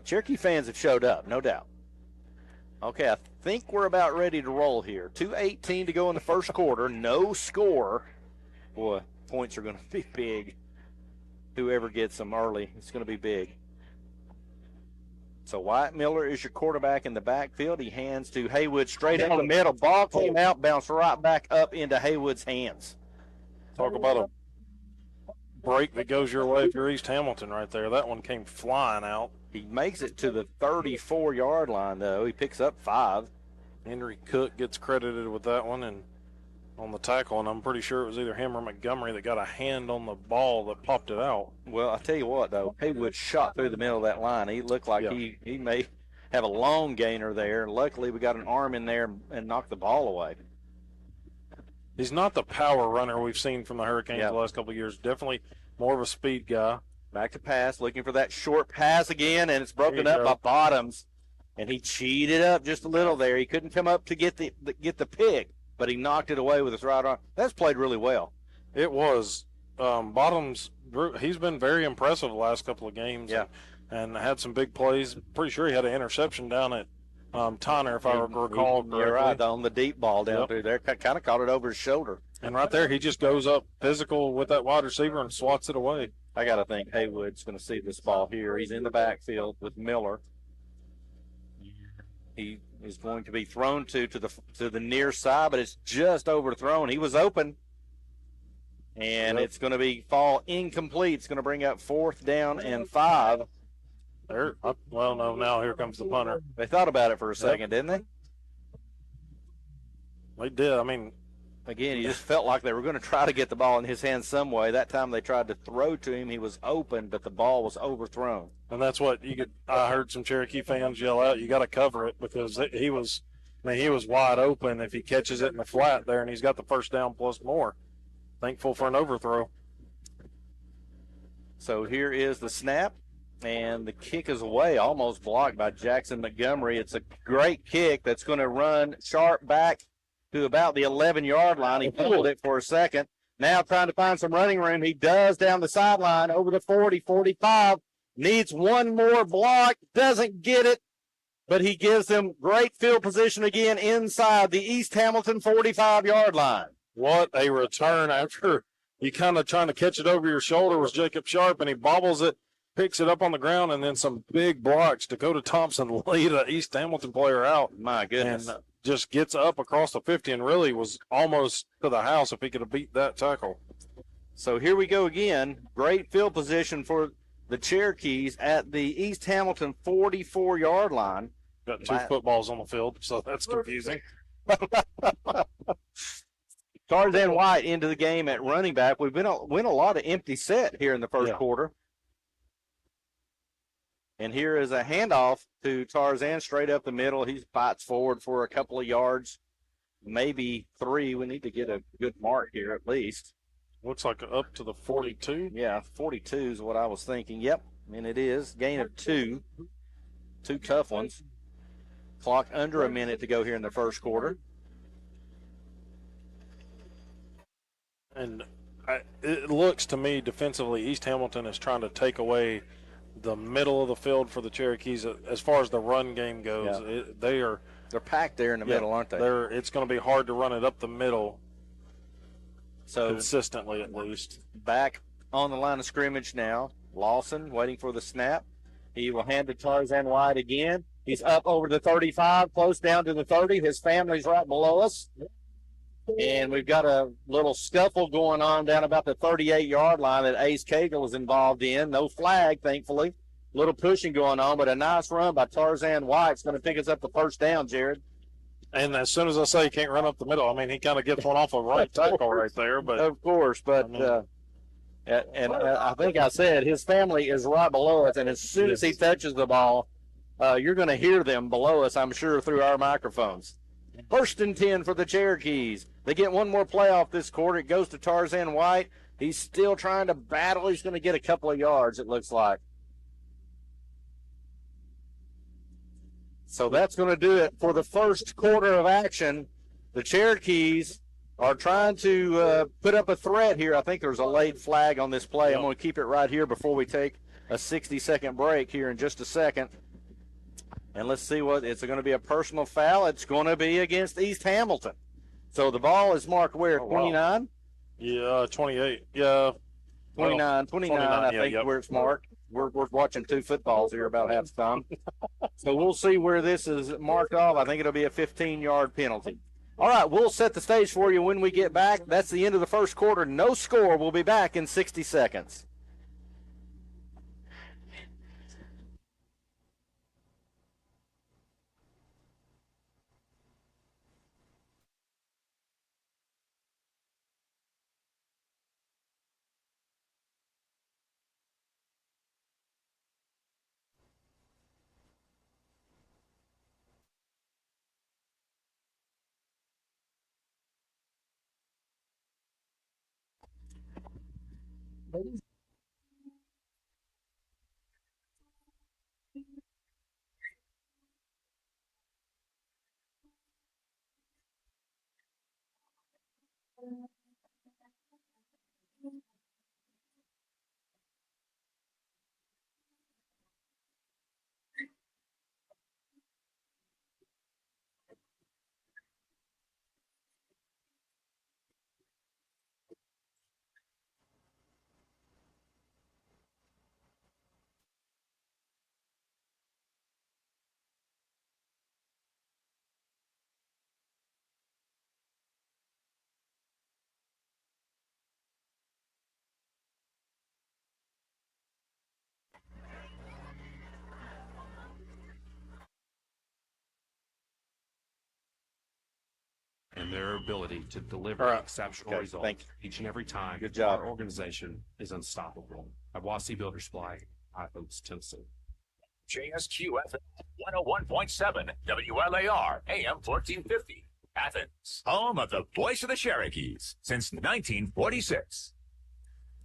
Cherokee fans have showed up, no doubt. Okay, I think we're about ready to roll here. 2:18 to go in the first quarter. No score. Boy, points are going to be big. Whoever gets them early, it's going to be big. So Wyatt Miller is your quarterback in the backfield. He hands to Haywood straight down the middle. Ball came out, bounced right back up into Haywood's hands. Talk about a break that goes your way if you're East Hamilton right there. That one came flying out. He makes it to the 34-yard line, though. He picks up 5. Henry Cook gets credited with that one and on the tackle, and I'm pretty sure it was either him or Montgomery that got a hand on the ball that popped it out. Well, I tell you what, though, Haywood shot through the middle of that line. He looked like he may have a long gainer there. Luckily, we got an arm in there and knocked the ball away. He's not the power runner we've seen from the Hurricanes the last couple of years. Definitely more of a speed guy. Back to pass, looking for that short pass again, and it's broken up by Bottoms. And he cheated up just a little there. He couldn't come up to get the pick, but he knocked it away with his right arm. That's played really well. It was. Bottoms, he's been very impressive the last couple of games. Yeah. And had some big plays. Pretty sure he had an interception down at Tonner, if I recall correctly. You're right, on the deep ball down through there. Kind of caught it over his shoulder. And right there, he just goes up physical with that wide receiver and swats it away. I got to think Haywood's going to see this ball here. He's in the backfield with Miller. He is going to be thrown to the near side, but it's just overthrown. He was open, and it's going to fall incomplete. It's going to bring up 4th down and 5. Now here comes the punter. They thought about it for a second, didn't they? They did. I mean, again, he just felt like they were going to try to get the ball in his hands some way. That time they tried to throw to him. He was open, but the ball was overthrown. And that's what I heard some Cherokee fans yell out, you got to cover it, because he was wide open if he catches it in the flat there, and he's got the first down plus more. Thankful for an overthrow. So here is the snap, and the kick is away, almost blocked by Jackson Montgomery. It's a great kick that's going to run sharp back to about the 11-yard line. He pulled it for a second. Now trying to find some running room. He does down the sideline over the 40, 45. Needs one more block. Doesn't get it, but he gives them great field position again inside the East Hamilton 45-yard line. What a return after you kind of trying to catch it over your shoulder was Jacob Sharp, and he bobbles it, picks it up on the ground, and then some big blocks. Dakota Thompson laid an East Hamilton player out. My goodness. And just gets up across the 50 and really was almost to the house if he could have beat that tackle. So here we go again. Great field position for the Cherokees at the East Hamilton 44-yard line. Got 2 footballs on the field, so that's confusing. Tarzan White into the game at running back. We've win a lot of empty set here in the first quarter. And here is a handoff to Tarzan straight up the middle. He bites forward for a couple of yards, maybe 3. We need to get a good mark here at least. Looks like up to the 42. Yeah, 42 is what I was thinking. Yep, and it is. Gain of 2. 2 tough ones. Clock under a minute to go here in the first quarter. And it looks to me defensively East Hamilton is trying to take away the middle of the field for the Cherokees as far as the run game goes. Yeah. They're packed there in the middle, aren't they? It's going to be hard to run it up the middle. So consistently, at least. Back on the line of scrimmage now. Lawson waiting for the snap. He will hand to Tarzan White again. He's up over the 35, close down to the 30. His family's right below us. And we've got a little scuffle going on down about the 38-yard line that Ace Cagle is involved in. No flag, thankfully. A little pushing going on, but a nice run by Tarzan White. It's going to pick us up the first down, Jared. And as soon as I say he can't run up the middle, I mean, he kind of gets one off a right tackle right there. But of course, but I think I said his family is right below us, and as soon as he touches the ball, you're going to hear them below us, I'm sure, through our microphones. 1st and 10 for the Cherokees. They get one more play off this quarter. It goes to Tarzan White. He's still trying to battle. He's going to get a couple of yards, it looks like. So that's going to do it for the first quarter of action. The Cherokees are trying to put up a threat here. I think there's a late flag on this play. I'm going to keep it right here before we take a 60-second break here in just a second. And let's see what it's going to be a personal foul. It's going to be against East Hamilton. So the ball is marked where? 29? Yeah, 28. Yeah. 29, 29, I yeah, think, yep. where it's marked. We're watching two footballs here about half the time. So we'll see where this is marked off. I think it'll be a 15-yard penalty. All right, we'll set the stage for you when we get back. That's the end of the first quarter. No score. We'll be back in 60 seconds. And their ability to deliver exceptional results each and every time. Good job. Our organization is unstoppable. At Wassey Builders Fly, I host Tennessee. JSQ FM 101.7 WLAR AM 1450. Athens, home of the voice of the Cherokees since 1946.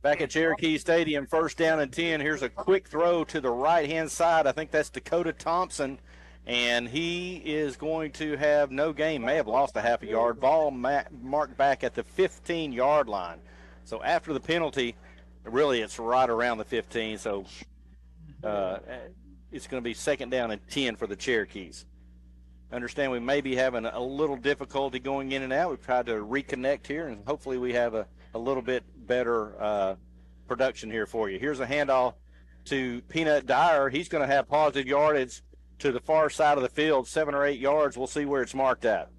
Back at Cherokee Stadium, first down and 10. Here's a quick throw to the right-hand side. I think that's Dakota Thompson, and he is going to have no gain. May have lost a half a yard. Ball marked back at the 15-yard line. So after the penalty, really it's right around the 15, so it's going to be second down and 10 for the Cherokees. Understand we may be having a little difficulty going in and out. We've tried to reconnect here, and hopefully we have a little bit better production here for you. Here's a handoff to Peanut Dyer. He's going to have positive yardage to the far side of the field, 7 or 8 yards. We'll see where it's marked at.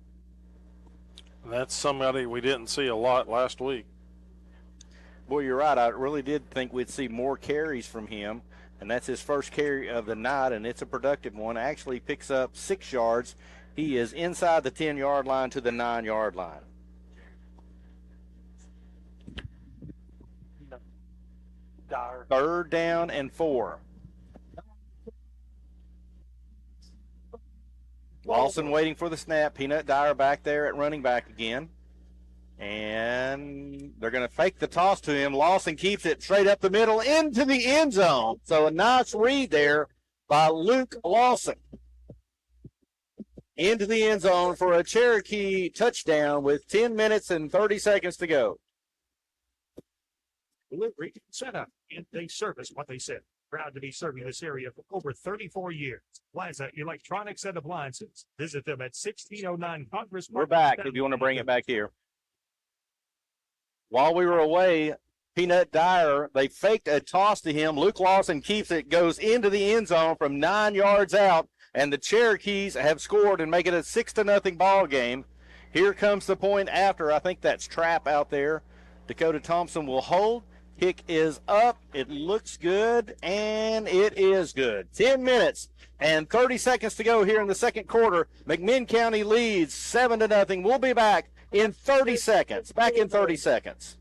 That's somebody we didn't see a lot last week. Boy, you're right. I really did think we'd see more carries from him, and that's his first carry of the night, and it's a productive one. Actually picks up 6 yards. He is inside the 10-yard line to the 9-yard line. Third down and 4. Lawson waiting for the snap. Peanut Dyer back there at running back again. And they're going to fake the toss to him. Lawson keeps it straight up the middle into the end zone. So a nice read there by Luke Lawson. Into the end zone for a Cherokee touchdown with 10 minutes and 30 seconds to go. Delivery, setup, and they service what they said. Proud to be serving this area for over 34 years. Plaza Electronics and Appliances. Visit them at 1609 Congress. We're back if you want to bring it back here. While we were away, Peanut Dyer, they faked a toss to him. Luke Lawson keeps it, goes into the end zone from 9 yards out, and the Cherokees have scored and make it a 6-0 ball game. Here comes the point after. I think that's trap out there. Dakota Thompson will hold. Kick is up. It looks good, and it is good. 10 minutes and 30 seconds to go here in the second quarter. McMinn County leads 7-0. We'll be back in 30 seconds. Back in 30 seconds.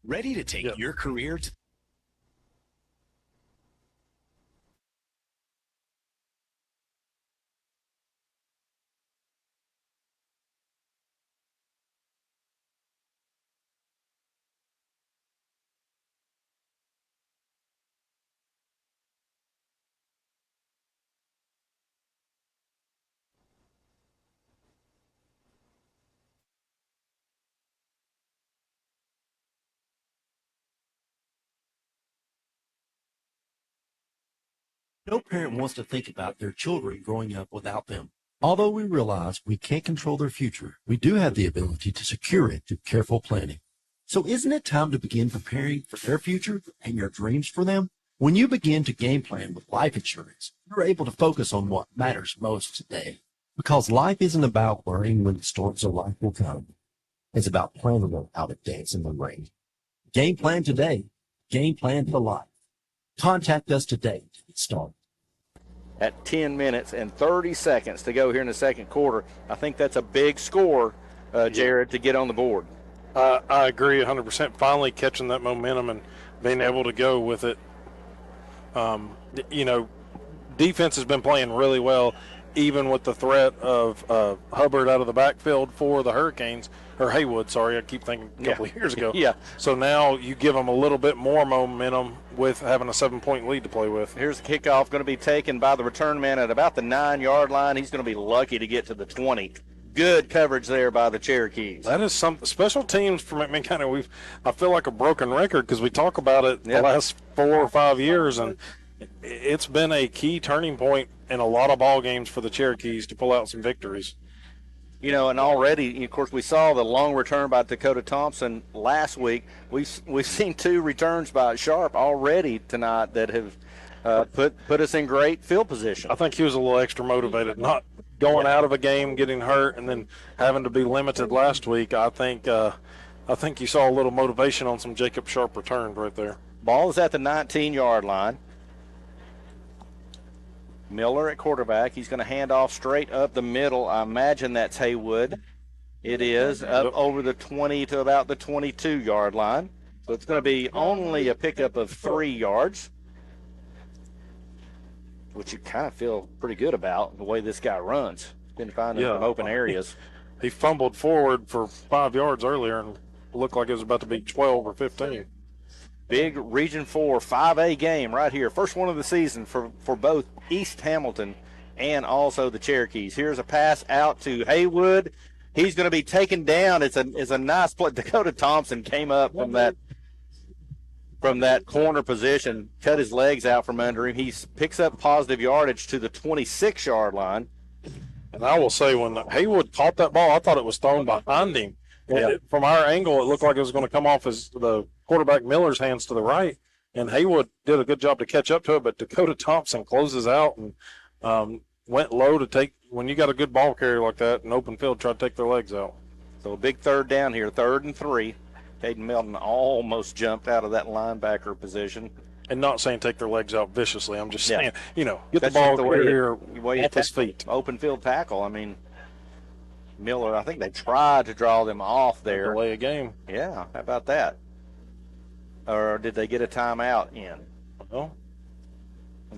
Ready to take your career to No parent wants to think about their children growing up without them. Although we realize we can't control their future, we do have the ability to secure it through careful planning. So isn't it time to begin preparing for their future and your dreams for them? When you begin to game plan with life insurance, you're able to focus on what matters most today. Because life isn't about worrying when the storms of life will come. It's about planning how to dance in the rain. Game plan today. Game plan for life. Contact us today to get started. At 10 minutes and 30 seconds to go here in the second quarter, I think that's a big score, Jared, to get on the board. I agree 100%. Finally catching that momentum and being able to go with it. Defense has been playing really well, even with the threat of Hubbard out of the backfield for the Hurricanes, or Haywood, sorry. I keep thinking a couple of years ago. Yeah. So now you give them a little bit more momentum with having a 7-point lead to play with. Here's the kickoff, going to be taken by the return man at about the 9-yard line. He's going to be lucky to get to the 20. Good coverage there by the Cherokees. That is something. Special teams for McMinn County, I feel like a broken record because we talk about it the last 4 or 5 years, and it's been a key turning point in a lot of ball games for the Cherokees to pull out some victories. And already, of course, we saw the long return by Dakota Thompson last week. We've seen 2 returns by Sharp already tonight that have put us in great field position. I think he was a little extra motivated, not going out of a game, getting hurt, and then having to be limited last week. I think you saw a little motivation on some Jacob Sharp returns right there. Ball is at the 19-yard line. Miller at quarterback. He's going to hand off straight up the middle. I imagine that's Haywood. It is up over the 20 to about the 22-yard line. So it's going to be only a pickup of 3 yards, which you kind of feel pretty good about the way this guy runs. Been finding some open areas. He fumbled forward for 5 yards earlier and looked like it was about to be 12 or 15. Big Region 4 5A game right here. First one of the season for both East Hamilton and also the Cherokees. Here's a pass out to Haywood. He's going to be taken down. It's a nice play. Dakota Thompson came up from that corner position, cut his legs out from under him. He picks up positive yardage to the 26-yard line. And I will say, when Haywood caught that ball, I thought it was thrown behind him. Yeah. From our angle, it looked like it was going to come off the quarterback Miller's hands to the right, and Haywood did a good job to catch up to it, but Dakota Thompson closes out and went low to take – when you got a good ball carrier like that in open field, try to take their legs out. So a big third down here, 3rd and 3. Caden Melton almost jumped out of that linebacker position. And not saying take their legs out viciously. I'm just saying, get that's the ball the carrier way off his feet. Open field tackle. I mean, Miller, I think they tried to draw them off there. Delay a game. Yeah, how about that? Or did they get a timeout in? Well,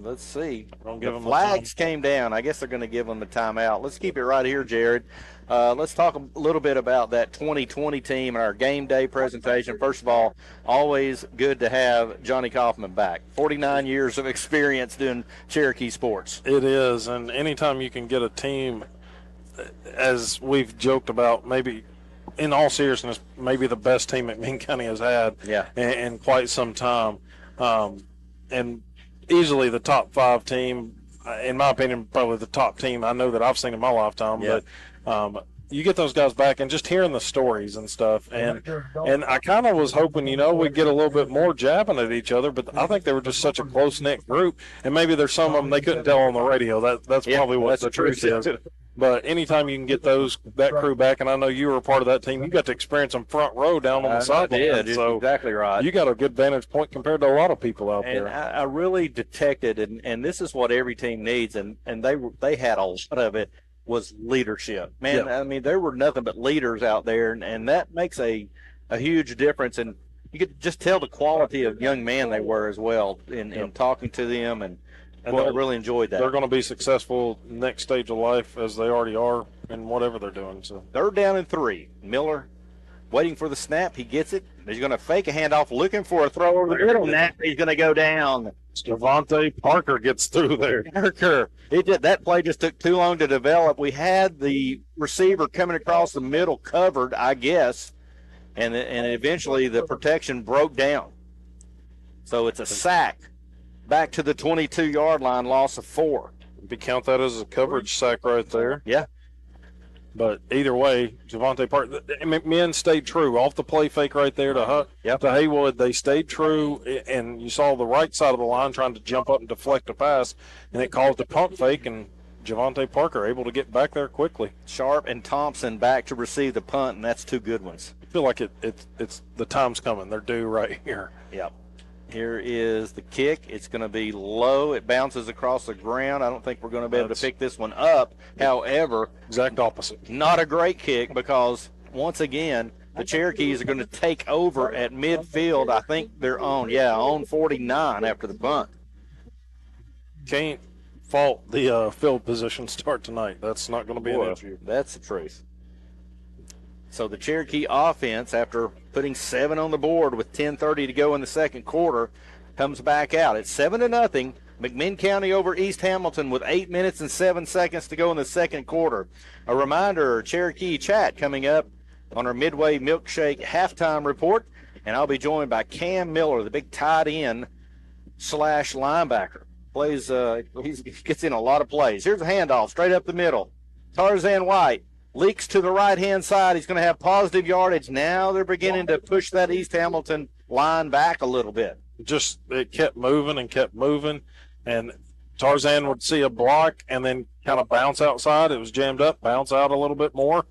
let's see. Don't give The them flags came down. I guess they're going to give them a timeout. Let's keep it right here, Jared. Let's talk a little bit about that 2020 team and our game day presentation. First of all, always good to have Johnny Kaufman back. 49 years of experience doing Cherokee sports. It is, and anytime you can get a team, as we've joked about, maybe in all seriousness, maybe the best team McMinn County has had in quite some time, and easily the top 5 team, in my opinion, probably the top team I know that I've seen in my lifetime. Yeah. But you get those guys back and just hearing the stories and stuff, and I kind of was hoping, we'd get a little bit more jabbing at each other, but I think they were just such a close-knit group, and maybe there's some of them they couldn't tell on the radio. That's probably what the truth is. But anytime you can get that crew back, and I know you were a part of that team, you got to experience them front row down on the sideline. So exactly right. You got a good vantage point compared to a lot of people out and there. I really detected, and this is what every team needs, and they had a lot of it, was leadership. Man, I mean, there were nothing but leaders out there, and that makes a huge difference. And you could just tell the quality of young man they were as well in talking to them, and I really enjoyed that. They're going to be successful next stage of life as they already are in whatever they're doing. So 3rd down and 3. Miller waiting for the snap. He gets it. He's going to fake a handoff, looking for a throw over the middle. Now he's going to go down. Devontae Parker gets through there. Parker. That play just took too long to develop. We had the receiver coming across the middle covered, I guess, and eventually the protection broke down. So it's a sack. back to the 22-yard line, loss of 4. You count that as a coverage sack right there. Yeah. But either way, Javante Parker, McMinn stayed true off the play fake right there to Haywood. They stayed true, and you saw the right side of the line trying to jump up and deflect a pass, and it caused a pump fake, and Javante Parker able to get back there quickly. Sharp and Thompson back to receive the punt, and that's 2 good ones. I feel like it's the time's coming. They're due right here. Yep. Here is the kick. It's going to be low. It bounces across the ground. I don't think we're going to be able to pick this one up. However, exact opposite. Not a great kick because, once again, the Cherokees are going to take over at midfield. I think they're on 49 after the punt. Can't fault the field position start tonight. That's not going to be an issue. That's the truth. So the Cherokee offense, after putting 7 on the board with 10:30 to go in the second quarter, comes back out. It's 7-0. McMinn County over East Hamilton with 8 minutes and 7 seconds to go in the second quarter. A reminder, Cherokee Chat coming up on our Midway Milkshake halftime report, and I'll be joined by Cam Miller, the big tight end / linebacker. Plays, he gets in a lot of plays. Here's a handoff straight up the middle. Tarzan White leaks to the right-hand side. He's going to have positive yardage. Now they're beginning to push that East Hamilton line back a little bit. Just it kept moving, and Tarzan would see a block and then kind of bounce outside. It was jammed up, bounce out a little bit more.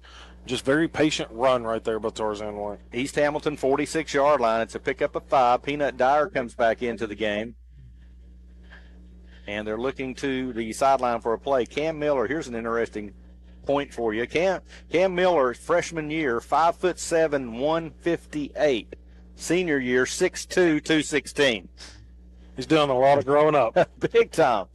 Just very patient run right there by Tarzan White. East Hamilton 46-yard line. It's a pickup of 5. Peanut Dyer comes back into the game. And they're looking to the sideline for a play. Cam Miller, here's an interesting point for you. Cam Miller, freshman year, 5'7", 158. Senior year, 6'2", 216. He's doing a lot of growing up. Big time.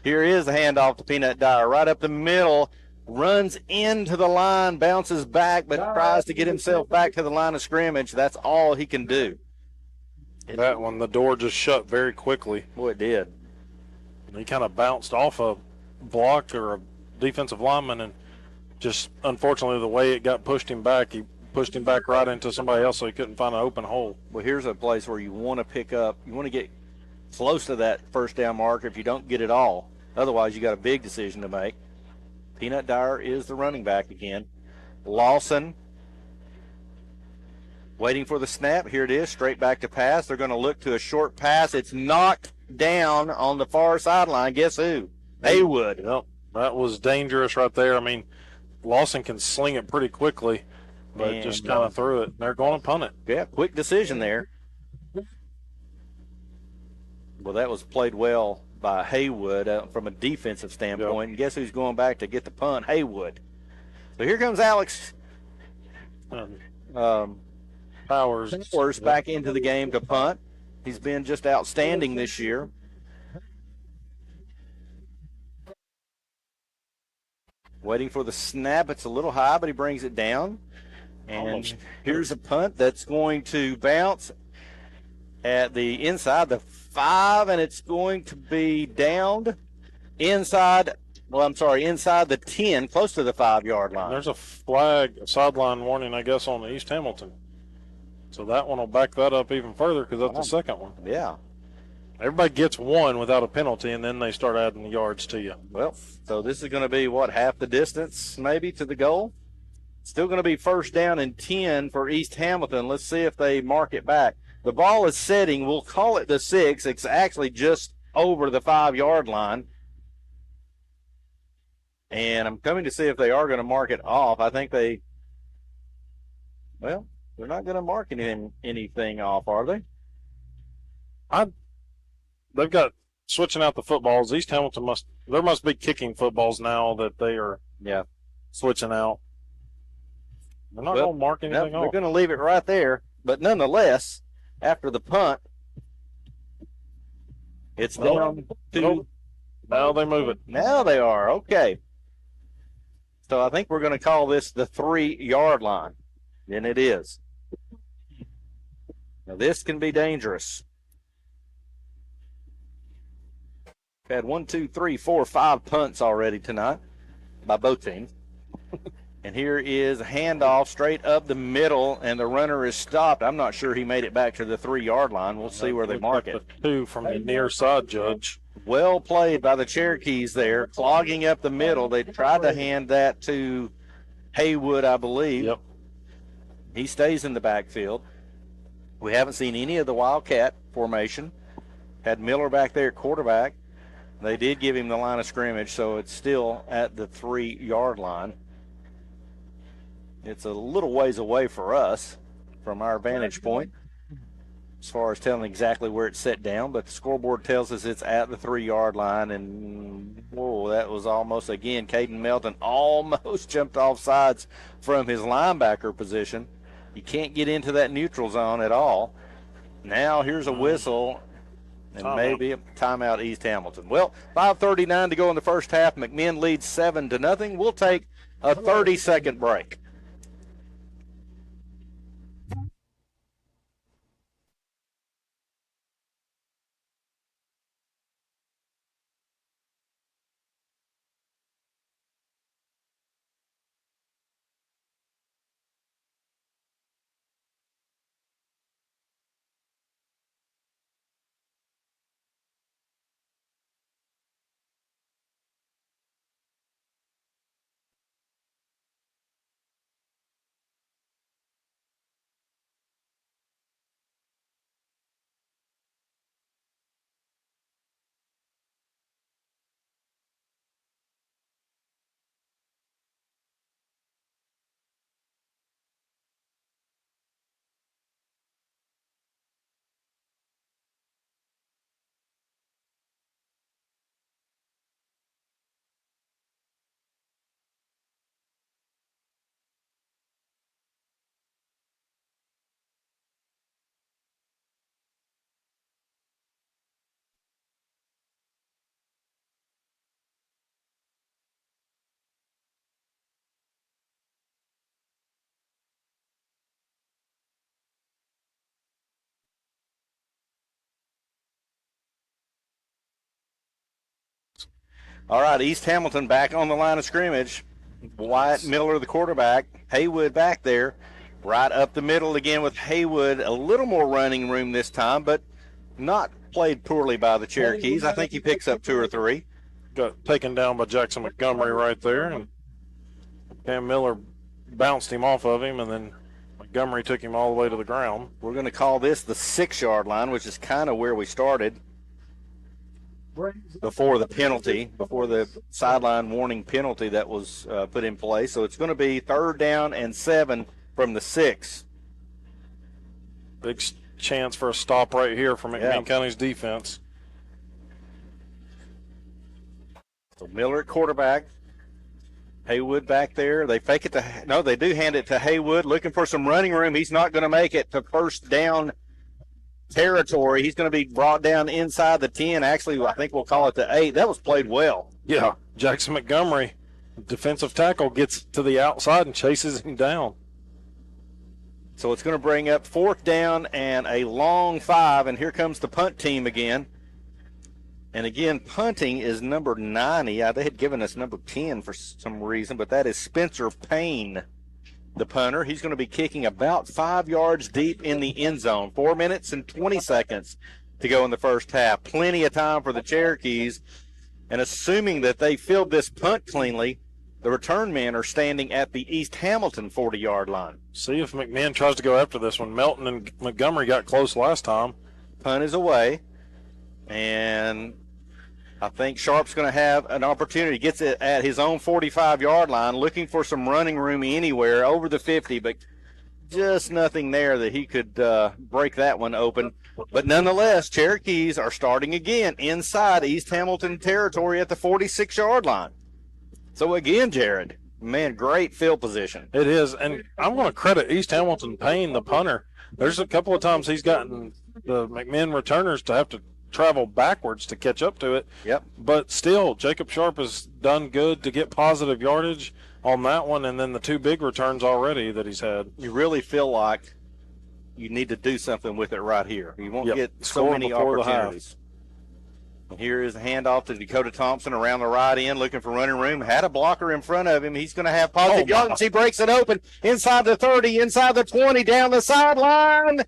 Here is a handoff to Peanut Dyer. Right up the middle, runs into the line, bounces back, but tries to get himself back to the line of scrimmage. That's all he can do. That one, the door just shut very quickly. Boy, it did. He kind of bounced off a block or a defensive lineman, and just unfortunately the way it got pushed him back, he pushed him back right into somebody else so he couldn't find an open hole. Well, here's a place where you want to pick up, you want to get close to that first down marker if you don't get it all. Otherwise, you got a big decision to make. Peanut Dyer is the running back again. Lawson waiting for the snap. Here it is, straight back to pass. They're going to look to a short pass. It's knocked down on the far sideline. Guess who? Haywood. Yep, that was dangerous right there. I mean, Lawson can sling it pretty quickly, but just kind of threw it. They're going to punt it. Yeah, quick decision there. Well, that was played well by Haywood from a defensive standpoint. Yep. And guess who's going back to get the punt? Haywood. So here comes Alex Powers back into the game to punt. He's been just outstanding this year. Waiting for the snap. It's a little high, but he brings it down. And here's a punt that's going to bounce at the inside the 5, and it's going to be downed inside the 10, close to the 5-yard line. There's a flag, a sideline warning, I guess, on the East Hamilton. So that one will back that up even further because that's the second one. Yeah. Everybody gets one without a penalty, and then they start adding the yards to you. Well, so this is going to be, half the distance maybe to the goal? Still going to be first down and 10 for East Hamilton. Let's see if they mark it back. The ball is setting. We'll call it the 6. It's actually just over the 5-yard line. And I'm coming to see if they are going to mark it off. I think they're not going to mark anything off, are they? They've got switching out the footballs. East Hamilton must be kicking footballs now that they are switching out. They're not going to mark anything off. They're going to leave it right there. But nonetheless, after the punt, it's down to. Now they move it. Now they are. Okay. So I think we're going to call this the 3-yard line. And it is. Now this can be dangerous. We've had 1, 2, 3, 4, 5 punts already tonight by both teams. And here is a handoff straight up the middle, and the runner is stopped. I'm not sure he made it back to the 3-yard line. We'll see where they mark it. The 2 from the near side, Judge. Well played by the Cherokees there, clogging up the middle. They tried to hand that to Haywood, I believe. Yep. He stays in the backfield. We haven't seen any of the Wildcat formation. Had Miller back there at quarterback. They did give him the line of scrimmage, so it's still at the 3-yard line. It's a little ways away for us from our vantage point as far as telling exactly where it's set down, but the scoreboard tells us it's at the 3-yard line, and whoa, that was almost, again, Caden Melton almost jumped off sides from his linebacker position. You can't get into that neutral zone at all. Now here's a whistle, and maybe a timeout East Hamilton. Well, 5:39 to go in the first half. McMinn leads 7-0. We'll take a 30-second break. All right, East Hamilton back on the line of scrimmage. Wyatt Miller, the quarterback. Haywood back there. Right up the middle again with Haywood. A little more running room this time, but not played poorly by the Cherokees. I think he picks up 2 or 3. Got taken down by Jackson Montgomery right there, and Cam Miller bounced him off of him, and then Montgomery took him all the way to the ground. We're going to call this the 6-yard line, which is kind of where we started before the penalty, before the sideline warning penalty that was put in place. So it's going to be 3rd down and 7 from the 6. Big chance for a stop right here for McMinn County's defense. So Miller at quarterback. Haywood back there. They fake it to – no, they do hand it to Haywood, looking for some running room. He's not going to make it to 1st down territory. He's going to be brought down inside the 10. Actually, I think we'll call it the 8. That was played well. Yeah, Jackson Montgomery, defensive tackle, gets to the outside and chases him down. So it's going to bring up 4th down and a long 5, and here comes the punt team again. And again, punting is number 90. They had given us number 10 for some reason, but that is Spencer Payne, the punter. He's going to be kicking about 5 yards deep in the end zone. 4 minutes and 20 seconds to go in the first half. Plenty of time for the Cherokees. And assuming that they filled this punt cleanly, the return men are standing at the East Hamilton 40-yard line. See if McMinn tries to go after this one. Melton and Montgomery got close last time. Punt is away. And I think Sharp's going to have an opportunity. Gets it at his own 45-yard line, looking for some running room anywhere over the 50, but just nothing there that he could break that one open. But nonetheless, Cherokees are starting again inside East Hamilton territory at the 46-yard line. So again, Jared, man, great field position. It is, and I'm going to credit East Hamilton Payne, the punter. There's a couple of times he's gotten the McMinn returners to have to travel backwards to catch up to it. Yep. But still, Jacob Sharp has done good to get positive yardage on that one, and then the 2 big returns already that he's had. You really feel like you need to do something with it right here. You won't get so Score many before the half. opportunities. Here is the handoff to Dakota Thompson around the right end, looking for running room. Had a blocker in front of him. He's going to have positive yards. He breaks it open inside the 30, inside the 20, down the sideline,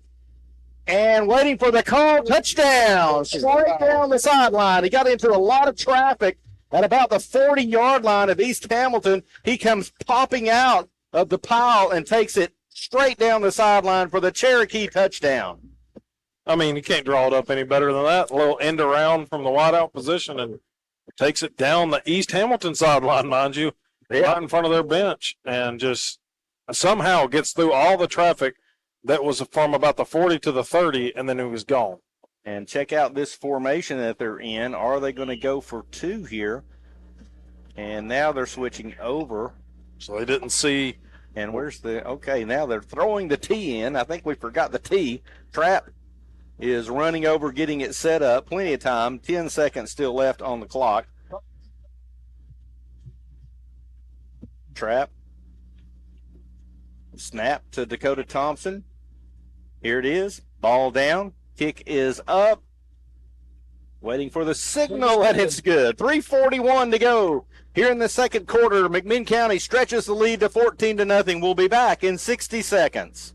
and waiting for the call. Touchdown! Straight down the sideline. He got into a lot of traffic at about the 40-yard line of East Hamilton. He comes popping out of the pile and takes it straight down the sideline for the Cherokee touchdown. I mean, you can't draw it up any better than that. A little end around from the wideout position and takes it down the East Hamilton sideline, mind you, right in front of their bench, and just somehow gets through all the traffic that was from about the 40 to the 30, and then it was gone. And check out this formation that they're in. Are they going to go for 2 here? And now they're switching over. So they didn't see. And where's the – okay, now they're throwing the T in. I think we forgot the T. Trap is running over, getting it set up. Plenty of time. 10 seconds still left on the clock. Trap. Snap to Dakota Thompson. Here it is. Ball down. Kick is up. Waiting for the signal, and it's good. 3:41 to go. Here in the second quarter, McMinn County stretches the lead to 14-0. We'll be back in 60 seconds.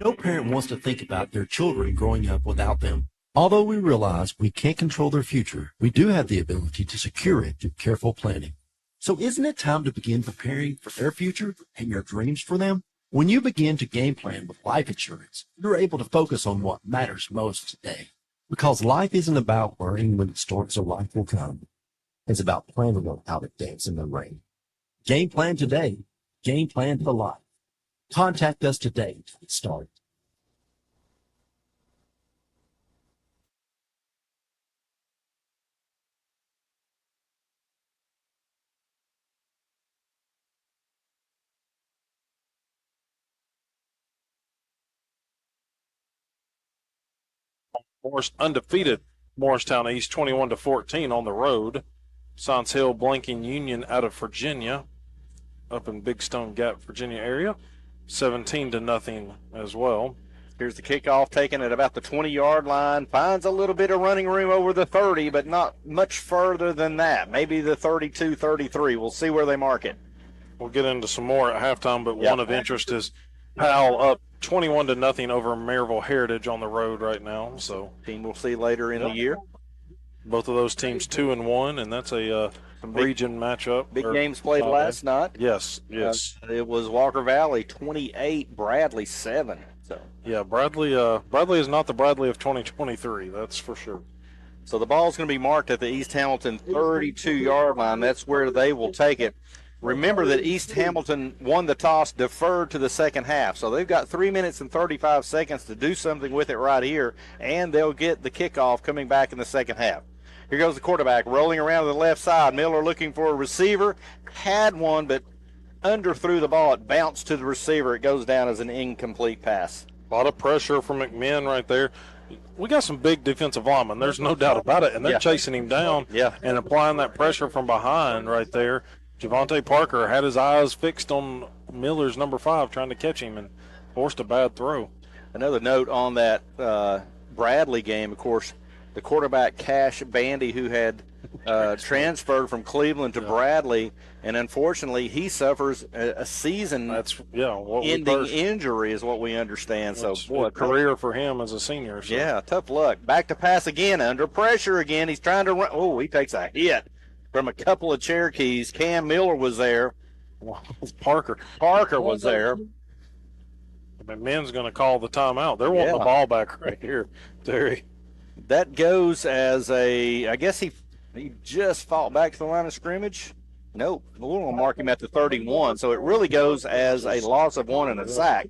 No parent wants to think about their children growing up without them. Although we realize we can't control their future, we do have the ability to secure it through careful planning. So isn't it time to begin preparing for their future and your dreams for them? When you begin to game plan with life insurance, you're able to focus on what matters most today. Because life isn't about worrying when the storms of life will come. It's about planning on how to dance in the rain. Game plan today. Game plan for life. Contact us today to get started. Undefeated Morristown East 21-14 on the road. Science Hill blanking Union out of Virginia, up in Big Stone Gap, Virginia area. 17-0 as well. Here's the kickoff taken at about the 20-yard line. Finds a little bit of running room over the 30, but not much further than that. Maybe the 32, 33. We'll see where they mark it. We'll get into some more at halftime, but one of interest is Powell up 21-0 over Maryville Heritage on the road right now. So team we'll see later in the year. Both of those teams 2-1, and that's a region matchup. Big games played last night. Yes. It was Walker Valley 28, Bradley 7. So yeah, Bradley is not the Bradley of 2023. That's for sure. So the ball's going to be marked at the East Hamilton 32-yard line. That's where they will take it. Remember that East Hamilton won the toss, deferred to the second half. So they've got 3 minutes and 35 seconds to do something with it right here, and they'll get the kickoff coming back in the second half. Here goes the quarterback rolling around to the left side. Miller looking for a receiver. Had one, but underthrew the ball. It bounced to the receiver. It goes down as an incomplete pass. A lot of pressure from McMinn right there. We got some big defensive linemen. There's no doubt about it, and they're chasing him down and applying that pressure from behind right there. Javante Parker had his eyes fixed on Miller's number 5 trying to catch him and forced a bad throw. Another note on that Bradley game, of course, the quarterback Cash Bandy, who had transferred from Cleveland to Bradley, and unfortunately he suffers a season-ending injury is what we understand. So, boy, a career for him as a senior. So. Yeah, tough luck. Back to pass again, under pressure again. He's trying to run. Oh, he takes a hit from a couple of Cherokees. Cam Miller was there. Parker was there. McMinn's going to call the timeout. They're wanting the ball back right here, Terry. That goes as I guess he just fought back to the line of scrimmage. Nope. We're going to mark him at the 31. So it really goes as a loss of 1 and a sack.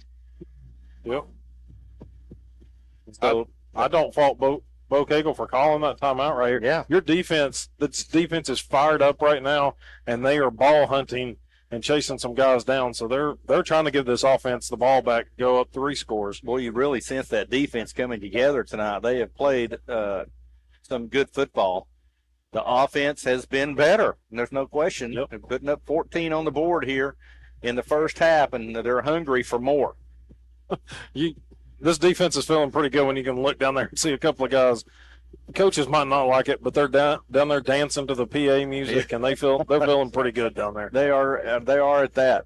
Yep. So I don't fault Bo Cagle for calling that timeout right here. Yeah. Your defense, this defense is fired up right now, and they are ball hunting and chasing some guys down. So they're trying to give this offense the ball back, go up 3 scores. Boy, you really sense that defense coming together tonight. They have played some good football. The offense has been better, and there's no question. Yep. They're putting up 14 on the board here in the first half, and they're hungry for more. This defense is feeling pretty good when you can look down there and see a couple of guys. Coaches might not like it, but they're down there dancing to the PA music, and they're feeling pretty good down there. They are at that.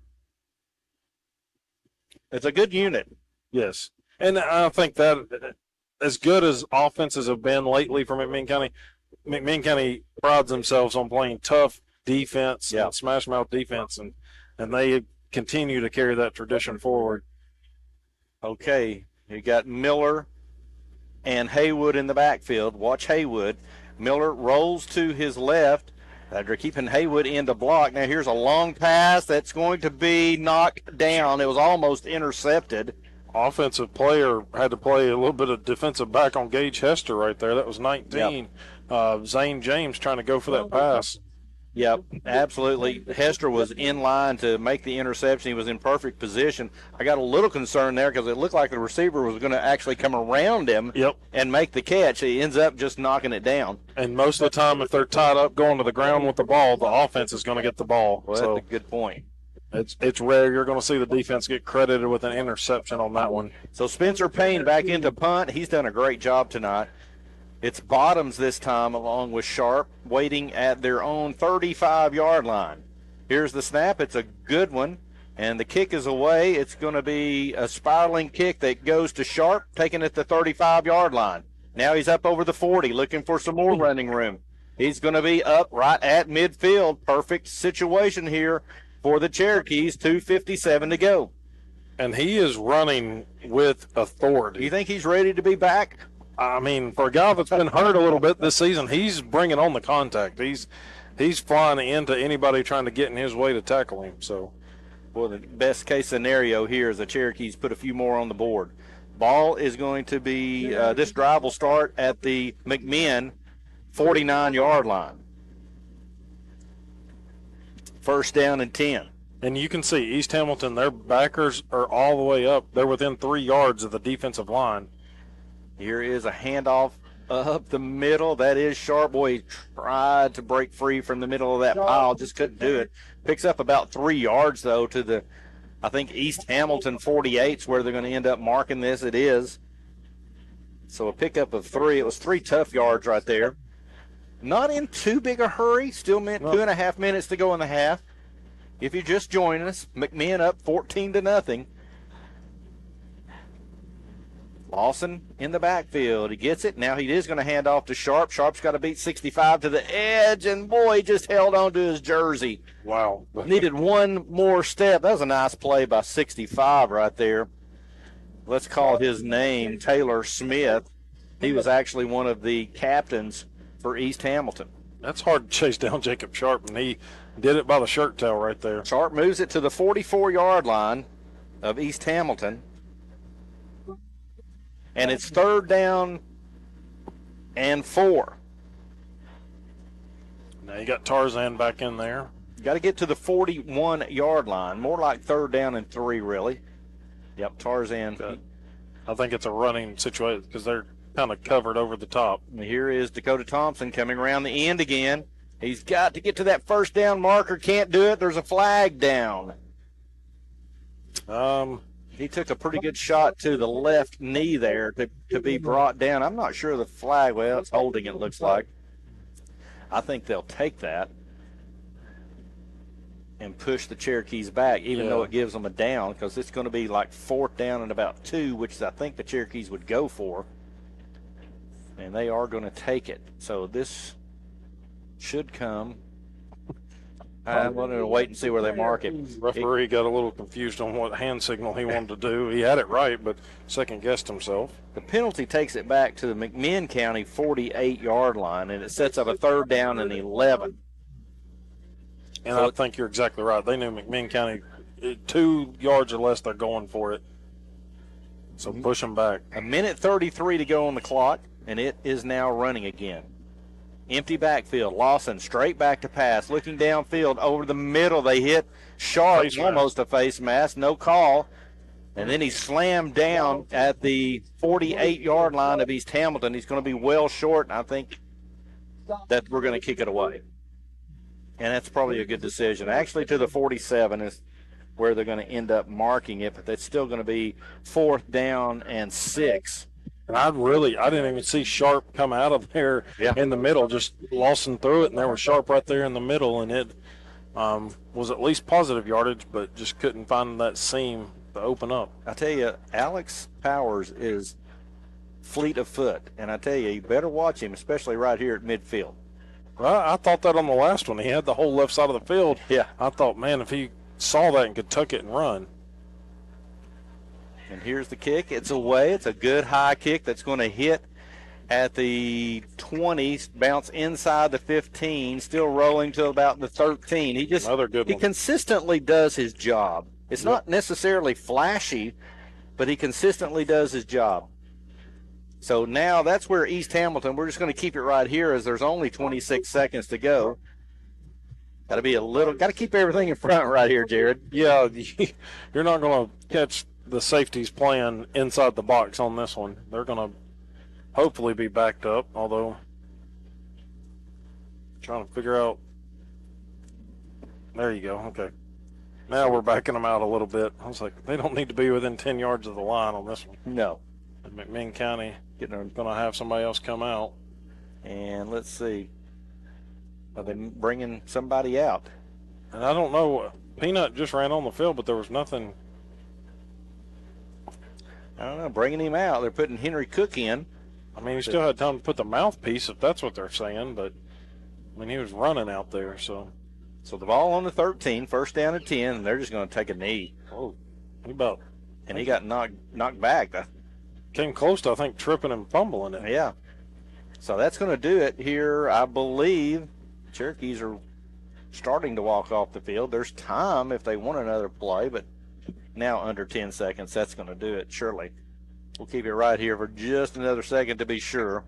It's a good unit. Yes, and I think that as good as offenses have been lately for McMinn County prides themselves on playing tough defense and smash mouth defense, and they continue to carry that tradition forward. Okay, you got Miller and Haywood in the backfield. Watch Haywood. Miller rolls to his left. They're keeping Haywood in the block. Now here's a long pass that's going to be knocked down. It was almost intercepted. Offensive player had to play a little bit of defensive back on Gage Hester right there. That was 19. Zane James trying to go for that pass. Yep, absolutely. Hester was in line to make the interception. He was in perfect position. I got a little concerned there because it looked like the receiver was going to actually come around him and make the catch. He ends up just knocking it down. And most of the time, if they're tied up going to the ground with the ball, the offense is going to get the ball. Well, that's a good point. It's rare you're going to see the defense get credited with an interception on that one. So Spencer Payne back into punt. He's done a great job tonight. It's Bottoms this time along with Sharp waiting at their own 35-yard line. Here's the snap. It's a good one, and the kick is away. It's going to be a spiraling kick that goes to Sharp, taking it to the 35-yard line. Now he's up over the 40, looking for some more running room. He's going to be up right at midfield. Perfect situation here for the Cherokees. 2:57 to go. And he is running with authority. You think he's ready to be back? I mean, for a guy that's been hurt a little bit this season, he's bringing on the contact. He's flying into anybody trying to get in his way to tackle him. So, well, the best case scenario here is the Cherokees put a few more on the board. Ball is going to be this drive will start at the McMinn 49-yard line. First down and 10. And you can see East Hamilton, their backers are all the way up. They're within 3 yards of the defensive line. Here is a handoff up the middle. That is Sharp. Boy, he tried to break free from the middle of that pile. Just couldn't do it. Picks up about 3 yards, though, to the, I think, East Hamilton 48's where they're going to end up marking this. It is. So a pickup of 3. It was 3 tough yards right there. Not in too big a hurry. Still meant 2.5 minutes to go in the half. If you're just joining us, McMinn up 14-0. Lawson in the backfield. He gets it. Now he is going to hand off to Sharp. Sharp's got to beat 65 to the edge, and boy, he just held on to his jersey. Wow. Needed one more step. That was a nice play by 65 right there. Let's call his name Taylor Smith. He was actually one of the captains for East Hamilton. That's hard to chase down Jacob Sharp, and he did it by the shirt tail right there. Sharp moves it to the 44-yard line of East Hamilton. And it's 3rd down and 4. Now you got Tarzan back in there. Got to get to the 41-yard line. More like 3rd down and 3, really. Yep, Tarzan. I think it's a running situation because they're kind of covered over the top. And here is Dakota Thompson coming around the end again. He's got to get to that 1st down marker. Can't do it. There's a flag down. He took a pretty good shot to the left knee there to be brought down. I'm not sure the flag. Well, it's holding, it looks like. I think they'll take that and push the Cherokees back, even though it gives them a down, because it's going to be like 4th down and about 2, which I think the Cherokees would go for. And they are going to take it. So this should come. I'm going to wait and see where they mark it. Referee got a little confused on what hand signal he wanted to do. He had it right, but second-guessed himself. The penalty takes it back to the McMinn County 48-yard line, and it sets up a 3rd down and 11. And so I think you're exactly right. They knew McMinn County, 2 yards or less, they're going for it. So push them back. 1:33 to go on the clock, and it is now running again. Empty backfield. Lawson straight back to pass. Looking downfield over the middle. They hit Sharp, almost a face mask. No call. And then he slammed down at the 48-yard line of East Hamilton. He's going to be well short. And I think that we're going to kick it away. And that's probably a good decision. Actually, to the 47 is where they're going to end up marking it, but that's still going to be 4th down and 6. And I didn't even see Sharp come out of there in the middle, just Lawson through it, and there was Sharp right there in the middle, and it was at least positive yardage, but just couldn't find that seam to open up. I tell you, Alex Powers is fleet of foot, and I tell you better watch him, especially right here at midfield. Well, I thought that on the last one. He had the whole left side of the field. Yeah. I thought, man, if he saw that and could tuck it and run. And here's the kick. It's away. It's a good high kick that's going to hit at the 20, bounce inside the 15, still rolling to about the 13. Another good he one. consistently does his job. It's not necessarily flashy, but he consistently does his job. So now that's where East Hamilton, we're just going to keep it right here as there's only 26 seconds to go. Got to keep everything in front right here, Jared. Yeah, you're not going to catch the safeties playing inside the box on this one. They're going to hopefully be backed up, although trying to figure out. There you go. Okay. Now we're backing them out a little bit. I was like, they don't need to be within 10 yards of the line on this one. No. And McMinn County going to have somebody else come out. And let's see. Are they bringing somebody out? And I don't know. Peanut just ran on the field, but there was nothing. I don't know. Bringing him out. They're putting Henry Cook in. I mean, he still had time to put the mouthpiece, if that's what they're saying, but, I mean, he was running out there, so. So the ball on the 13, 1st down and 10, and they're just going to take a knee. Oh, he got knocked back. Came close to, I think, tripping and fumbling it. Yeah. So that's going to do it here, I believe. Cherokees are starting to walk off the field. There's time if they want another play, but now under 10 seconds, that's going to do it, surely. We'll keep it right here for just another second to be sure.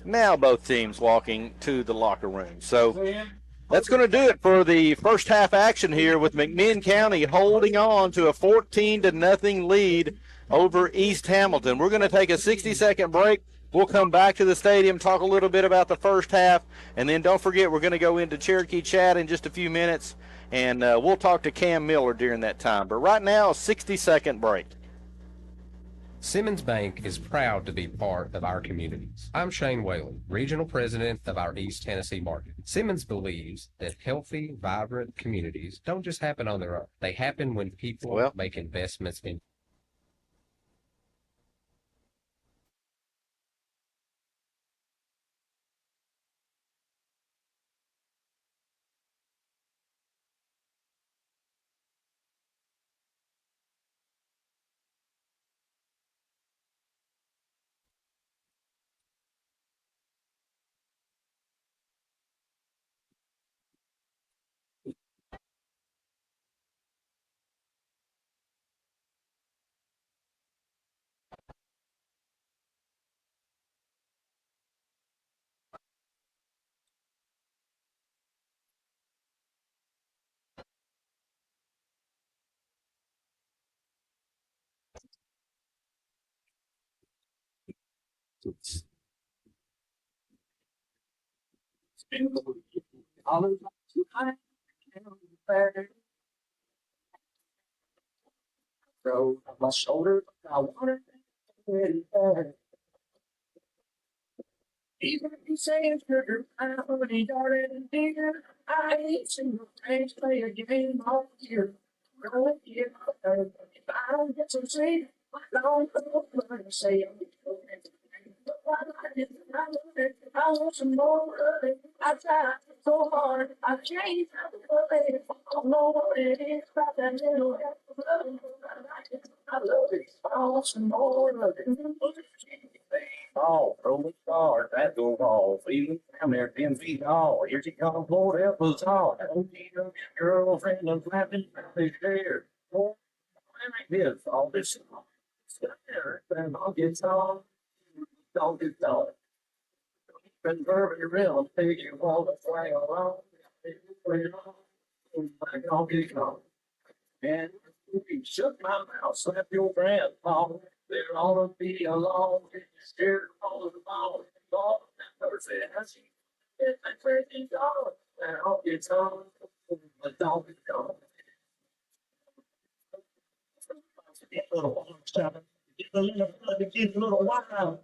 Now both teams walking to the locker room. So that's going to do it for the first half action here with McMinn County holding on to a 14-0 lead over East Hamilton. We're going to take a 60-second break. We'll come back to the stadium, talk a little bit about the first half, and then don't forget we're going to go into Cherokee Chat in just a few minutes, and we'll talk to Cam Miller during that time. But right now, a 60-second break. Simmons Bank is proud to be part of our communities. I'm Shane Whalen, Regional President of our East Tennessee market. Simmons believes that healthy, vibrant communities don't just happen on their own. They happen when people make investments in throw my shoulder. I want it. Even if you say it's sugar, I already darted and dear. I ain't seen no friends play a game all year. Really, if I don't get some sleep, I don't say I'm I want some more of it. I tried so hard. I changed it. I don't know what it is about that little love. I love it. I want some more of it. Oh, throw the stars at the wall. Feeling down there 10 feet tall. Here she comes, Lord help us all. I don't need a girlfriend and clapping this hair. Oh, I like this. All this. And I'll get on. Don't get on. Been very real, take you all the way around. I'll get on. And if you shut my mouth, slap your grandpa. There ought to be a law. Scared all of the ball. Little wild.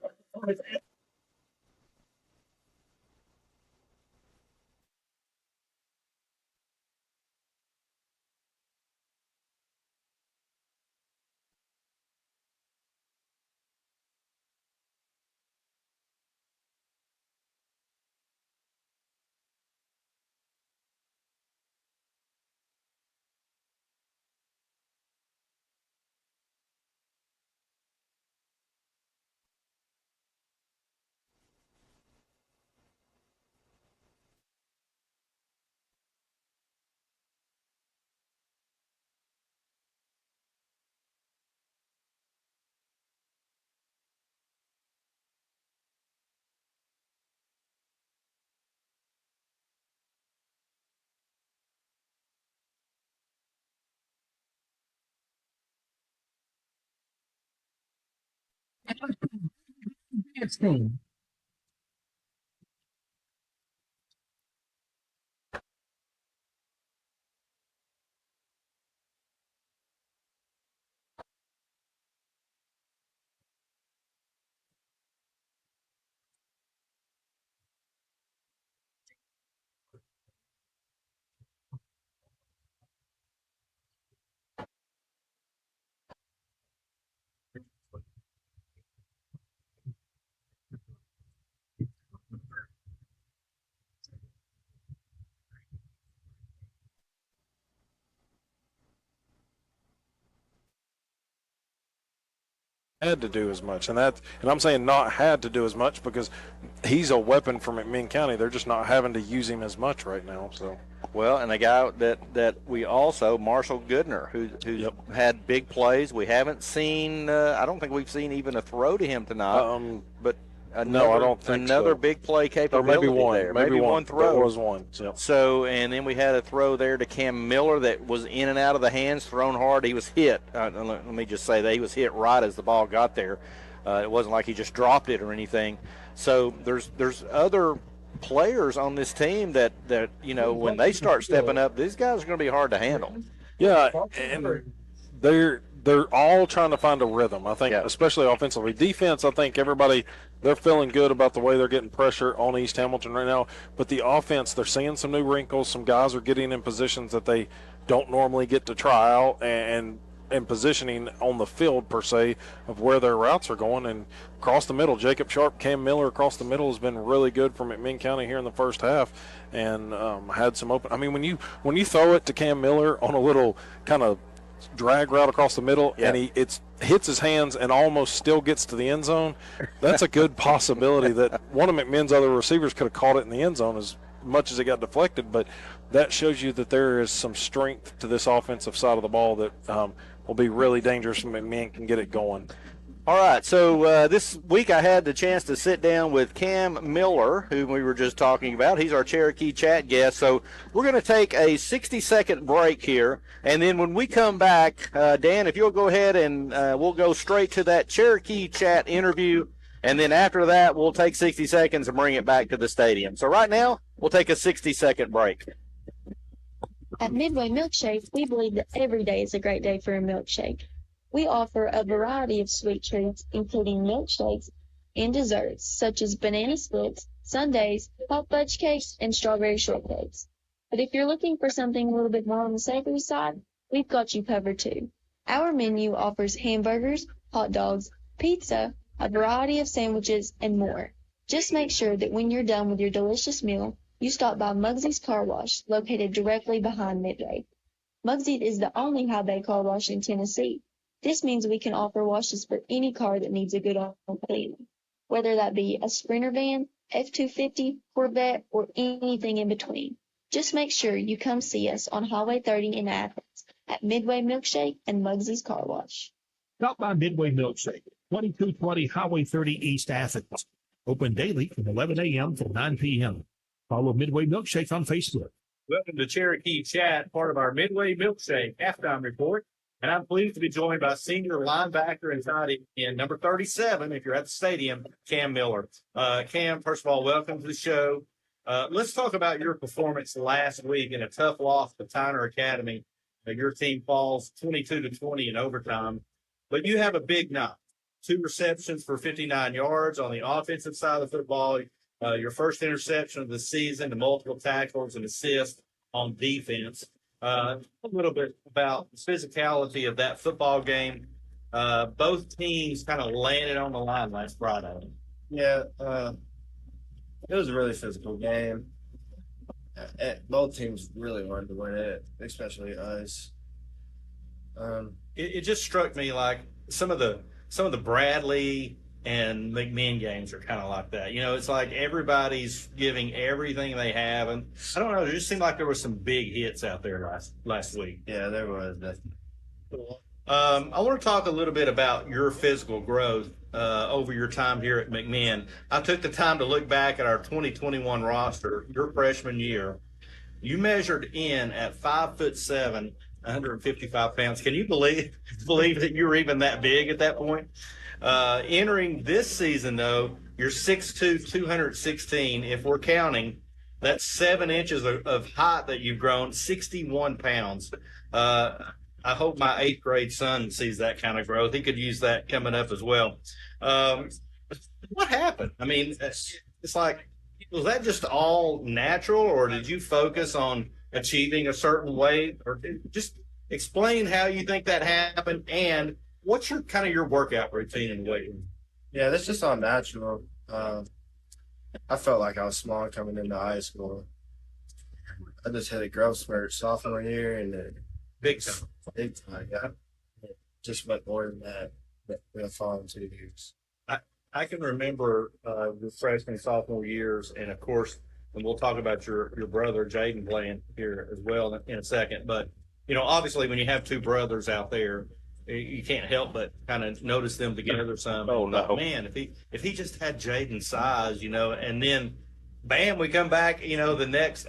Had to do as much, and I'm saying not had to do as much because he's a weapon for McMinn County. They're just not having to use him as much right now. So, Well, and the guy that we also, Marshall Goodner, who's had big plays. We haven't seen. I don't think we've seen even a throw to him tonight. But no, I don't think another so. big play Or capability maybe one. there. Maybe one throw. That was one. So. So, and then we had a throw there to Cam Miller that was in and out of the hands, thrown hard. He was hit. Let me just say that he was hit right as the ball got there. It wasn't like he just dropped it or anything. So there's other players on this team that when they start stepping up, these guys are going to be hard to handle. Yeah, and they're all trying to find a rhythm, I think, especially offensively. Defense, I think they're feeling good about the way they're getting pressure on East Hamilton right now. But the offense, they're seeing some new wrinkles. Some guys are getting in positions that they don't normally get to try out, and positioning on the field, per se, of where their routes are going. And across the middle, Jacob Sharp, Cam Miller across the middle has been really good for McMinn County here in the first half, and had some open. I mean, when you throw it to Cam Miller on a little kind of drag route across the middle, and he hits his hands and almost still gets to the end zone, that's a good possibility that one of McMinn's other receivers could have caught it in the end zone as much as it got deflected. But that shows you that there is some strength to this offensive side of the ball that will be really dangerous when McMinn can get it going. All right, so this week I had the chance to sit down with Cam Miller, who we were just talking about. He's our Cherokee Chat guest. So we're going to take a 60-second break here, and then when we come back, Dan, if you'll go ahead and we'll go straight to that Cherokee Chat interview, and then after that we'll take 60 seconds and bring it back to the stadium. So right now we'll take a 60-second break. At Midway Milkshake, we believe that every day is a great day for a milkshake. We offer a variety of sweet treats, including milkshakes and desserts, such as banana splits, sundaes, hot fudge cakes, and strawberry shortcakes. But if you're looking for something a little bit more on the savory side, we've got you covered too. Our menu offers hamburgers, hot dogs, pizza, a variety of sandwiches, and more. Just make sure that when you're done with your delicious meal, you stop by Muggsy's Car Wash, located directly behind Midway. Muggsy's is the only high-bay car wash in Tennessee. This means we can offer washes for any car that needs a good cleaning, whether that be a Sprinter van, F-250, Corvette, or anything in between. Just make sure you come see us on Highway 30 in Athens at Midway Milkshake and Muggsy's Car Wash. Stop by Midway Milkshake, 2220 Highway 30 East Athens. Open daily from 11 a.m. to 9 p.m. Follow Midway Milkshake on Facebook. Welcome to Cherokee Chat, part of our Midway Milkshake halftime report. And I'm pleased to be joined by senior linebacker and tight end number 37, if you're at the stadium, Cam Miller. Cam, first of all, welcome to the show. Let's talk about your performance last week in a tough loss to Tyner Academy. Your team falls 22-20 in overtime, but you have a big night. 2 receptions for 59 yards on the offensive side of the football. Your first interception of the season, the multiple tackles and assists on defense. A little bit about the physicality of that football game. Both teams kind of landed on the line last Friday. Yeah, it was a really physical game. Both teams really wanted to win it, especially us. It just struck me like some of the Bradley and McMinn games are kind of like that. You know, it's like everybody's giving everything they have, and I don't know. It just seemed like there were some big hits out there last week. Yeah, there was. I want to talk a little bit about your physical growth over your time here at McMinn. I took the time to look back at our 2021 roster, your freshman year. You measured in at 5'7", 155 pounds. Can you believe that you were even that big at that point? Entering this season, though, you're 6'2", 216. If we're counting, that's 7 inches of height that you've grown, 61 pounds. I hope my 8th grade son sees that kind of growth. He could use that coming up as well. What happened? I mean, it's like, was that just all natural, or did you focus on achieving a certain weight? Or just explain how you think that happened, and what's your kind of your workout routine in the weight room? Yeah, that's just all natural. I felt like I was small coming into high school. I just had a growth spurt sophomore year, and then Big time. Yeah. Just went more than that in the following 2 years. I can remember the freshman, sophomore years, and of course, and we'll talk about your brother Jaden playing here as well in a second. But you know, obviously, when you have 2 brothers out there, you can't help but kind of notice them together some. Oh, no. Man, if he just had Jaden's size, you know, and then bam, we come back, you know, the next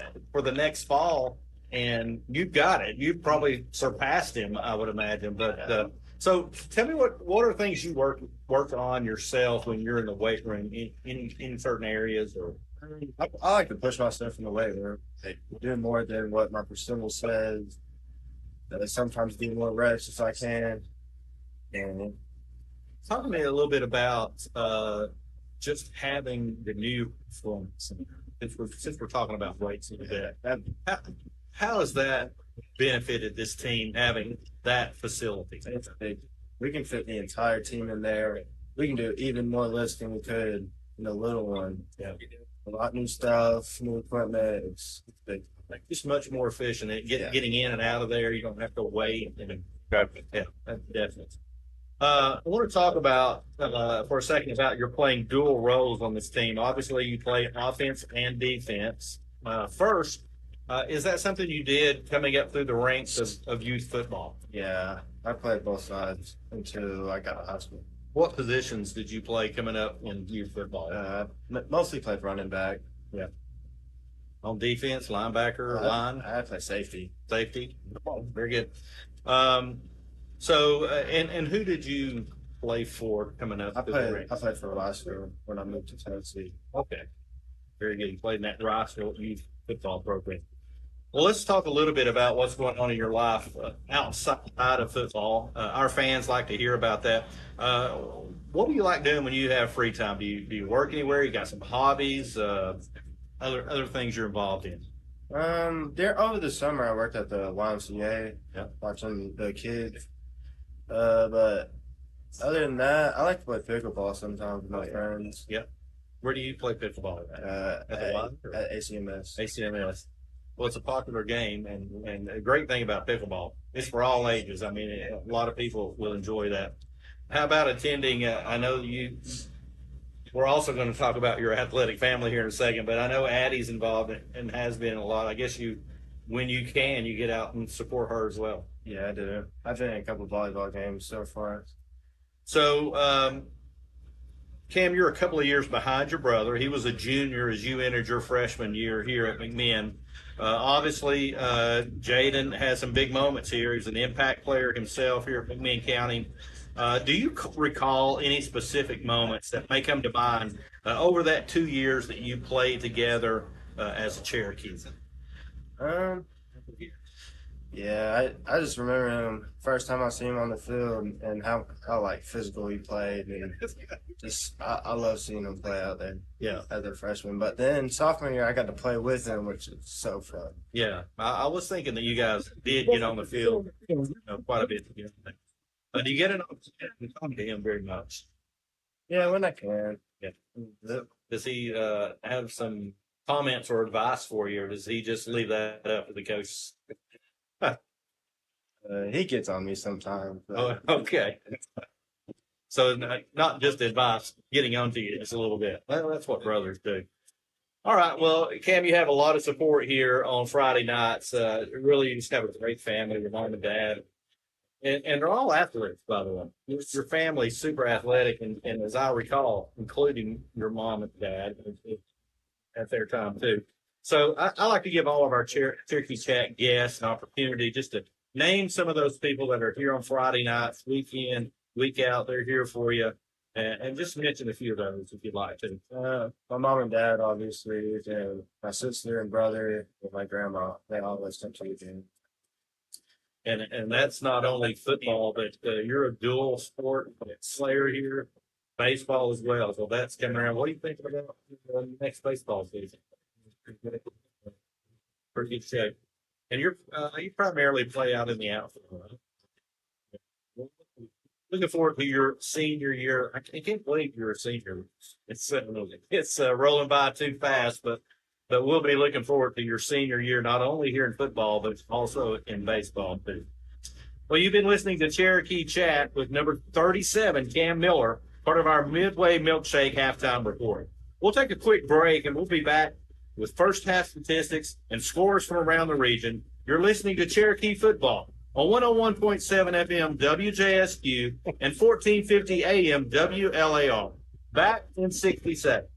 fall, and you've got it. You've probably surpassed him, I would imagine. But so tell me what are things you work on yourself when you're in the weight room in certain areas? Or I like to push myself in the weight room, do more than what my percentile says. Sometimes do more reps if I can. And talk to me a little bit about just having the new performance. Since we're talking about weights a little bit, how has that benefited this team having that facility? It's big. We can fit the entire team in there. We can do even more lifts than we could in the little one. Yeah. A lot of new stuff, new equipment. It's big. Just much more efficient at getting in and out of there. You don't have to wait. Yeah, definitely. I want to talk about for a second about you're playing dual roles on this team. Obviously, you play offense and defense. First, is that something you did coming up through the ranks of youth football? Yeah, I played both sides until I got to high school. What positions did you play coming up in youth football? Mostly played running back. Yeah. On defense, linebacker, line? I play safety. Safety? Very good. So, and who did you play for coming up? I played for Rossville when I moved to Tennessee. Okay. Very good. You played in that Rossville youth football program. Well, let's talk a little bit about what's going on in your life outside of football. Our fans like to hear about that. What do you like doing when you have free time? Do you work anywhere? You got some hobbies? Other things you're involved in? Over the summer I worked at the YMCA, watching the kids. But other than that, I like to play pickleball sometimes with my friends. Yeah. Where do you play pickleball at the Y? At ACMS. ACMS. Well, it's a popular game, and a great thing about pickleball, it's for all ages. I mean, a lot of people will enjoy that. How about attending? I know we're also going to talk about your athletic family here in a second, but I know Addie's involved and has been a lot. I guess when you can, you get out and support her as well. Yeah, I do. I've been in a couple of volleyball games so far. So, Cam, you're a couple of years behind your brother. He was a junior as you entered your freshman year here at McMinn. Obviously, Jaden has some big moments here. He's an impact player himself here at McMinn County. Do you recall any specific moments that may come to mind over that 2 years that you played together as a Cherokee? Um, yeah, I just remember him first time I seen him on the field and how like physical he played, and just I love seeing him play out there. Yeah, as a freshman. But then sophomore year, I got to play with him, which is so fun. Yeah, I was thinking that you guys did get on the field quite a bit together. Do you get an opportunity to talk to him very much? Yeah, when I can. Yeah. Does he have some comments or advice for you, or does he just leave that up to the coach? He gets on me sometimes. Oh, okay. So not just advice, getting on to you just a little bit. Well, that's what brothers do. All right. Well, Cam, you have a lot of support here on Friday nights. Really, you just have a great family, your mom and dad. And they're all athletes, by the way. Your family's super athletic, and as I recall, including your mom and dad at their time, too. So I like to give all of our Cherokee Chat guests an opportunity just to name some of those people that are here on Friday nights, week in, week out. They're here for you. And just mention a few of those if you'd like to. My mom and dad, obviously, and my sister and brother, and my grandma, they always come to the game. And that's not only football, but you're a dual sport player here, baseball as well. So that's coming around. What do you think about the next baseball season? Pretty good shape. And you primarily play out in the outfield, right? Looking forward to your senior year. I can't believe you're a senior. It's rolling by too fast, but we'll be looking forward to your senior year, not only here in football, but also in baseball too. Well, you've been listening to Cherokee Chat with number 37, Cam Miller, part of our Midway Milkshake halftime report. We'll take a quick break, and we'll be back with first half statistics and scores from around the region. You're listening to Cherokee Football on 101.7 FM WJSQ and 1450 AM WLAR. Back in 60 seconds.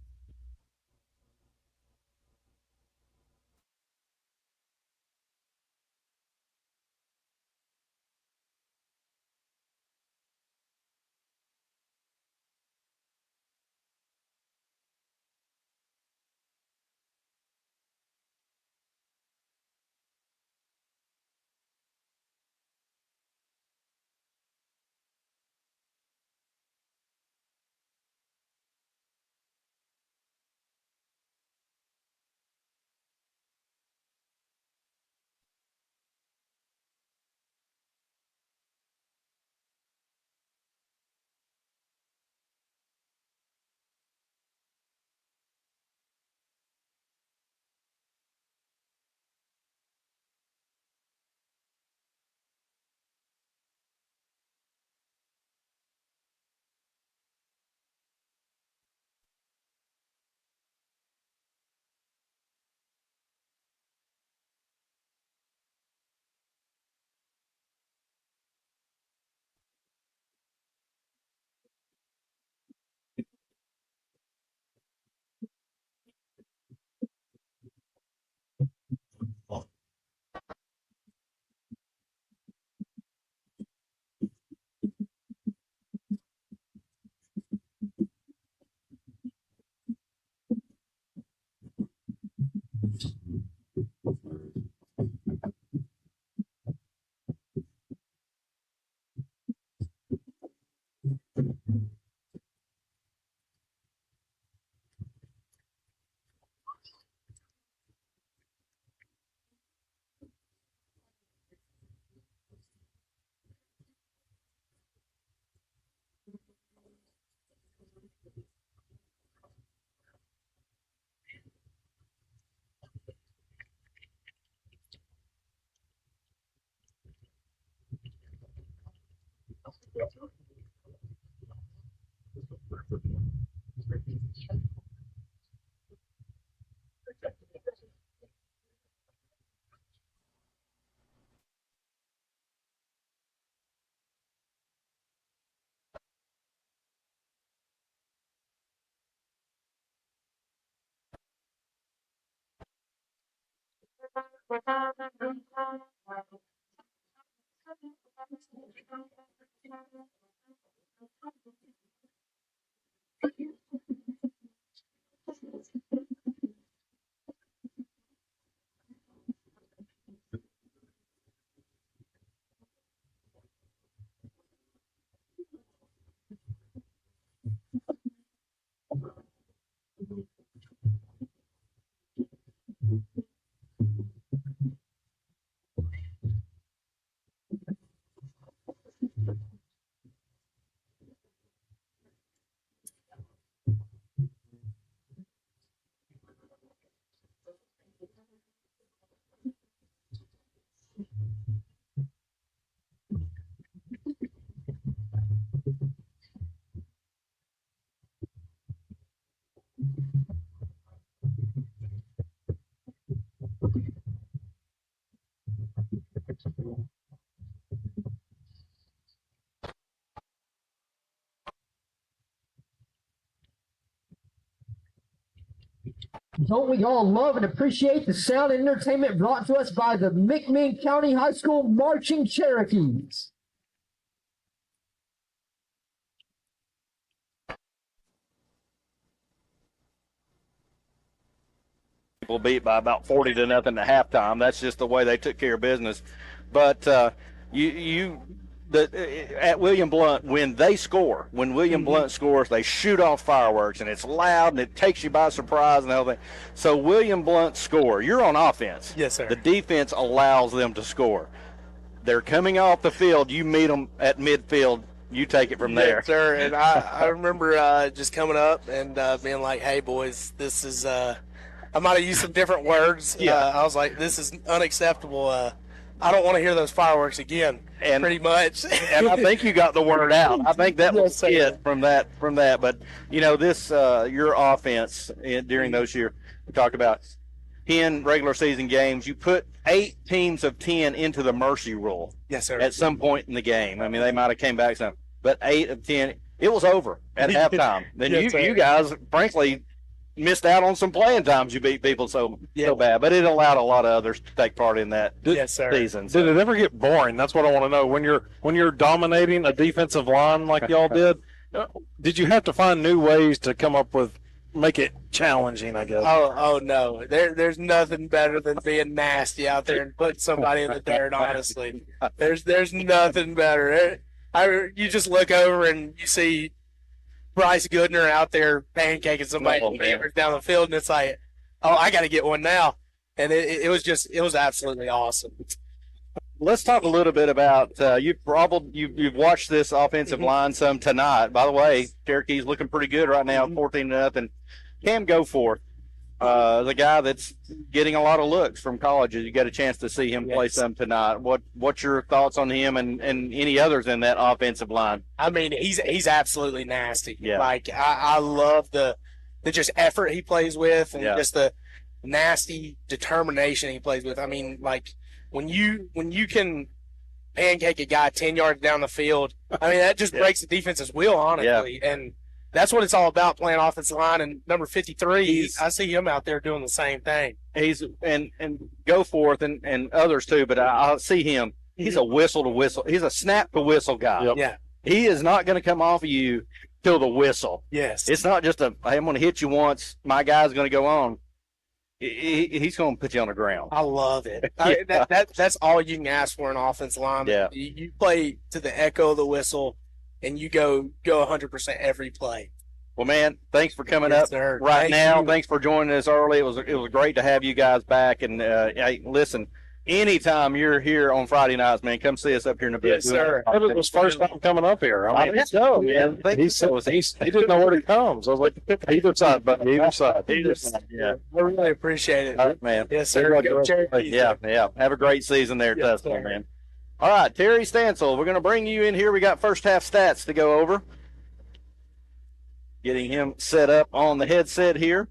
Don't we all love and appreciate the sound and entertainment brought to us by the McMinn County High School Marching Cherokees? People beat by about 40-0 at halftime. That's just the way they took care of business. But at William Blount, when they score, when William Blount scores, they shoot off fireworks, and it's loud, and it takes you by surprise and everything. So William Blount score. You're on offense. Yes, sir. The defense allows them to score. They're coming off the field. You meet them at midfield. You take it from there. Yes, sir. And I remember just coming up and being like, hey, boys, this is I might have used some different words. Yeah. I was like, this is unacceptable. I don't want to hear those fireworks again, and pretty much. And I think you got the word out. I think that was it from that. But, this your offense during those years, we talked about 10 regular season games. You put 8 teams of 10 into the mercy rule. Yes, sir. At some point in the game. I mean, they might have came back some. But 8 of 10, it was over at halftime. Then Yes, you guys, frankly, missed out on some playing times. You beat people so bad, but it allowed a lot of others to take part in that season. Did it ever get boring? That's what I want to know. When you're dominating a defensive line like y'all did you have to find new ways to come up with make it challenging? I guess. Oh no, there's nothing better than being nasty out there and putting somebody in the dirt. Honestly, there's nothing better. You just look over and you see Bryce Goodner out there pancaking somebody down the field, and it's like, oh, I got to get one now. And it was absolutely awesome. Let's talk a little bit about you've watched this offensive line some tonight. By the way, Cherokee's looking pretty good right now, 14-0. Cam Goforth, the guy that's getting a lot of looks from colleges. You got a chance to see him play some tonight. What's your thoughts on him and any others in that offensive line? I mean, he's absolutely nasty. Yeah. Like I love the just effort he plays with and just the nasty determination he plays with. I mean, like when you can pancake a guy 10 yards down the field, I mean that just breaks the defense's wheel, honestly. And that's what it's all about, playing offensive line. And number 53, I see him out there doing the same thing. He's and Goforth and others too, but I see him. He's a whistle to whistle. He's a snap to whistle guy. Yep. Yeah. He is not going to come off of you till the whistle. Yes. It's not just I'm going to hit you once. My guy's going to go on. He's going to put you on the ground. I love it. That's all you can ask for an offensive lineman. Yeah. You play to the echo of the whistle, and you go 100% every play. Well, man, thanks for coming up right now. Thanks for joining us early. It was great to have you guys back. And hey, listen, anytime you're here on Friday nights, man, come see us up here in the bit. Yes, sir. It was first time coming up here. I think so, man. He didn't know where to come. So I was like, either side, but either side. Yeah. I really appreciate it. All right, man. Yes, sir. Go Cherokees. Yeah. Have a great season there, Yes, Tuscaloosa, sir. man. All right, Terry Stansel, we're going to bring you in here. We got first half stats to go over. Getting him set up on the headset here.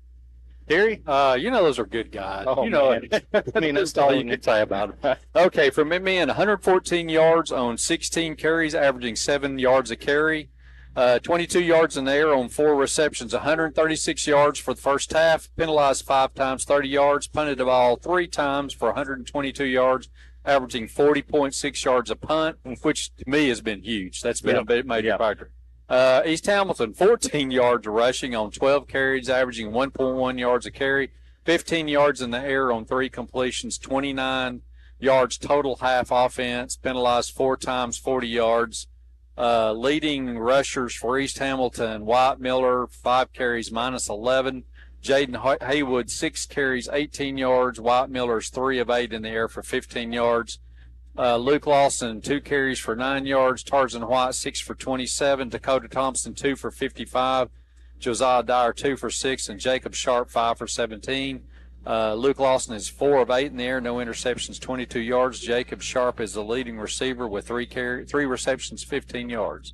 Terry? Those are good guys. Oh, you know man. it. I mean, that's all you can say about it. Okay, for McMinn, 114 yards on 16 carries, averaging 7 yards a carry. 22 yards in the air on 4 receptions, 136 yards for the first half, penalized 5 times, 30 yards, punted the ball 3 times for 122 yards, averaging 40.6 yards a punt, which to me has been huge. That's been a big major factor. East Hamilton, 14 yards rushing on 12 carries, averaging 1.1 yards a carry, 15 yards in the air on 3 completions, 29 yards total half offense, penalized 4 times, 40 yards. Leading rushers for East Hamilton, Wyatt Miller, 5 carries, minus 11. Jaden Haywood, 6 carries, 18 yards. Wyatt Miller's 3 of 8 in the air for 15 yards. Luke Lawson, 2 carries for 9 yards. Tarzan White, 6 for 27. Dakota Thompson, 2 for 55. Josiah Dyer, 2 for 6. And Jacob Sharp, 5 for 17. Luke Lawson is 4 of 8 in the air, no interceptions, 22 yards. Jacob Sharp is the leading receiver with 3 receptions, 15 yards.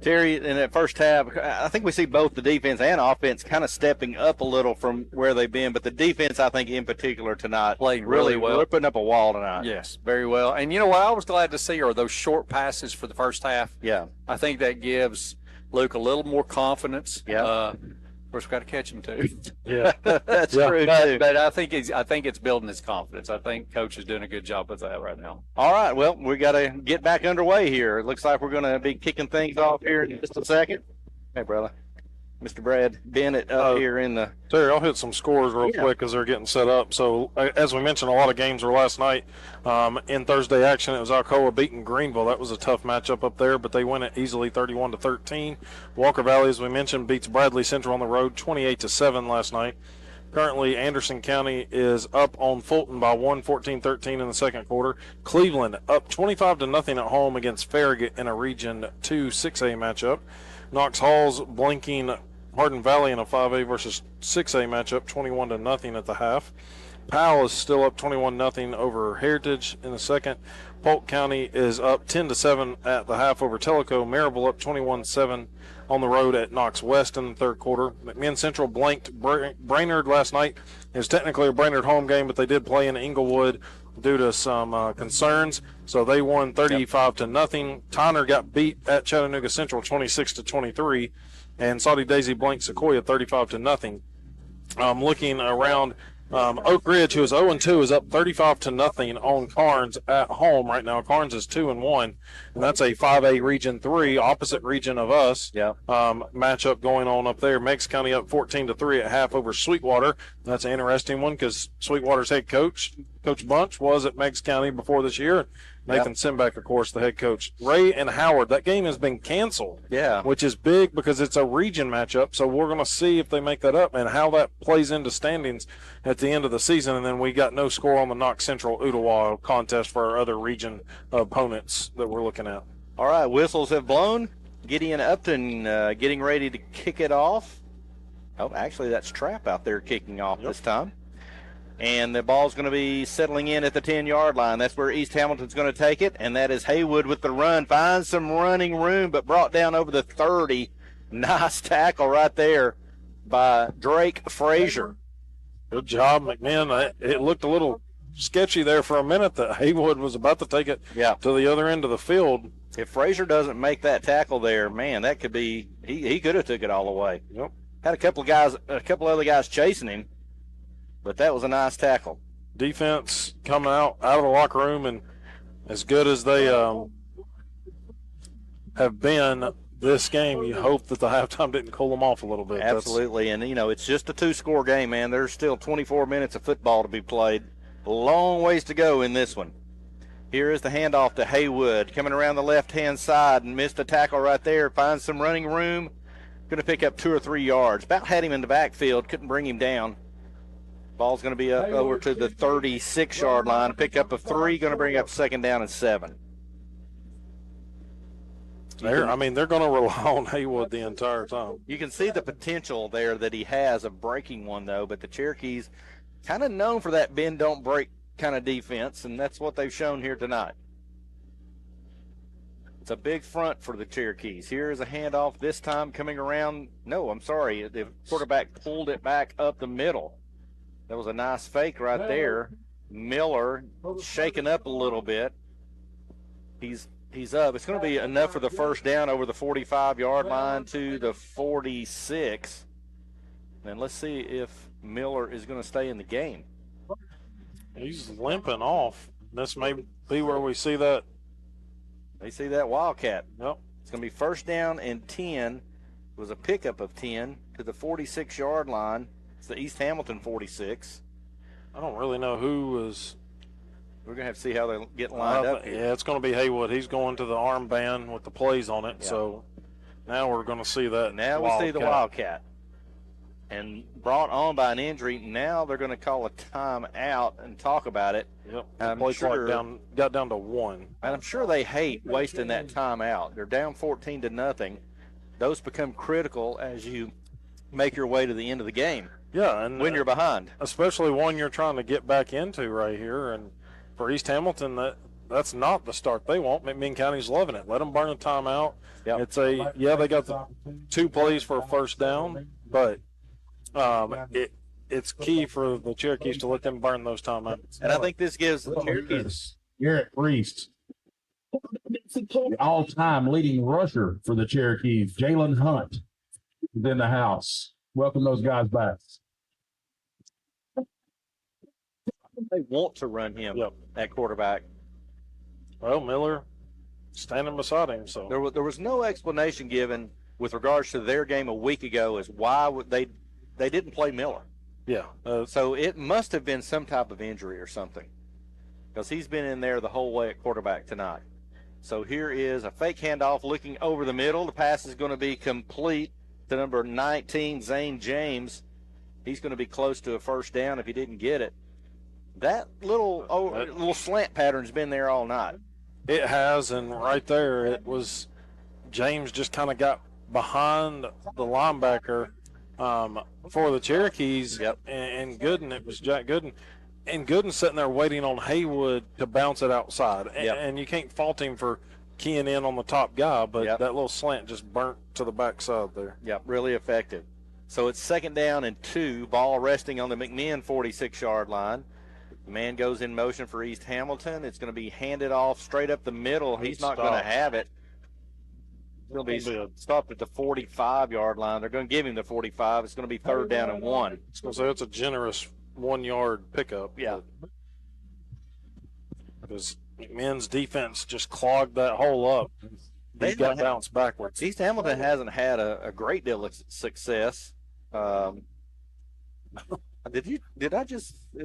Terry, in that first half, I think we see both the defense and offense kind of stepping up a little from where they've been, but the defense, I think, in particular tonight, playing really well. We're putting up a wall tonight. Yes, very well. And you know what I was glad to see are those short passes for the first half. Yeah. I think that gives Luke a little more confidence. Yeah. Of course, we've got to catch him too. Yeah, that's true too. But I think it's building his confidence. I think Coach is doing a good job with that right now. All right, well, we got to get back underway here. It looks like we're going to be kicking things off here in just a second. Hey, brother, Mr. Brad Bennett up here in the. Terry, I'll hit some scores real quick as they're getting set up. So, as we mentioned, a lot of games were last night. In Thursday action, it was Alcoa beating Greenville. That was a tough matchup up there, but they win it easily 31-13. Walker Valley, as we mentioned, beats Bradley Central on the road 28-7 last night. Currently, Anderson County is up on Fulton by 1, 14-13 in the second quarter. Cleveland up 25-0 at home against Farragut in a Region 2 6A matchup. Knox Hall's blinking Hardin Valley in a 5A versus 6A matchup, 21-0 at the half. Powell is still up 21-0 over Heritage in the second. Polk County is up 10-7 at the half over Tellico. Maryville up 21-7 on the road at Knox West in the third quarter. McMinn Central blanked Brainerd last night. It was technically a Brainerd home game, but they did play in Inglewood due to some concerns. So they won 35-0. Tyner got beat at Chattanooga Central 26-23. And Saudi Daisy blanked Sequoia 35-0. Looking around, Oak Ridge, who is 0-2, is up 35-0 on Carnes at home right now. Carnes is 2-1, and that's a 5A Region 3, opposite region of us. Matchup going on up there. Meigs County up 14-3 at half over Sweetwater. That's an interesting one because Sweetwater's head coach, Coach Bunch, was at Meigs County before this year. Nathan Simback, of course, the head coach. Ray and Howard, that game has been canceled. Yeah. Which is big because it's a region matchup. So we're going to see if they make that up and how that plays into standings at the end of the season. And then we got no score on the Knox Central Ottawa contest for our other region opponents that we're looking at. All right, whistles have blown. Gideon Upton getting ready to kick it off. Oh, actually, that's Trapp out there kicking off this time. And the ball's going to be settling in at the 10-yard line. That's where East Hamilton's going to take it, and that is Haywood with the run. Finds some running room, but brought down over the 30. Nice tackle right there by Drake Frazier. Good job, McMinn. It looked a little sketchy there for a minute that Haywood was about to take it to the other end of the field. If Frazier doesn't make that tackle there, man, that could be he could have took it all the way. Yep. Had a couple other guys chasing him, but that was a nice tackle. Defense coming out of the locker room, and as good as they have been this game, you hope that the halftime didn't cool them off a little bit. Absolutely, and it's just a 2-score game, man. There's still 24 minutes of football to be played. A long ways to go in this one. Here is the handoff to Haywood, coming around the left-hand side and missed a tackle right there. Finds some running room. Going to pick up 2 or 3 yards. About had him in the backfield, couldn't bring him down. Ball's going to be up over to the 36-yard line. Pick up a 3, going to bring up 2nd down and 7. They're going to rely on Haywood the entire time. You can see the potential there that he has of breaking one, though, but the Cherokees kind of known for that bend, don't break kind of defense, and that's what they've shown here tonight. It's a big front for the Cherokees. Here is a handoff, this time coming around. No, I'm sorry. The quarterback pulled it back up the middle. That was a nice fake right there. Miller shaken up a little bit. He's He's up. It's going to be enough for the first down over the 45-yard line to the 46. And let's see if Miller is going to stay in the game. He's limping off. This may be where we see that. They see that Wildcat. Yep. It's going to be first down and 10. It was a pickup of 10 to the 46-yard line. It's the East Hamilton 46. I don't really know who is. We're going to have to see how they get lined up here. Yeah, it's going to be Haywood. He's going to the armband with the plays on it. Yeah. So now we're going to see that. Now we see the Wildcat. And brought on by an injury. Now they're going to call a timeout and talk about it. Yep. I'm play sure, clock got down to 1. And I'm sure they hate wasting that timeout. They're down 14-0. Those become critical as you make your way to the end of the game. Yeah, and when you're behind, especially one you're trying to get back into right here. And for East Hamilton, that's not the start they want. McMinn County's loving it. Let them burn a timeout. Yep. It's they got the 2 plays for a first down, but it's key for the Cherokees to let them burn those timeouts. And I think this gives the Cherokees. Garrett Priest, the all-time leading rusher for the Cherokees, Jalen Hunt, is in the house. Welcome those guys back. They want to run him at quarterback. Well, Miller standing beside him. So there was no explanation given with regards to their game a week ago as why they didn't play Miller. Yeah. So it must have been some type of injury or something, because he's been in there the whole way at quarterback tonight. So here is a fake handoff looking over the middle. The pass is going to be complete to number 19, Zane James. He's going to be close to a first down if he didn't get it. That little slant pattern's been there all night. It has, and right there it was James just kind of got behind the linebacker for the Cherokees. Yep. And Gooden, it was Jack Gooden. And Gooden's sitting there waiting on Haywood to bounce it outside. And you can't fault him for keying in on the top guy, but that little slant just burnt to the backside there. Yep, really effective. So it's second down and 2, ball resting on the McMinn 46-yard line. The man goes in motion for East Hamilton. It's going to be handed off straight up the middle. He's not going to have it. He'll be stopped at the 45-yard line. They're going to give him the 45. It's going to be third down and 1. I was going to say it's a generous 1-yard pickup. Yeah. Because McMinn's defense just clogged that hole up. They got bounced backwards. East Hamilton hasn't had a great deal of success. It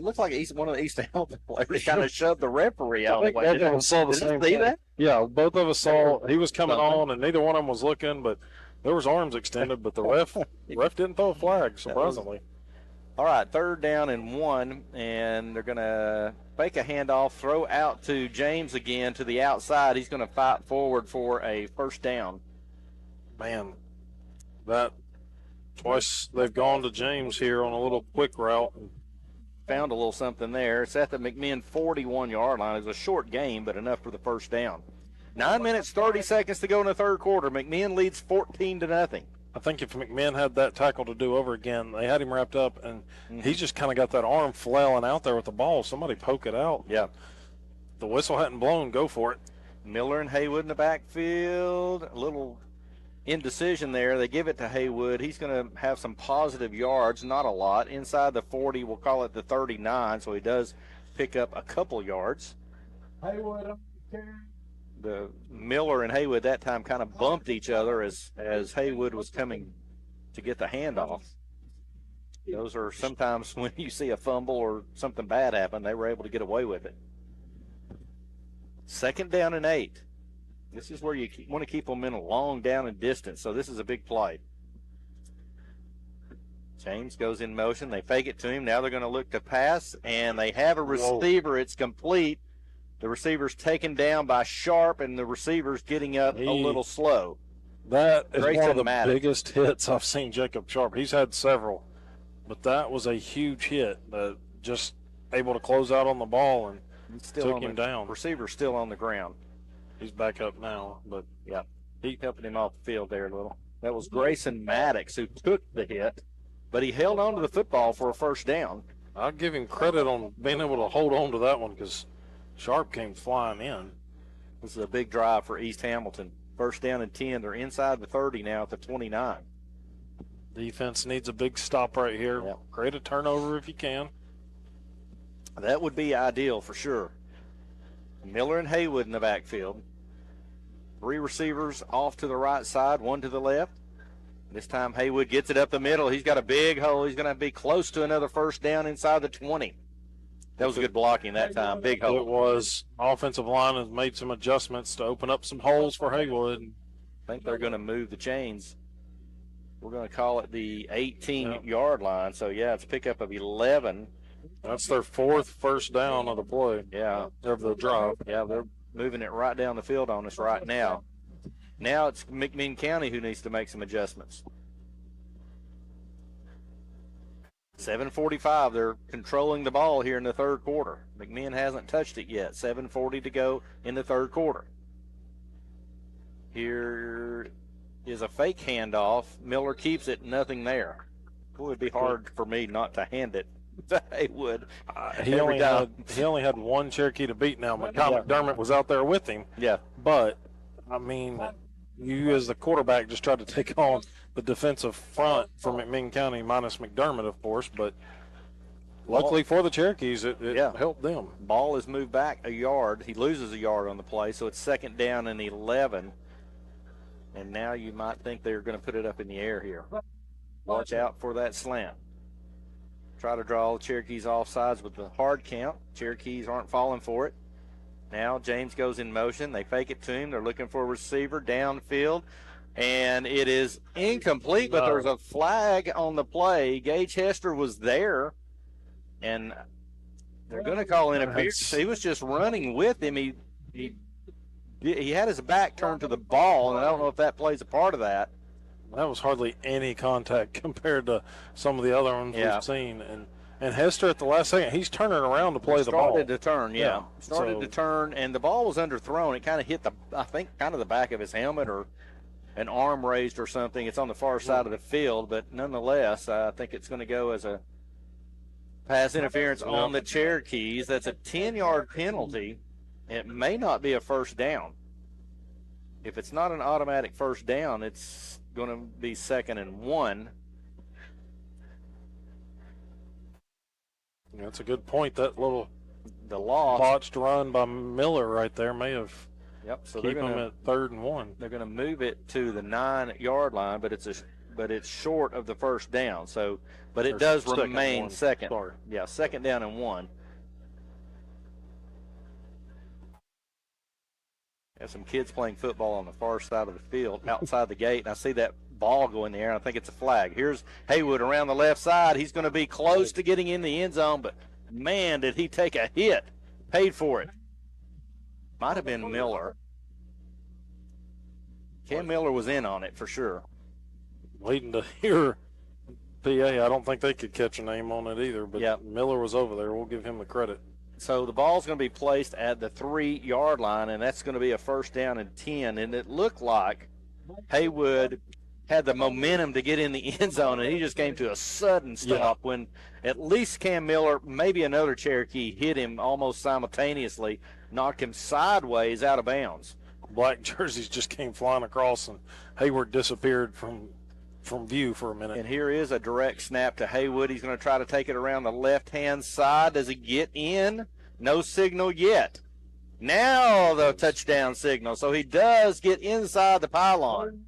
looks like one of the East Hamilton players kind of shoved the referee out of the way. Both of us saw the same thing. That? Yeah, both of us saw he was coming on, and neither one of them was looking, but there was arms extended, but the ref didn't throw a flag, surprisingly. All right, third down and 1, and they're going to fake a handoff, throw out to James again to the outside. He's going to fight forward for a first down. Man, that twice they've gone to James here on a little quick route. Found a little something there. It's at the McMinn 41-yard line. It was a short game, but enough for the first down. 9 minutes, 30 seconds to go in the third quarter. McMinn leads 14-0. I think if McMinn had that tackle to do over again, they had him wrapped up, and he just kind of got that arm flailing out there with the ball. Somebody poke it out. Yeah. The whistle hadn't blown. Go for it. Miller and Haywood in the backfield. A little indecision there. They give it to Haywood. He's going to have some positive yards, not a lot. Inside the 40, we'll call it the 39, so he does pick up a couple yards. Haywood, the Miller and Haywood that time kind of bumped each other as Haywood was coming to get the handoff. Those are sometimes when you see a fumble or something bad happen, they were able to get away with it. Second down and 8. This is where you want to keep them in a long down and distance, so this is a big play. James goes in motion. They fake it to him. Now they're going to look to pass, and they have a receiver. It's complete. The receiver's taken down by Sharp, and the receiver's getting up a little slow. That is Grayson one of the Maddox. biggest hits I've seen Jacob Sharp. He's had several, but that was a huge hit. Just able to close out on the ball and took him down. Receiver's still on the ground. He's back up now, but yeah, he helping him off the field there a little. That was Grayson Maddox who took the hit, but he held on to the football for a first down. I'll give him credit on being able to hold on to that one because Sharp came flying in. This is a big drive for East Hamilton. First down and 10. They're inside the 30 now at the 29. Defense needs a big stop right here. Yep. Create a turnover if you can. That would be ideal for sure. Miller and Haywood in the backfield. 3 receivers off to the right side, 1 to the left. This time Haywood gets it up the middle. He's got a big hole. He's going to be close to another first down inside the 20. That was good blocking that time. Big hole. It was. Offensive line has made some adjustments to open up some holes for Haywood. I think they're going to move the chains. We're going to call it the 18-yard line. So, yeah, it's a pickup of 11. That's their 4th first down of the play. Yeah. Of the drive. Yeah, they're moving it right down the field on us right now. Now it's McMinn County who needs to make some adjustments. 7:45, they're controlling the ball here in the third quarter. McMinn hasn't touched it yet. 7:40 to go in the third quarter. Here is a fake handoff. Miller keeps it, nothing there. It would be hard for me not to hand it to Haywood. He only had one Cherokee to beat now. McDermott was out there with him. Yeah. But, I mean, you as the quarterback just tried to take on the defensive front for McMinn County minus McDermott, of course. But luckily for the Cherokees, it helped them. Ball is moved back a yard. He loses a yard on the play, so it's second down and 11. And now you might think they're going to put it up in the air here. Watch out for that slant. Try to draw the Cherokees off sides with the hard count. Cherokees aren't falling for it. Now James goes in motion. They fake it to him. They're looking for a receiver downfield. And it is incomplete, but there's a flag on the play. Gage Hester was there. And they're going to call interference. He was just running with him. He had his back turned to the ball, and I don't know if that plays a part of that. That was hardly any contact compared to some of the other ones we've seen. And Hester at the last second, he's turning around to play the ball. Started to turn, Started to turn, and the ball was underthrown. It kind of hit the back of his helmet or an arm raised or something. It's on the far side of the field, but nonetheless, I think it's going to go as a pass interference on the Cherokees. That's a 10-yard penalty. It may not be a first down. If it's not an automatic first down, it's going to be 2nd and 1. That's a good point. That little loss botched run by Miller right there may have so keep them at 3rd and 1. They're going to move it to the 9-yard line, but it's short of the first down. So, but it does remain second. Sorry. Yeah, 2nd down and 1. Have some kids playing football on the far side of the field outside the gate, and I see that ball go in the air, and I think it's a flag. Here's Haywood around the left side. He's going to be close to getting in the end zone, but, man, did he take a hit. Paid for it. Might have been Miller. Cam Miller was in on it for sure. Waiting to hear PA. I don't think they could catch a name on it either, but Miller was over there. We'll give him the credit. So the ball's going to be placed at the 3-yard line, and that's going to be a first down and 10. And it looked like Haywood had the momentum to get in the end zone, and he just came to a sudden stop when at least Cam Miller, maybe another Cherokee, hit him almost simultaneously, knocked him sideways out of bounds. Black jerseys just came flying across, and Hayward disappeared from view for a minute. And here is a direct snap to Haywood. He's going to try to take it around the left-hand side. Does he get in? No signal yet. Now the touchdown signal. So he does get inside the pylon.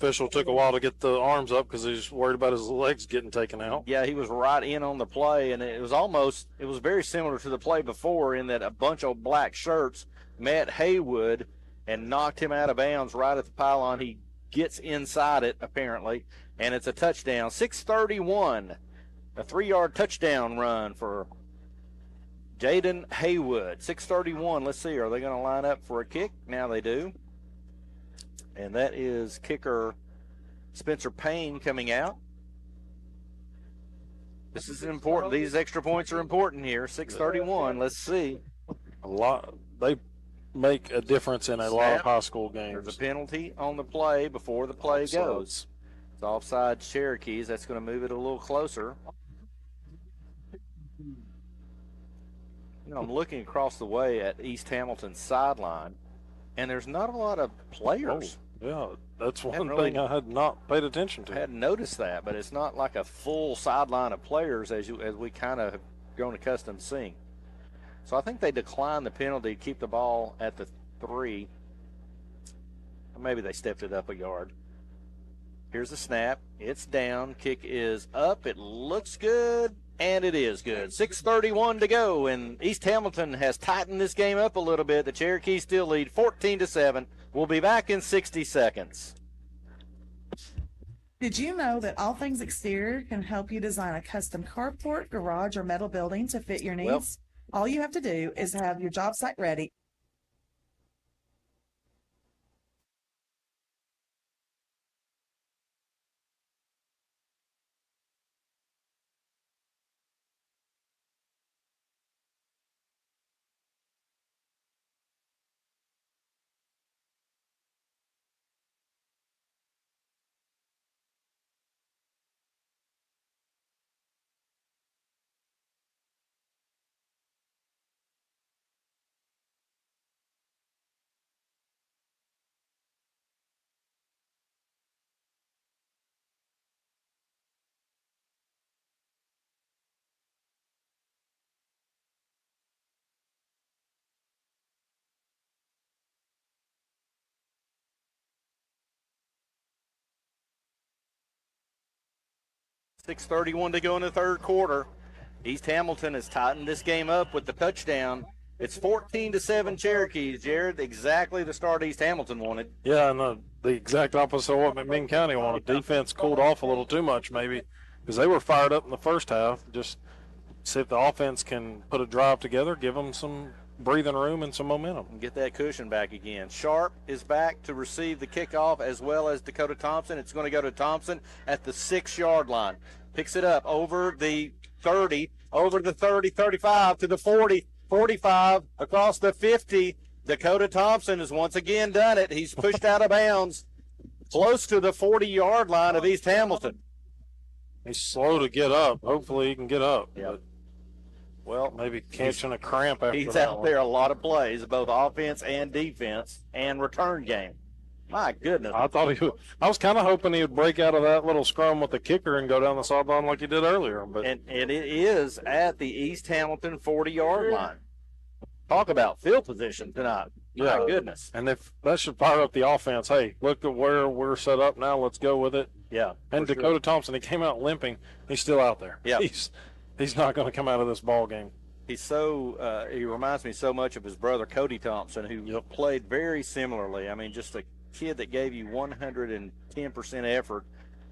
Official took a while to get the arms up because he was worried about his legs getting taken out. Yeah, he was right in on the play, and it was very similar to the play before in that a bunch of black shirts met Haywood and knocked him out of bounds right at the pylon. He gets inside it, apparently, and it's a touchdown. 6:31, a 3-yard touchdown run for Jaden Haywood. 6:31, let's see, are they going to line up for a kick? Now they do. And that is kicker Spencer Payne coming out. This is important. These extra points are important here. 6:31, let's see. They make a difference in a lot of high school games. There's a penalty on the play before the play goes. It's offside Cherokees. That's going to move it a little closer. You know, I'm looking across the way at East Hamilton's sideline, and there's not a lot of players. Oh, yeah, that's one Hadn't thing I had not paid attention to. I hadn't noticed that, but it's not like a full sideline of players as we kind of have grown accustomed to seeing. So I think they declined the penalty to keep the ball at the 3. Or maybe they stepped it up a yard. Here's the snap. It's down. Kick is up. It looks good, and it is good. 6:31 to go, and East Hamilton has tightened this game up a little bit. The Cherokees still lead 14-7. We'll be back in 60 seconds. Did you know that All Things Exterior can help you design a custom carport, garage, or metal building to fit your needs? All you have to do is have your job site ready. .631 to go in the third quarter. East Hamilton has tightened this game up with the touchdown. It's 14-7 Cherokees, Jared. Exactly the start East Hamilton wanted. Yeah, and the exact opposite of what McMinn County wanted. Defense cooled off a little too much, maybe, because they were fired up in the first half. Just see if the offense can put a drive together, give them some breathing room and some momentum. And get that cushion back again. Sharp is back to receive the kickoff, as well as Dakota Thompson. It's going to go to Thompson at the 6-yard line. Picks it up over the 30, over the 30, 35 to the 40, 45, across the 50. Dakota Thompson has once again done it. He's pushed out of bounds close to the 40-yard line of East Hamilton. He's slow to get up. Hopefully he can get up. Yep. Well, maybe catching a cramp after He's that out one. there a lot of plays, both offense and defense and return game. My goodness. I was kind of hoping he would break out of that little scrum with the kicker and go down the sideline like he did earlier. But And it is at the East Hamilton 40-yard line. Talk about field position tonight. My goodness. And if that should fire up the offense. Hey, look at where we're set up now. Let's go with it. Yeah. And Dakota Thompson, he came out limping. He's still out there. Yeah. He's not going to come out of this ball game. He's so he reminds me so much of his brother Cody Thompson, who played very similarly. I mean, just a kid that gave you 110% effort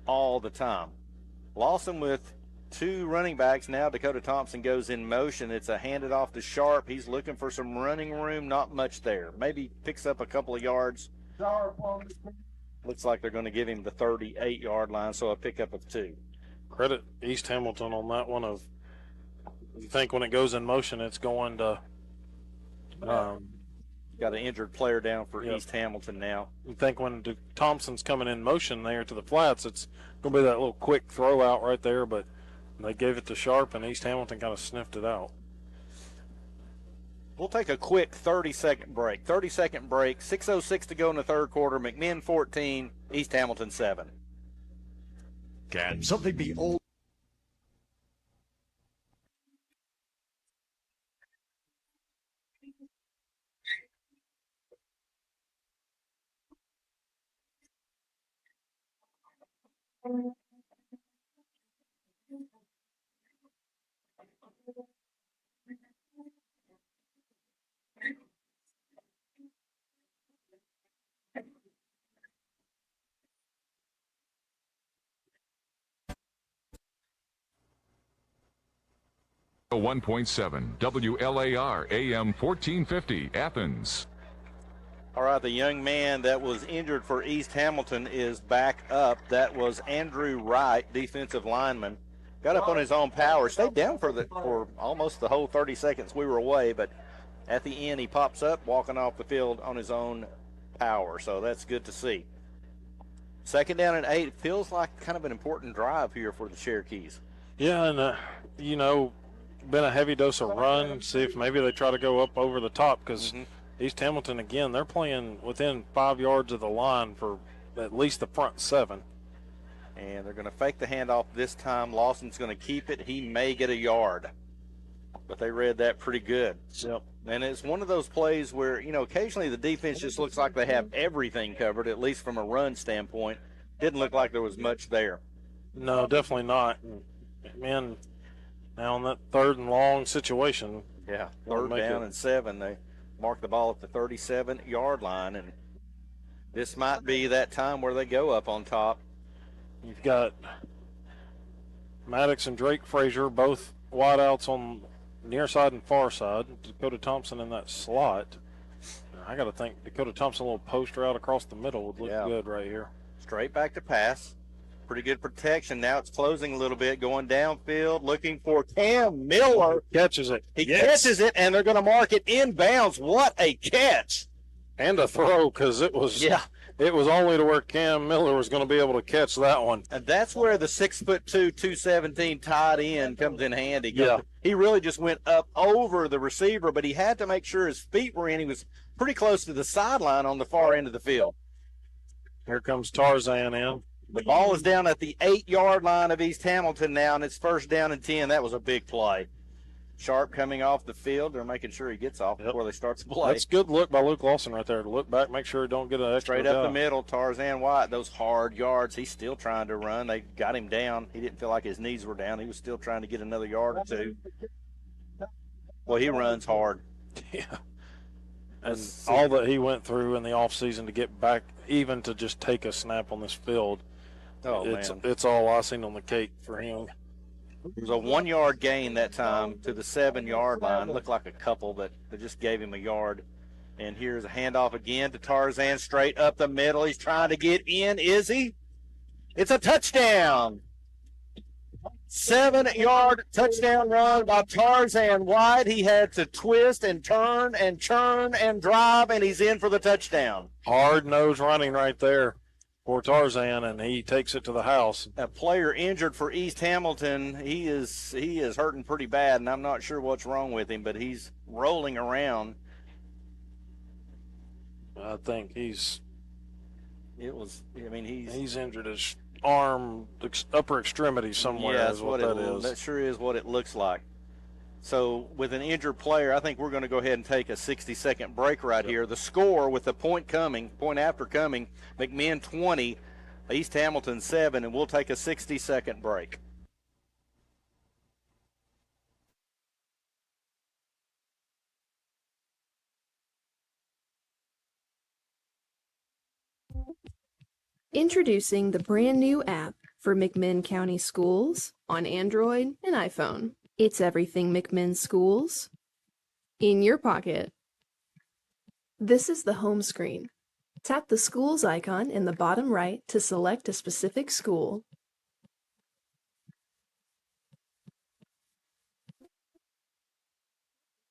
all the time. Lawson with 2 running backs. Now Dakota Thompson goes in motion. It's a handed off to Sharp. He's looking for some running room. Not much there. Maybe picks up a couple of yards. Looks like they're going to give him the 38-yard line, so a pickup of 2. Credit East Hamilton on that one. Of you think when it goes in motion, it's going to. Got an injured player down for East Hamilton now. You think when Thompson's coming in motion there to the flats, it's going to be that little quick throw out right there, but they gave it to Sharp, and East Hamilton kind of sniffed it out. We'll take a quick 30-second break. 30-second break, 6:06 to go in the third quarter. McMinn 14, East Hamilton 7. Can something be old? Oh, 1.7 WLAR AM 1450 Athens. All right, the young man that was injured for East Hamilton is back up. That was Andrew Wright, defensive lineman. Got up on his own power. Stayed down for almost the whole 30 seconds we were away, but at the end he pops up, walking off the field on his own power. So that's good to see. 2nd down and 8. Feels like kind of an important drive here for the Cherokees. Yeah, and, been a heavy dose of run. See if maybe they try to go up over the top because East Hamilton, again, they're playing within 5 yards of the line for at least the front 7. And they're going to fake the handoff this time. Lawson's going to keep it. He may get a yard. But they read that pretty good. Yep. And it's one of those plays where, occasionally the defense just looks like they have everything covered, at least from a run standpoint. Didn't look like there was much there. No, definitely not. Man, now in that 3rd and long situation. Yeah, 3rd down and 7. They mark the ball at the 37-yard line, and this might be that time where they go up on top. You've got Maddox and Drake Frazier, both wideouts on near side and far side. Dakota Thompson in that slot. I got to think Dakota Thompson, a little post route across the middle would look good right here. Straight back to pass. Pretty good protection. Now it's closing a little bit, going downfield, looking for Cam Miller. Catches it. He catches it, and they're going to mark it inbounds. What a catch. And a throw, because it was only to where Cam Miller was going to be able to catch that one. And that's where the 6'2", 217 tight end comes in handy. Yeah. He really just went up over the receiver, but he had to make sure his feet were in. He was pretty close to the sideline on the far end of the field. Here comes Tarzan in. The ball is down at the 8-yard line of East Hamilton now, and it's 1st down and 10. That was a big play. Sharp coming off the field. They're making sure he gets off before they start the play. That's good look by Luke Lawson right there to look back, make sure he don't get an extra Straight up the middle, Tarzan White, those hard yards. He's still trying to run. They got him down. He didn't feel like his knees were down. He was still trying to get another yard or two. Well, he runs hard. Yeah. And all that he went through in the offseason to get back, even to just take a snap on this field, it's all icing on the cake for him. It was a 1-yard gain that time to the 7-yard line. Looked like a couple, but they just gave him a yard. And here's a handoff again to Tarzan, straight up the middle. He's trying to get in. Is he? It's a touchdown. 7-yard touchdown run by Tarzan White. He had to twist and turn and churn and drive, and he's in for the touchdown. Hard nose running right there for Tarzan, and he takes it to the house. A player injured for East Hamilton. He is hurting pretty bad, and I'm not sure what's wrong with him, but he's rolling around. I think he's injured his arm, upper extremity somewhere. Yeah, is what that is. That sure is what it looks like. So with an injured player, I think we're going to go ahead and take a 60-second break right here. The score with the point after coming, McMinn 20, East Hamilton 7, and we'll take a 60-second break. Introducing the brand new app for McMinn County Schools on Android and iPhone. It's everything McMinn Schools in your pocket. This is the home screen. Tap the schools icon in the bottom right to select a specific school.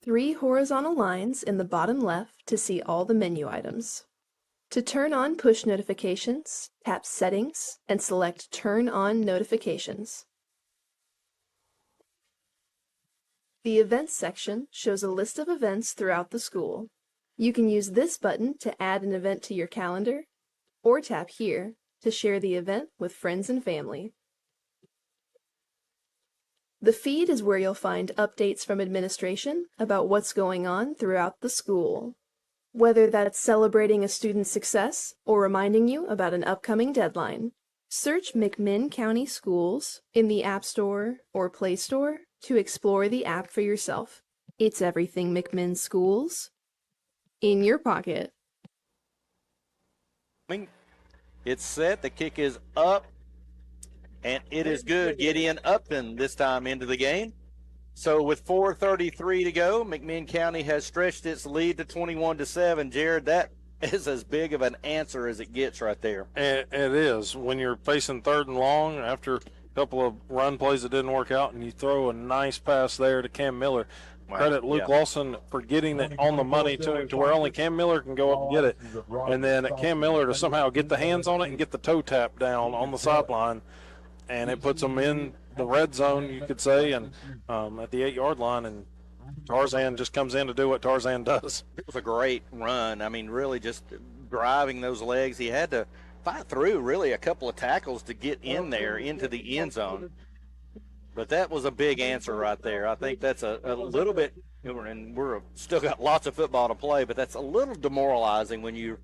Three horizontal lines in the bottom left to see all the menu items. To turn on push notifications, tap Settings and select Turn on Notifications. The Events section shows a list of events throughout the school. You can use this button to add an event to your calendar, or tap here to share the event with friends and family. The feed is where you'll find updates from administration about what's going on throughout the school. Whether that's celebrating a student's success or reminding you about an upcoming deadline, search McMinn County Schools in the App Store or Play Store to explore the app for yourself. It's everything McMinn Schools in your pocket. It's set. The kick is up, and it is good. Gideon Upton this time into the game. So with 4:33 to go, McMinn County has stretched its lead to 21-7. Jared, that is as big of an answer as it gets right there. It is. When you're facing 3rd and long after a couple of run plays that didn't work out, and you throw a nice pass there to Cam Miller. Wow. Credit Luke Lawson for getting it on the money to him to where only Cam Miller can go up and get it. And then Cam Miller to somehow get the hands on it and get the toe tap down on the sideline. And it puts them in the red zone, you could say, and at the 8-yard line, and Tarzan just comes in to do what Tarzan does. It was a great run. I mean, really just driving those legs. He had to fight through really a couple of tackles to get in there into the end zone. But that was a big answer right there. I think that's a little bit, and we're still got lots of football to play, but that's a little demoralizing when you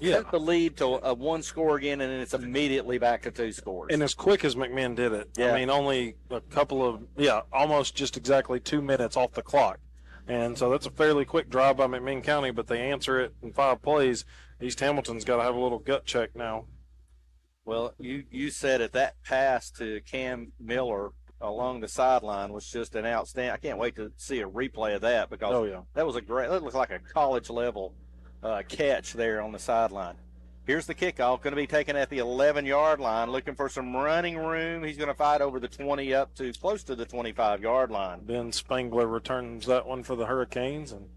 cut the lead to a 1 score again, and then it's immediately back to 2 scores. And as quick as McMinn did it, I mean, only a couple of, almost just exactly 2 minutes off the clock. And so that's a fairly quick drive by McMinn County, but they answer it in 5 plays. East Hamilton's got to have a little gut check now. Well, you said it, that pass to Cam Miller along the sideline was just an outstanding. I can't wait to see a replay of that because that was that looked like a college level catch there on the sideline. Here's the kickoff, going to be taken at the 11-yard line, looking for some running room. He's going to fight over the 20 up to close to the 25-yard line. Ben Spangler returns that one for the Hurricanes and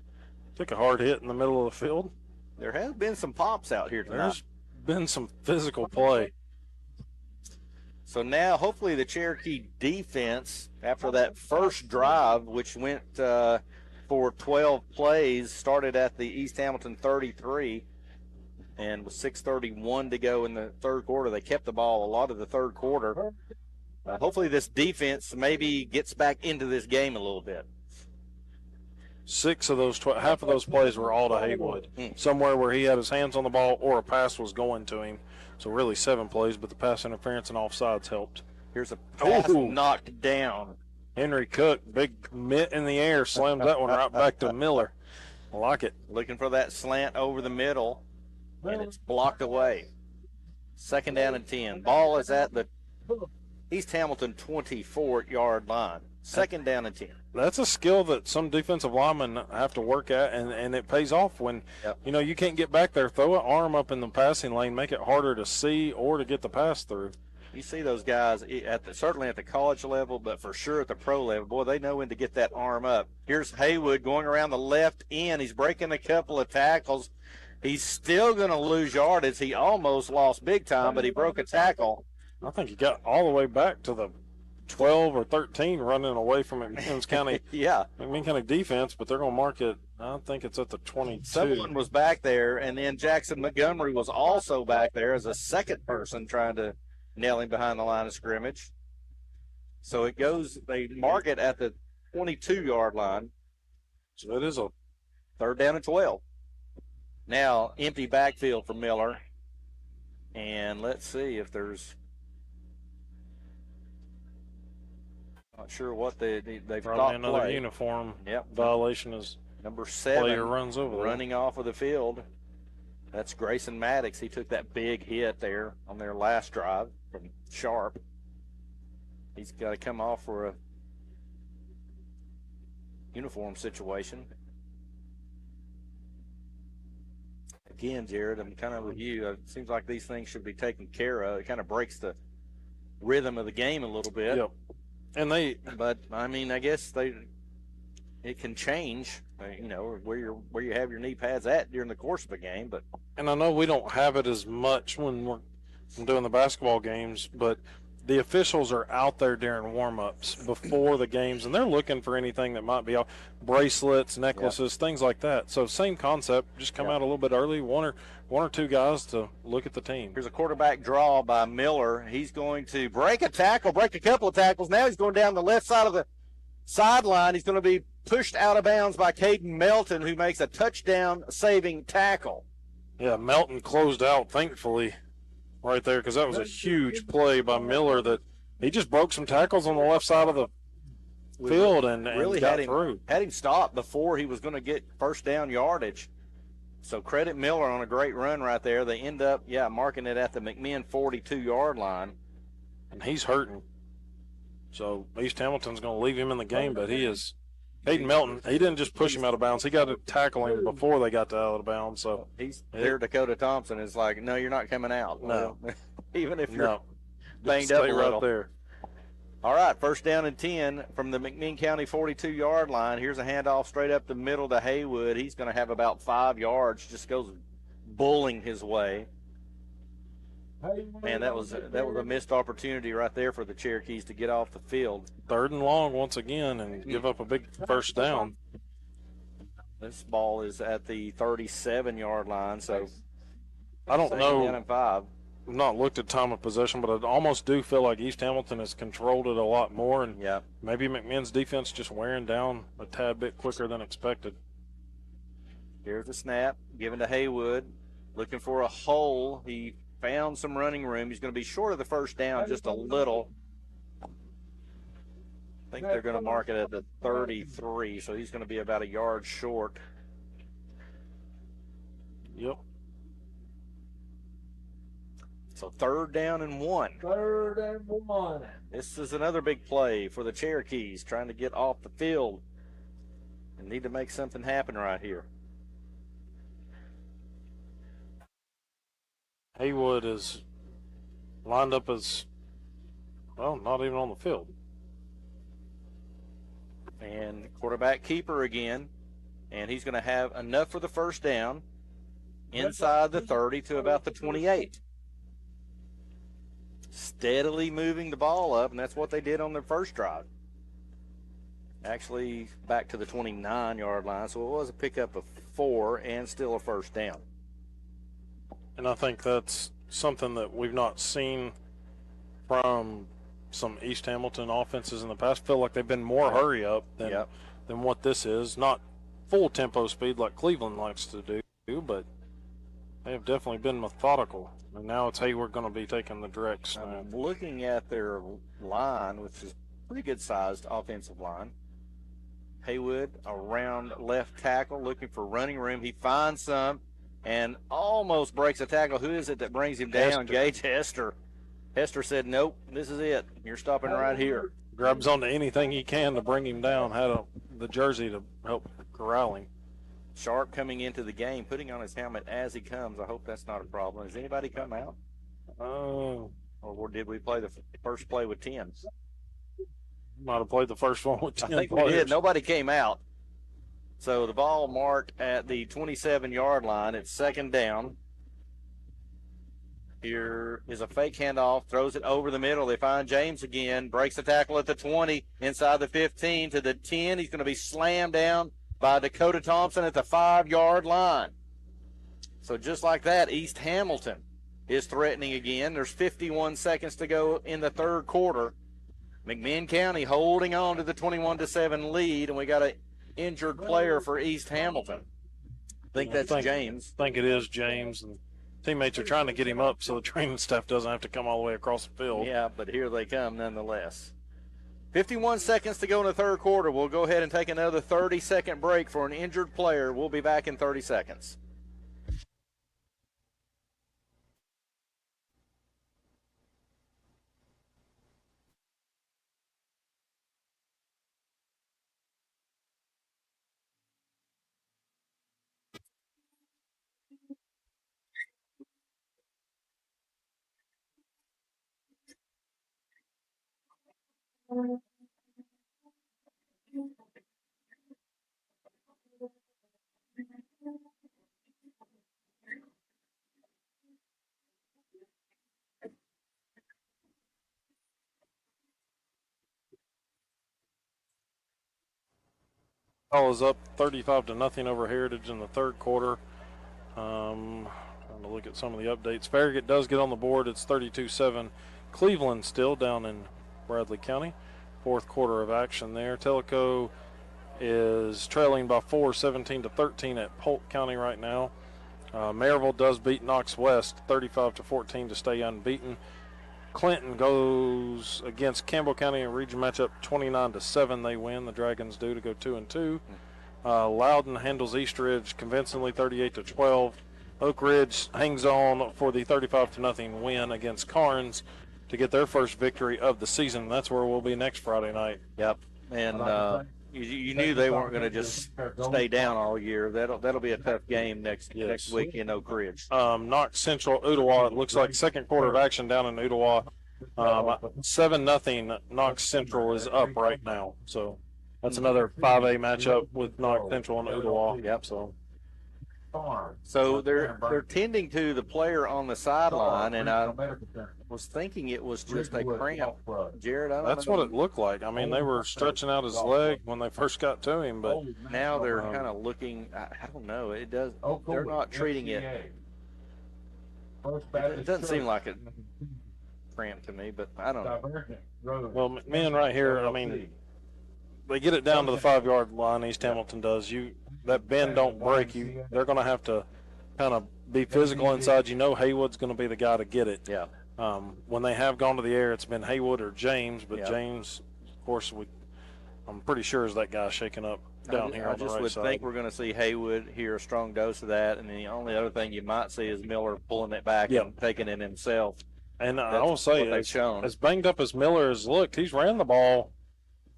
took a hard hit in the middle of the field. There has been some pops out here tonight. There's been some physical play. So now hopefully the Cherokee defense, after that first drive, which went for 12 plays, started at the East Hamilton 33, and with 6:31 to go in the third quarter, they kept the ball a lot of the third quarter. Hopefully this defense maybe gets back into this game a little bit. 6 of those, half of those plays were all to Haywood, somewhere where he had his hands on the ball or a pass was going to him. So really 7 plays, but the pass interference and offsides helped. Here's a pass knocked down. Henry Cook, big mitt in the air, slams that one right back to Miller. I like it. Looking for that slant over the middle, and it's blocked away. 2nd down and 10. Ball is at the East Hamilton 24-yard line. 2nd down and 10. That's a skill that some defensive linemen have to work at, and it pays off when, you can't get back there. Throw an arm up in the passing lane, make it harder to see or to get the pass through. You see those guys certainly at the college level, but for sure at the pro level. Boy, they know when to get that arm up. Here's Haywood going around the left end. He's breaking a couple of tackles. He's still going to lose yardage. He almost lost big time, but he broke a tackle. I think he got all the way back to the 12 or 13 running away from McMinn County. McMinn County defense, but they're going to mark it. I think it's at the 22. Someone was back there, and then Jackson Montgomery was also back there as a second person trying to nail him behind the line of scrimmage. So it goes, they mark it at the 22-yard line. So it is a 3rd down and 12. Now, empty backfield for Miller. And let's see if there's, not sure what they've probably another uniform violation is number 7 player runs over running off of the field. That's Grayson Maddox. He took that big hit there on their last drive from Sharp. He's got to come off for a uniform situation. Again, Jared, I'm kind of with you. It seems like these things should be taken care of. It kind of breaks the rhythm of the game a little bit. Yep. But I mean, I guess it can change, where you have your knee pads at during the course of a game. And I know we don't have it as much when we're doing the basketball games, but the officials are out there during warm-ups before the games, and they're looking for anything that might be off, bracelets, necklaces, things like that. So same concept, just come out a little bit early, one or two guys to look at the team. Here's a quarterback draw by Miller. He's going to break a couple of tackles. Now he's going down the left side of the sideline. He's going to be pushed out of bounds by Caden Melton, who makes a touchdown-saving tackle. Yeah, Melton closed out, thankfully, right there, because that was a huge play by Miller that he just broke some tackles on the left side of the field and really got through. Had him stopped before he was going to get first down yardage. So credit Miller on a great run right there. They end up, marking it at the McMinn 42-yard line. And he's hurting. So East Hamilton's going to leave him in the game, but he is – Hayden Melton, he didn't just push him out of bounds. He got to tackle him before they got out of bounds. So he's there. Dakota Thompson is like, no, you're not coming out. No. Even if you're banged up a little. Right there. All right, 1st down and 10 from the McMinn County 42-yard line. Here's a handoff straight up the middle to Haywood. He's going to have about 5 yards, just goes bowling his way. Man, that was a missed opportunity right there for the Cherokees to get off the field. 3rd and long once again and give up a big first down. This ball is at the 37-yard line, so I don't know. Down in 5. I've not looked at time of possession, but I almost do feel like East Hamilton has controlled it a lot more, and maybe McMinn's defense just wearing down a tad bit quicker than expected. Here's the snap, given to Haywood, looking for a hole. He found some running room. He's going to be short of the first down just a little. I think they're going to mark it at the 33, so he's going to be about a yard short. Yep. So 3rd down and 1. 3rd and 1. This is another big play for the Cherokees, trying to get off the field and need to make something happen right here. Haywood is lined up as, well, not even on the field. And quarterback keeper again, and he's going to have enough for the first down inside the 30 to about the 28. Steadily moving the ball up, and that's what they did on their first drive. Actually, back to the 29-yard line, so it was a pickup of 4 and still a first down. And I think that's something that we've not seen from some East Hamilton offenses in the past. Feel like they've been more hurry up than what this is. Not full tempo speed like Cleveland likes to do, but they have definitely been methodical. And now it's Hayward going to be taking the direct snap. I'm looking at their line, which is pretty good sized offensive line. Haywood around left tackle looking for running room. He finds some and almost breaks a tackle. Who is it that brings him down? Gage Hester. Hester said, nope, this is it. You're stopping right here. Grabs onto anything he can to bring him down. Had the jersey to help corral him. Sharp coming into the game, putting on his helmet as he comes. I hope that's not a problem. Has anybody come out? Oh. Or did we play the first play with 10? Might have played the first one with 10 I think players. we did. Nobody came out. So the ball marked at the 27-yard line. It's 2nd down. Here is a fake handoff, throws it over the middle. They find James again, breaks the tackle at the 20, inside the 15 to the 10. He's going to be slammed down by Dakota Thompson at the 5-yard line. So just like that, East Hamilton is threatening again. There's 51 seconds to go in the 3rd quarter. McMinn County holding on to the 21-7 lead, and we got an injured player for East Hamilton. I think that's James. I think it is James, and teammates are trying to get him up so the training staff doesn't have to come all the way across the field. Yeah, but here they come nonetheless. 51 seconds to go in the 3rd quarter. We'll go ahead and take another 30-second break for an injured player. We'll be back in 30 seconds. Ball is up 35-0 over Heritage in the 3rd quarter. Trying to look at some of the updates. Farragut does get on the board. It's 32-7. Cleveland still down in Bradley County. 4th quarter of action there. Tellico is trailing by 4, 17-13 at Polk County right now. Maryville does beat Knox West 35-14 to stay unbeaten. Clinton goes against Campbell County in region matchup 29-7. They win. The Dragons do to go 2-2. Loudon handles East Ridge convincingly 38-12. Oak Ridge hangs on for the 35-0 win against Carnes to get their first victory of the season. That's where we'll be next Friday night. Yep. And you knew they weren't going to just stay down all year. That'll be a tough game next week in Oak Ridge. Knox Central, Ottawa. It looks like 2nd quarter of action down in Ottawa. 7-0. Knox Central is up right now. So that's another 5A matchup with Knox Central and Ottawa. Yep. So So they're tending to the player on the sideline, and I was thinking it was just a cramp. Jared, I don't That's know. what it looked like. I mean, they were stretching out his leg when they first got to him, but Now they're kind of looking. I don't know. It does. They're not treating it. It doesn't seem like a cramp to me, but I don't know. well, McMinn right here. I mean, they get it down to the 5-yard line. East Hamilton does. That bend don't break you. They're going to have to kind of be physical inside. You know, Haywood's going to be the guy to get it. Yeah. When they have gone to the air, it's been Haywood or James, but Yeah. James, of course, I'm pretty sure is that guy shaking up down here I on the just right would side. think we're going to see Haywood here, a strong dose of that, and the only other thing you might see is Miller pulling it back Yeah. and taking it himself. And I That's will say, what they've shown. as banged up as Miller has looked, he's ran the ball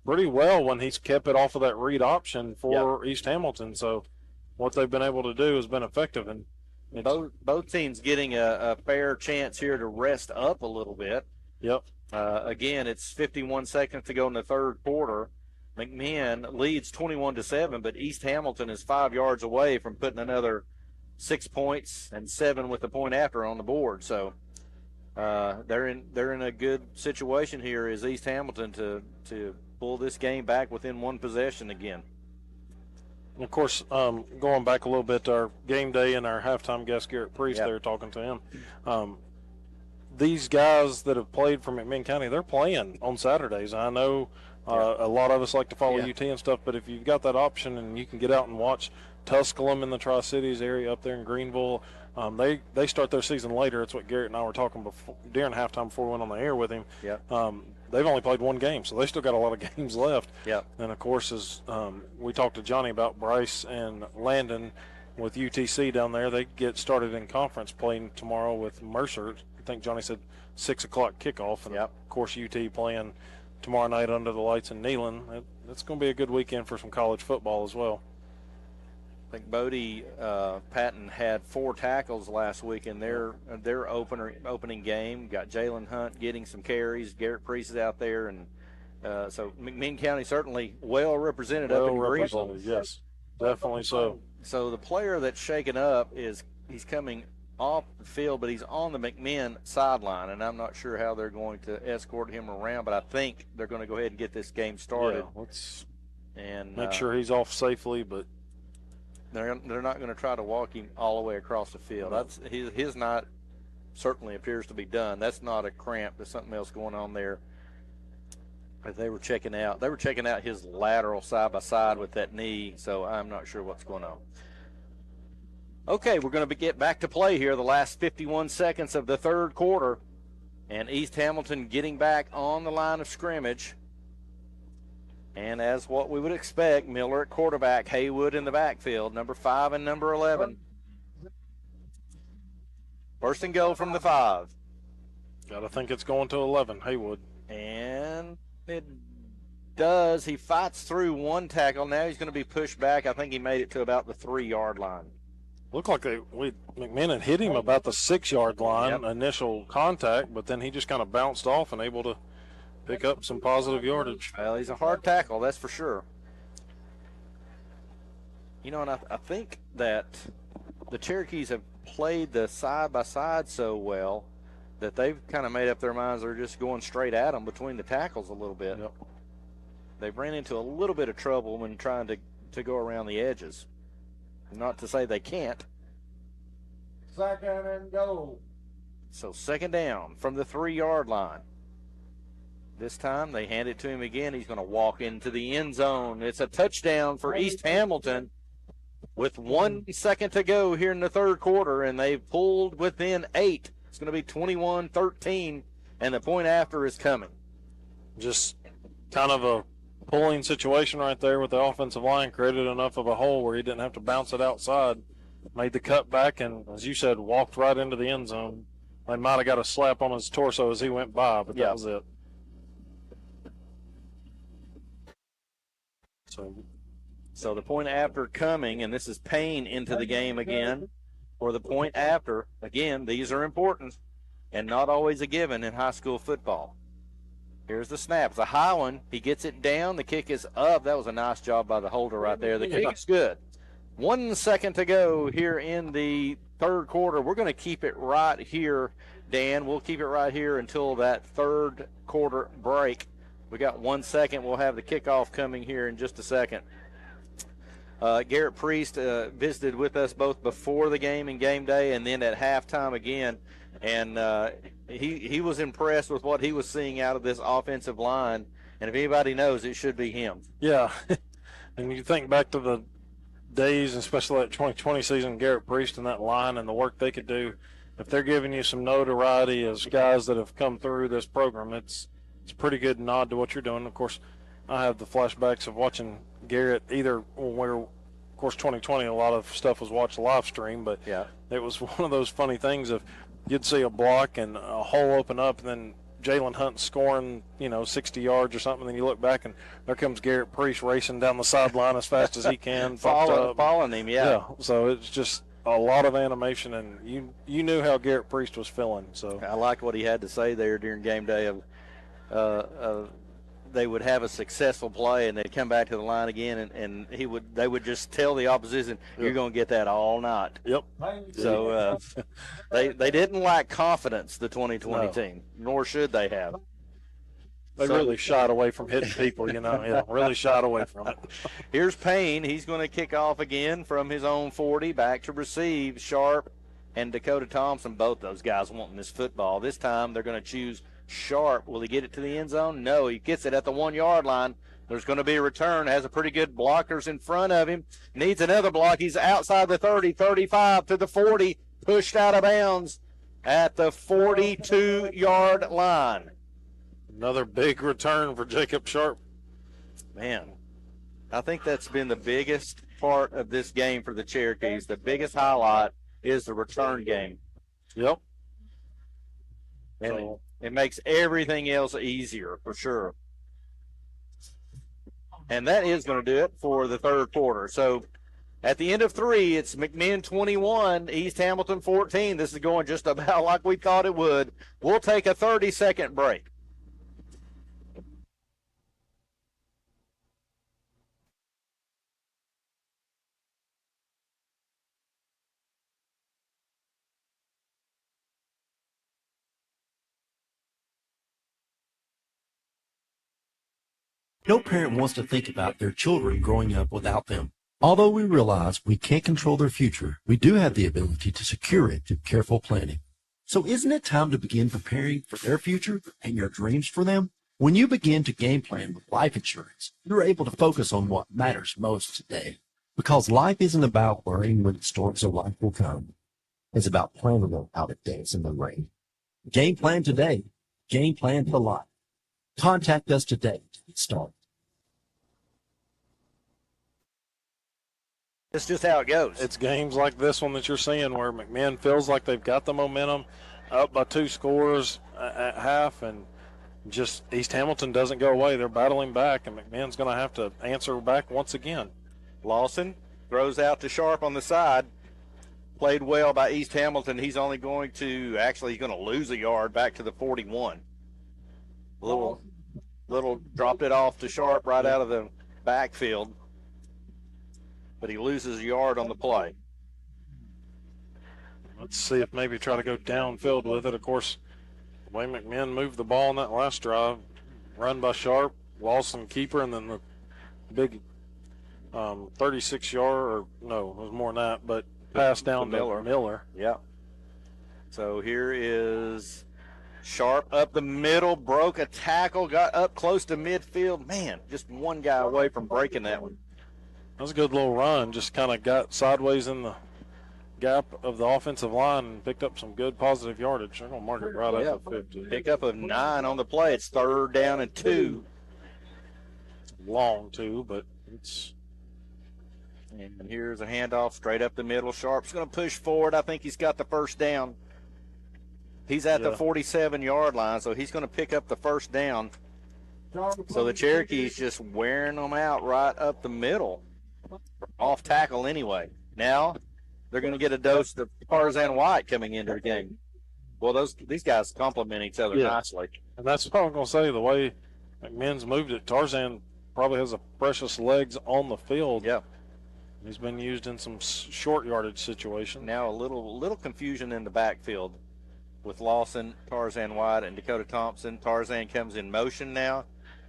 pretty well when he's kept it off of that read option for East Hamilton. So what they've been able to do has been effective. And Both teams getting a fair chance here to rest up a little bit. Yep. Again, it's 51 seconds to go in the third quarter. McMinn leads 21-7, but East Hamilton is 5 yards away from putting another 6 points and 7 with the point after on the board. So they're in a good situation here as East Hamilton to pull this game back within one possession again. And of course, going back a little bit to our game day and our halftime guest, Garrett Priest, they were talking to him. These guys that have played for McMinn County, they're playing on Saturdays. I know a lot of us like to follow UT and stuff, but if you've got that option and you can get out and watch Tusculum in the Tri-Cities area up there in Greenville, they start their season later. It's what Garrett and I were talking before, during halftime before we went on the air with him. They've only played one game, so they still got a lot of games left. And, of course, as we talked to Johnny about Bryce and Landon with UTC down there, they get started in conference playing tomorrow with Mercer. I think Johnny said 6 o'clock kickoff. And, of course, UT playing tomorrow night under the lights in Neyland. That's going to be a good weekend for some college football as well. I think Bodie Patton had 4 tackles last week in their opening game. Got Jalen Hunt getting some carries. Garrett Priest is out there, and so McMinn County certainly well represented up in Greenville. Yes, definitely so. So the player that's shaken up he's coming off the field, but he's on the McMinn sideline, and I'm not sure how they're going to escort him around, but I think they're going to go ahead and get this game started. Yeah, let's make sure he's off safely, but they're not going to try to walk him all the way across the field. That's his not certainly appears to be done. That's not a cramp. There's something else going on there. But they were checking out his lateral side by side with that knee, so I'm not sure what's going on. Okay, we're going to get back to play here, the last 51 seconds of the third quarter, and East Hamilton getting back on the line of scrimmage. And as what we would expect, Miller at quarterback, Haywood in the backfield, number 5 and number 11. First and goal from the 5. Got to think it's going to 11, Haywood. And it does. He fights through one tackle. Now he's going to be pushed back. I think he made it to about the 3-yard line. Looked like McMinn had hit him about the 6-yard line, initial contact, but then he just kind of bounced off and able to pick up some positive yardage. Well, he's a hard tackle, that's for sure. You know, and I think that the Cherokees have played the side-by-side so well that they've kind of made up their minds they're just going straight at them between the tackles a little bit. They've ran into a little bit of trouble when trying to go around the edges. Not to say they can't. Second and goal. So second down from the 3-yard line. This time they hand it to him again. He's going to walk into the end zone. It's a touchdown for East Hamilton with 1 second to go here in the third quarter, and they've pulled within 8. It's going to be 21-13, and the point after is coming. Just kind of a pulling situation right there with the offensive line, created enough of a hole where he didn't have to bounce it outside. Made the cut back and, as you said, walked right into the end zone. They might have got a slap on his torso as he went by, but that was it. So the point after coming, and this is Payne into the game again. For the point after, again, these are important and not always a given in high school football. Here's the snap. It's a high one. He gets it down. The kick is up. That was a nice job by the holder right there. The kick is good. 1 second to go here in the third quarter. We're going to keep it right here, Dan. We'll keep it right here until that third quarter break. We got 1 second. We'll have the kickoff coming here in just a second. Garrett Priest visited with us both before the game and game day and then at halftime again. And he was impressed with what he was seeing out of this offensive line. And if anybody knows, it should be him. Yeah. And you think back to the days, especially that 2020 season, Garrett Priest and that line and the work they could do. If they're giving you some notoriety as guys that have come through this program, it's a pretty good nod to what you're doing. Of course, I have the flashbacks of watching Garrett either where, of course, 2020, a lot of stuff was watched live stream, but yeah, it was one of those funny things of you'd see a block and a hole open up, and then Jalen Hunt scoring, 60 yards or something, and then you look back and there comes Garrett Priest racing down the sideline as fast as he can. Following him, yeah. So it's just a lot of animation, and you knew how Garrett Priest was feeling. So I like what he had to say there during game day of they would have a successful play and they'd come back to the line again and they would just tell the opposition, you're going to get that all night. Yep. So they didn't lack confidence, the 2020 team, nor should they have. They really shied away from hitting people, really shied away from it. Here's Payne. He's going to kick off again from his own 40, back to receive. Sharp and Dakota Thompson, both those guys wanting this football. This time they're going to choose Sharp. Will he get it to the end zone? No, he gets it at the 1 yard line. There's going to be a return. Has a pretty good blockers in front of him. Needs another block. He's outside the 30, 35 to the 40, pushed out of bounds at the 42-yard line. Another big return for Jacob Sharp. Man, I think that's been the biggest part of this game for the Cherokees. The biggest highlight is the return game. Yep. And it makes everything else easier, for sure. And that is going to do it for the third quarter. So at the end of 3, it's McMinn 21, East Hamilton 14. This is going just about like we thought it would. We'll take a 30-second break. No parent wants to think about their children growing up without them. Although we realize we can't control their future, we do have the ability to secure it through careful planning. So isn't it time to begin preparing for their future and your dreams for them? When you begin to game plan with life insurance, you're able to focus on what matters most today. Because life isn't about worrying when the storms of life will come. It's about planning on how to dance in the rain. Game plan today. Game plan for life. Contact us today to get started. It's just how it goes. It's games like this one that you're seeing where McMinn feels like they've got the momentum, up by 2 scores at half, and just East Hamilton doesn't go away. They're battling back, and McMinn's going to have to answer back once again. Lawson throws out to Sharp on the side. Played well by East Hamilton. He's only going to, actually, he's going to lose a yard back to the 41. Little dropped it off to Sharp right out of the backfield. But he loses a yard on the play. Let's see if maybe try to go downfield with it. Of course, the way McMinn moved the ball in that last drive, run by Sharp, Lawson keeper, and then the big 36-yard, or no, it was more than that, but pass down to Miller. Yeah. So here is Sharp up the middle, broke a tackle, got up close to midfield. Man, just one guy away from breaking that one. That was a good little run. Just kind of got sideways in the gap of the offensive line and picked up some good positive yardage. They're going to mark it right up to 50. Pick up of 9 on the play. It's 3rd down and 2. Long, too, but it's... And here's a handoff straight up the middle. Sharp's going to push forward. I think he's got the first down. He's at the 47-yard line, so he's going to pick up the first down. So the Cherokee's just wearing them out right up the middle. Off tackle anyway. Now they're going to get a dose of Tarzan White coming into the game. Well, these guys complement each other nicely. And that's what I'm going to say. The way McMinn's moved it, Tarzan probably has the precious legs on the field. Yeah. He's been used in some short yardage situations. Now a little confusion in the backfield with Lawson, Tarzan White, and Dakota Thompson. Tarzan comes in motion now.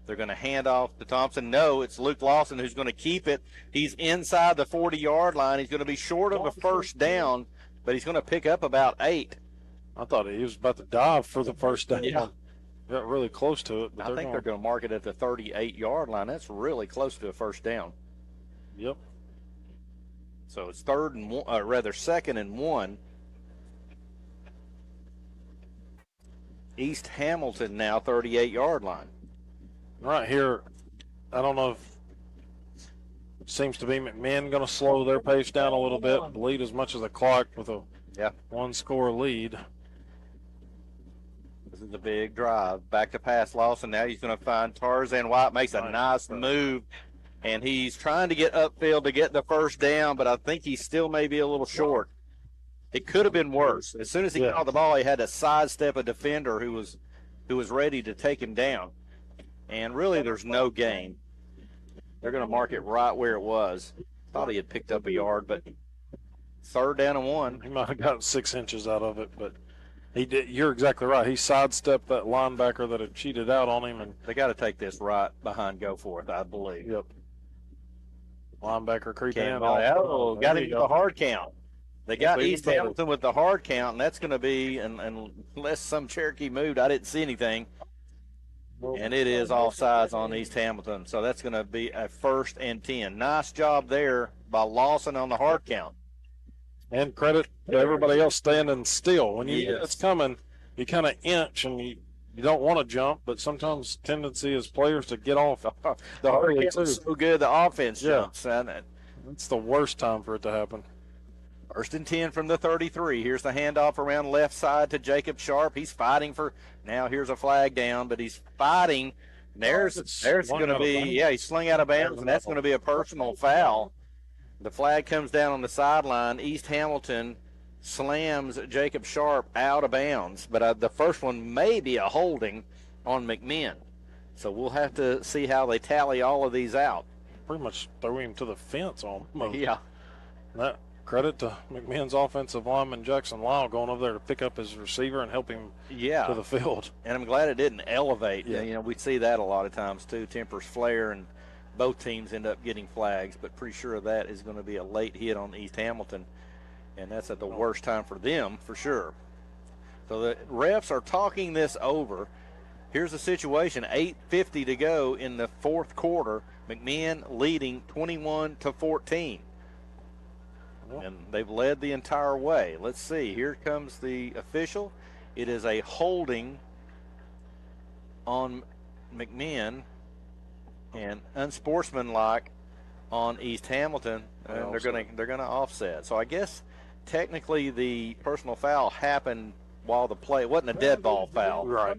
They're going to hand off to Thompson. No, it's Luke Lawson who's going to keep it. He's inside the 40-yard line. He's going to be short of a first down, but he's going to pick up about 8. I thought he was about to dive for the first down. Yeah. Got really close to it. But I think they're going to mark it at the 38-yard line. That's really close to a first down. Yep. So it's second and 1. East Hamilton now 38-yard line. Right here, I don't know if it seems to be McMinn going to slow their pace down a little bit, lead as much as the clock with a one-score lead. This is a big drive. Back to pass Lawson. Now he's going to find Tarzan White. Makes a nice move, and he's trying to get upfield to get the first down, but I think he still may be a little short. It could have been worse. As soon as he caught the ball, he had to sidestep a defender who was ready to take him down. And really, there's no gain. They're going to mark it right where it was. Thought he had picked up a yard, but third down and 1. He might have gotten 6 inches out of it, but he did. You're exactly right. He sidestepped that linebacker that had cheated out on him, and they got to take this right behind Go Forth, I believe. Yep. Linebacker creeping in. Oh, got him the hard count. They got East Hamilton with the hard count, and that's going to be, unless some Cherokee moved, I didn't see anything. And it is offsides on East Hamilton. So that's going to be a 1st and 10. Nice job there by Lawson on the hard count. And credit to everybody else standing still. When it's coming, you kind of inch and you don't want to jump, but sometimes tendency is players to get off. The hard count is so good, the offense jumps. It's the worst time for it to happen. 1st and 10 from the 33. Here's the handoff around left side to Jacob Sharp. He's fighting for – now here's a flag down, but he's fighting. There's going to be – he's slung out of bounds, and that's going to be a personal foul. The flag comes down on the sideline. East Hamilton slams Jacob Sharp out of bounds, but the first one may be a holding on McMinn. So we'll have to see how they tally all of these out. Pretty much threw him to the fence almost. Yeah. That credit to McMinn's offensive lineman Jackson Lyle going over there to pick up his receiver and help him to the field. And I'm glad it didn't elevate. You know, we see that a lot of times too. Tempers flare and both teams end up getting flags, but pretty sure that is going to be a late hit on East Hamilton, and that's at the worst time for them for sure. So the refs are talking this over. Here's the situation, 8:50 to go in the 4th quarter. McMinn leading 21-14. And they've led the entire way. Let's see. Here comes the official. It is a holding on McMinn and unsportsmanlike on East Hamilton, and they're going to offset. So I guess technically the personal foul happened while the play. It wasn't a dead ball foul. Right.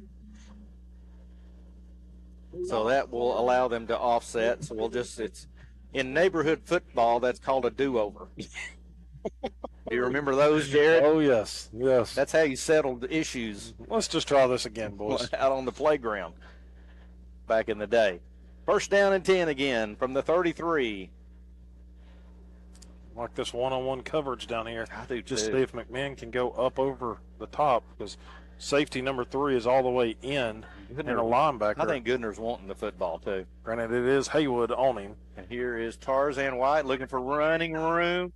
So that will allow them to offset. So it's in neighborhood football, that's called a do-over. Do you remember those, Jared? Oh, yes. That's how you settled the issues. Let's just try this again, boys. Out on the playground back in the day. 1st down and 10 again from the 33. Like this one-on-one coverage down here. I do just too. see if McMinn can go up over the top, because safety number 3 is all the way in, and a linebacker. I think Goodner's wanting the football too. Granted, it is Haywood on him. And here is Tarzan White looking for running room.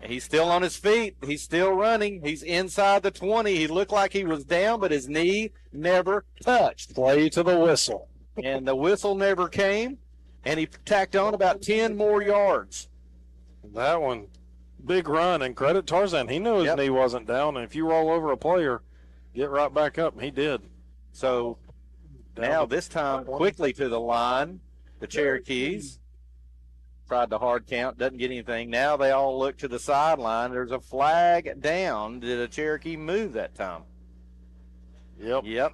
He's still on his feet. He's still running. He's inside the 20. He looked like he was down, but his knee never touched. Play to the whistle. And the whistle never came, and he tacked on about 10 more yards. That one, big run, and credit Tarzan. He knew his knee wasn't down, and if you roll over a player, get right back up, and he did. So now this time quickly to the line, the Cherokees. Tried the hard count, doesn't get anything. Now they all look to the sideline. There's a flag down. Did a Cherokee move that time? Yep.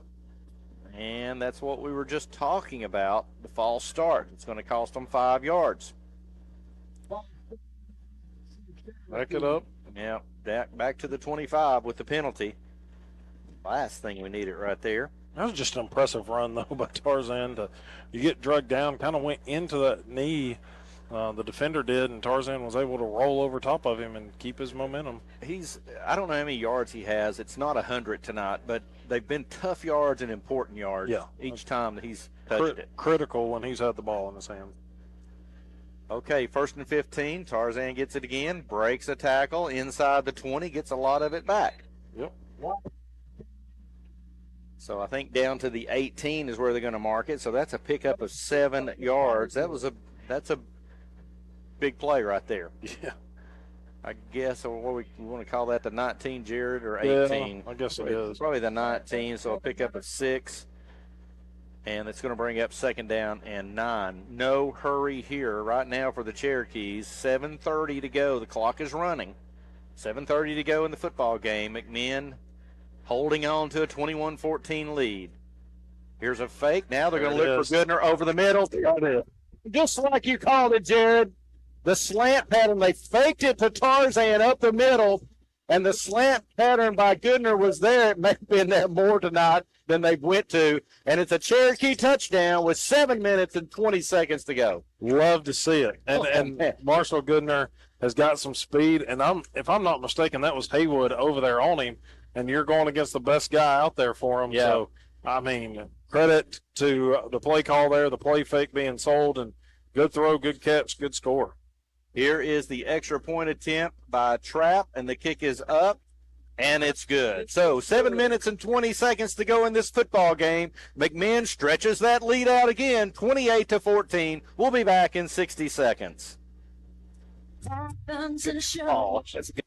And that's what we were just talking about, the false start. It's going to cost them 5 yards. Back it up. Yeah, back to the 25 with the penalty. Last thing we needed right there. That was just an impressive run, though, by Tarzan. You get drugged down, kind of went into that knee The defender did, and Tarzan was able to roll over top of him and keep his momentum. I don't know how many yards he has. It's not 100 tonight, but they've been tough yards and important yards each time that he's touched it. Critical when he's had the ball in his hand. Okay, 1st and 15. Tarzan gets it again, breaks a tackle inside the 20, gets a lot of it back. Yep. So I think down to the 18 is where they're going to mark it. So that's a pickup of 7 yards. That's a big play right there. Yeah. I guess, or what we want to call that, the 19, Jared, or 18? Yeah, I guess it is. Probably the 19, so a pickup of 6. And it's going to bring up 2nd down and 9. No hurry here right now for the Cherokees. 7:30 to go. The clock is running. 7:30 to go in the football game. McMinn holding on to a 21-14 lead. Here's a fake. Now they're going to look for Goodner over the middle. Just like you called it, Jared. The slant pattern, they faked it to Tarzan up the middle, and the slant pattern by Goodner was there. It may have been there more tonight than they went to, and it's a Cherokee touchdown with 7 minutes and 20 seconds to go. Love to see it. And Marshall Goodner has got some speed, and if I'm not mistaken, that was Haywood over there on him, and you're going against the best guy out there for him. Yeah. So, I mean, credit to the play call there, the play fake being sold, and good throw, good catch, good score. Here is the extra point attempt by Trapp, and the kick is up, and it's good. So 7 minutes and 20 seconds to go in this football game. McMinn stretches that lead out again, 28-14. We'll be back in 60 seconds. Oh, that's good.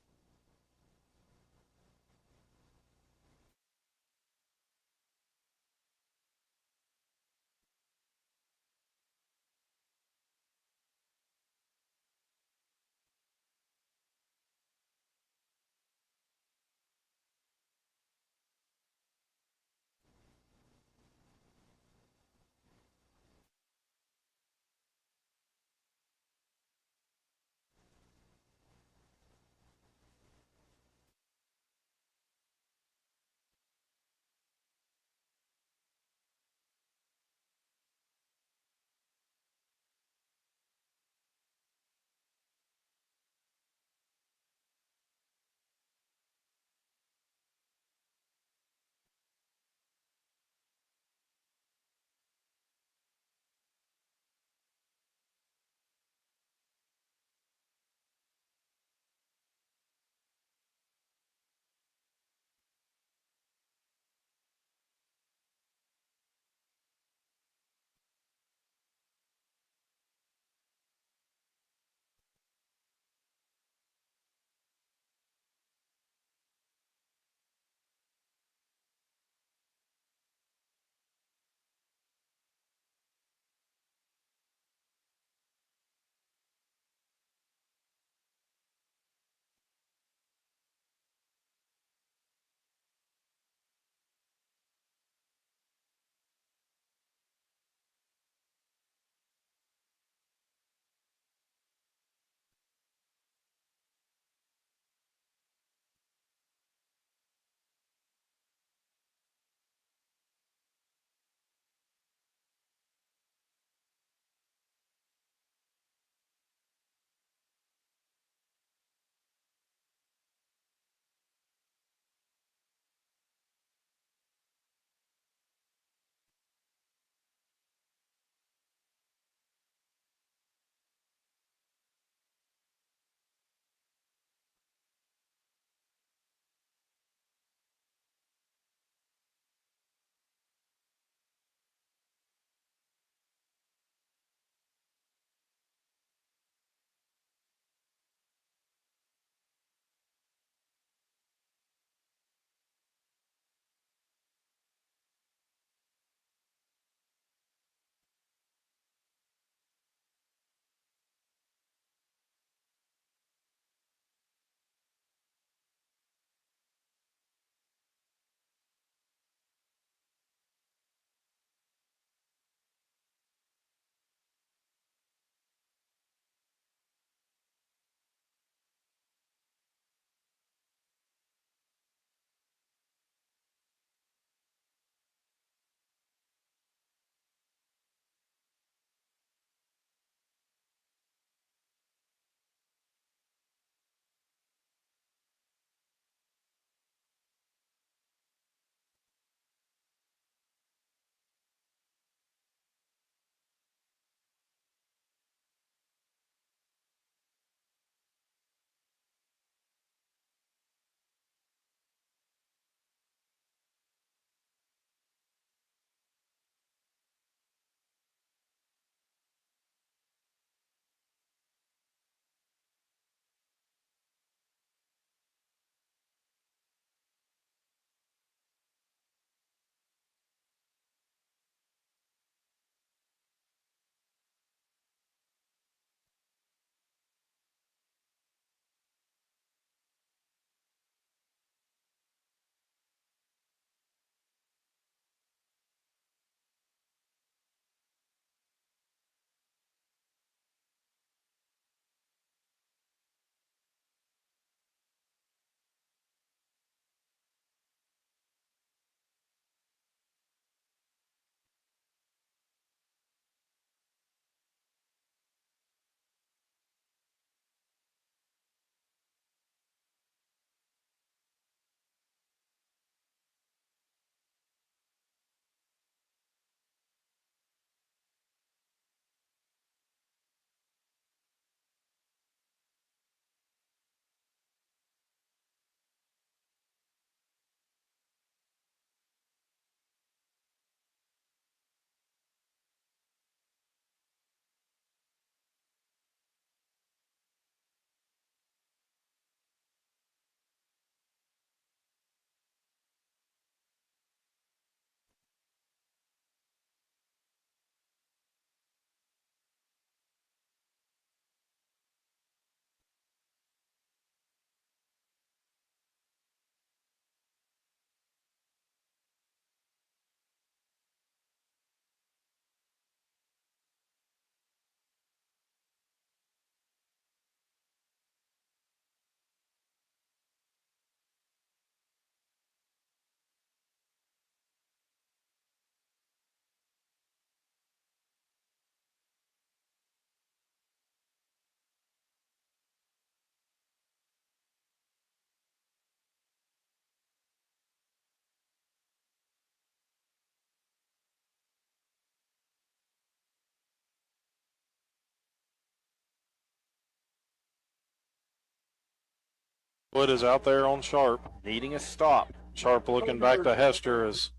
Wood is out there on Sharp. Needing a stop. Sharp looking back to Hester as,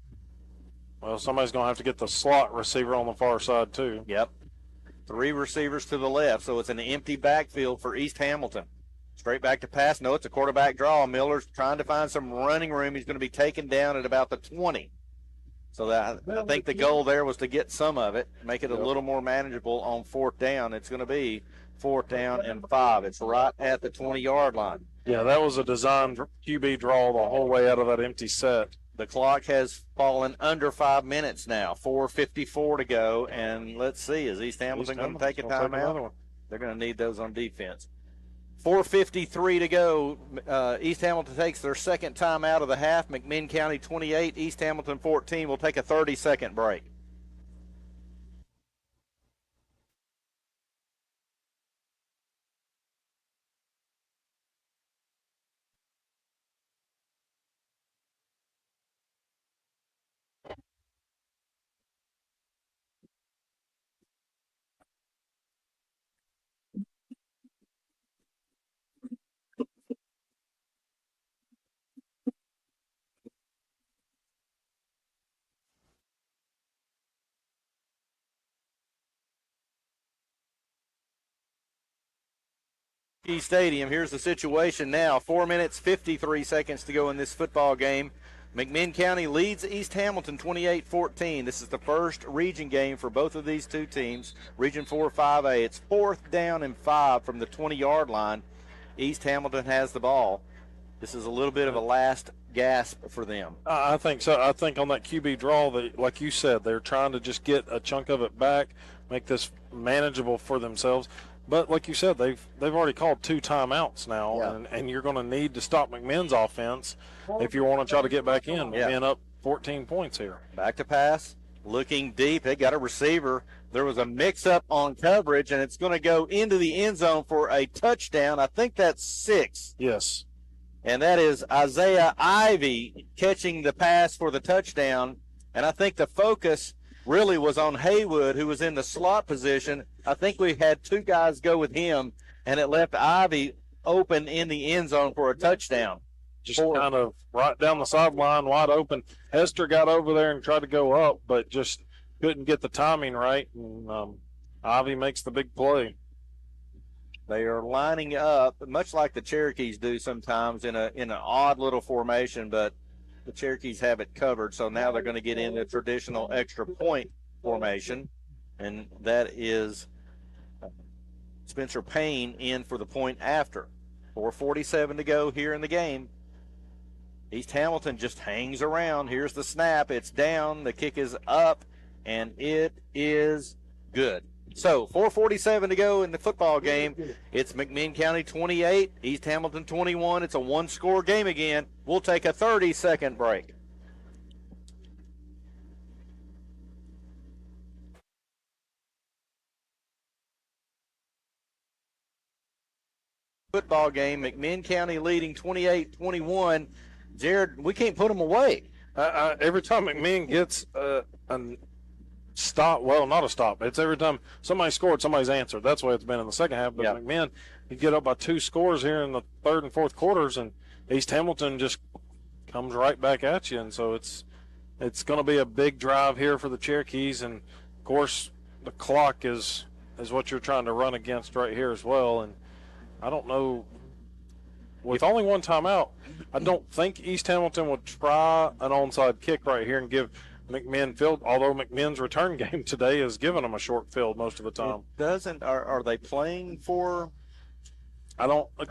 well, somebody's going to have to get the slot receiver on the far side too. Yep. 3 receivers to the left, so it's an empty backfield for East Hamilton. Straight back to pass. No, it's a quarterback draw. Miller's trying to find some running room. He's going to be taken down at about the 20. So that, I think the goal there was to get some of it, make it a little more manageable on 4th down. It's going to be 4th down and 5. It's right at the 20-yard line. Yeah, that was a designed QB draw the whole way out of that empty set. The clock has fallen under 5 minutes now. 4:54 to go, and let's see, is East Hamilton going to take a timeout? They're going to need those on defense. 4:53 to go. East Hamilton takes their second time out of the half. McMinn County 28, East Hamilton 14. We'll take a 30-second break. Stadium. Here's the situation now. 4 minutes, 53 seconds to go in this football game. McMinn County leads East Hamilton 28-14. This is the first region game for both of these two teams. Region 4 5A. It's 4th down and 5 from the 20-yard line. East Hamilton has the ball. This is a little bit of a last gasp for them. I think so. I think on that QB draw, like you said, they're trying to just get a chunk of it back, make this manageable for themselves. But like you said, they've already called 2 timeouts now, and you're going to need to stop McMinn's offense if you want to try to get back in. McMinn up 14 points here. Back to pass, looking deep. They got a receiver. There was a mix-up on coverage, and it's going to go into the end zone for a touchdown. I think that's 6. Yes. And that is Isaiah Ivy catching the pass for the touchdown. And I think the focus really was on Haywood, who was in the slot position. I think we had 2 guys go with him, and it left Ivy open in the end zone for a touchdown. Just kind of right down the sideline, wide open. Hester got over there and tried to go up, but just couldn't get the timing right. And Ivy makes the big play. They are lining up, much like the Cherokees do sometimes, in an odd little formation, but the Cherokees have it covered. So now they're going to get in the traditional extra point formation, and that is Spencer Payne in for the point after. 4:47 to go here in the game. East Hamilton just hangs around. Here's the snap. It's down. The kick is up, and it is good. So 4:47 to go in the football game. It's McMinn County 28, East Hamilton 21. It's a 1-score game again. We'll take a 30-second break. Football game, McMinn County leading 28-21. Jared, we can't put them away. Every time McMinn gets a stop, well, not a stop. It's every time somebody scored, somebody's answered. That's the way it's been in the second half. But McMinn, you get up by 2 scores here in the 3rd and 4th quarters, and East Hamilton just comes right back at you. And so it's going to be a big drive here for the Cherokees. And, of course, the clock is what you're trying to run against right here as well. And I don't know. With only 1 timeout, I don't think East Hamilton would try an onside kick right here and give McMinn field, although McMinn's return game today has given them a short field most of the time. Are they playing for?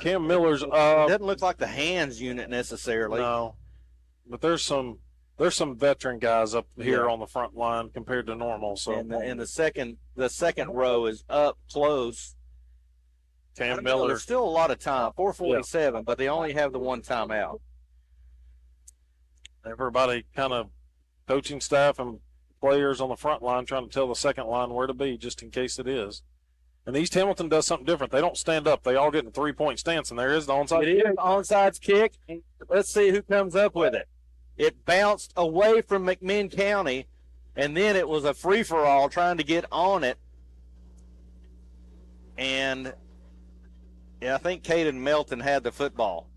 Cam Miller's it doesn't look like the hands unit necessarily. No, but there's some veteran guys up here on the front line compared to normal. So and the second row is up close. Cam Miller. There's still a lot of time, 4:47, but they only have the 1 timeout. Everybody kind of coaching staff and players on the front line trying to tell the second line where to be just in case it is. And East Hamilton does something different. They don't stand up. They all get in a 3-point stance, and there is the onside kick. It is onside kick. Let's see who comes up with it. It bounced away from McMinn County, and then it was a free-for-all trying to get on it. And I think Caden Melton had the football.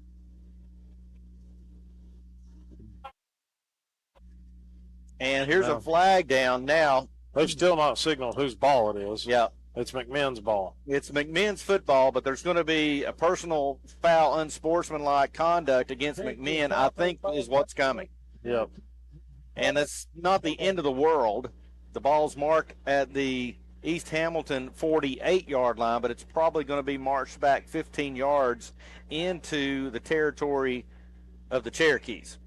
And here's No. a flag down now. They've still not signaled whose ball it is. Yeah. It's McMinn's ball. It's McMinn's football, but there's going to be a personal foul, unsportsmanlike conduct against McMinn, I think, is what's coming. Yep. And it's not the end of the world. The ball's marked at the East Hamilton 48-yard line, but it's probably going to be marched back 15 yards into the territory of the Cherokees.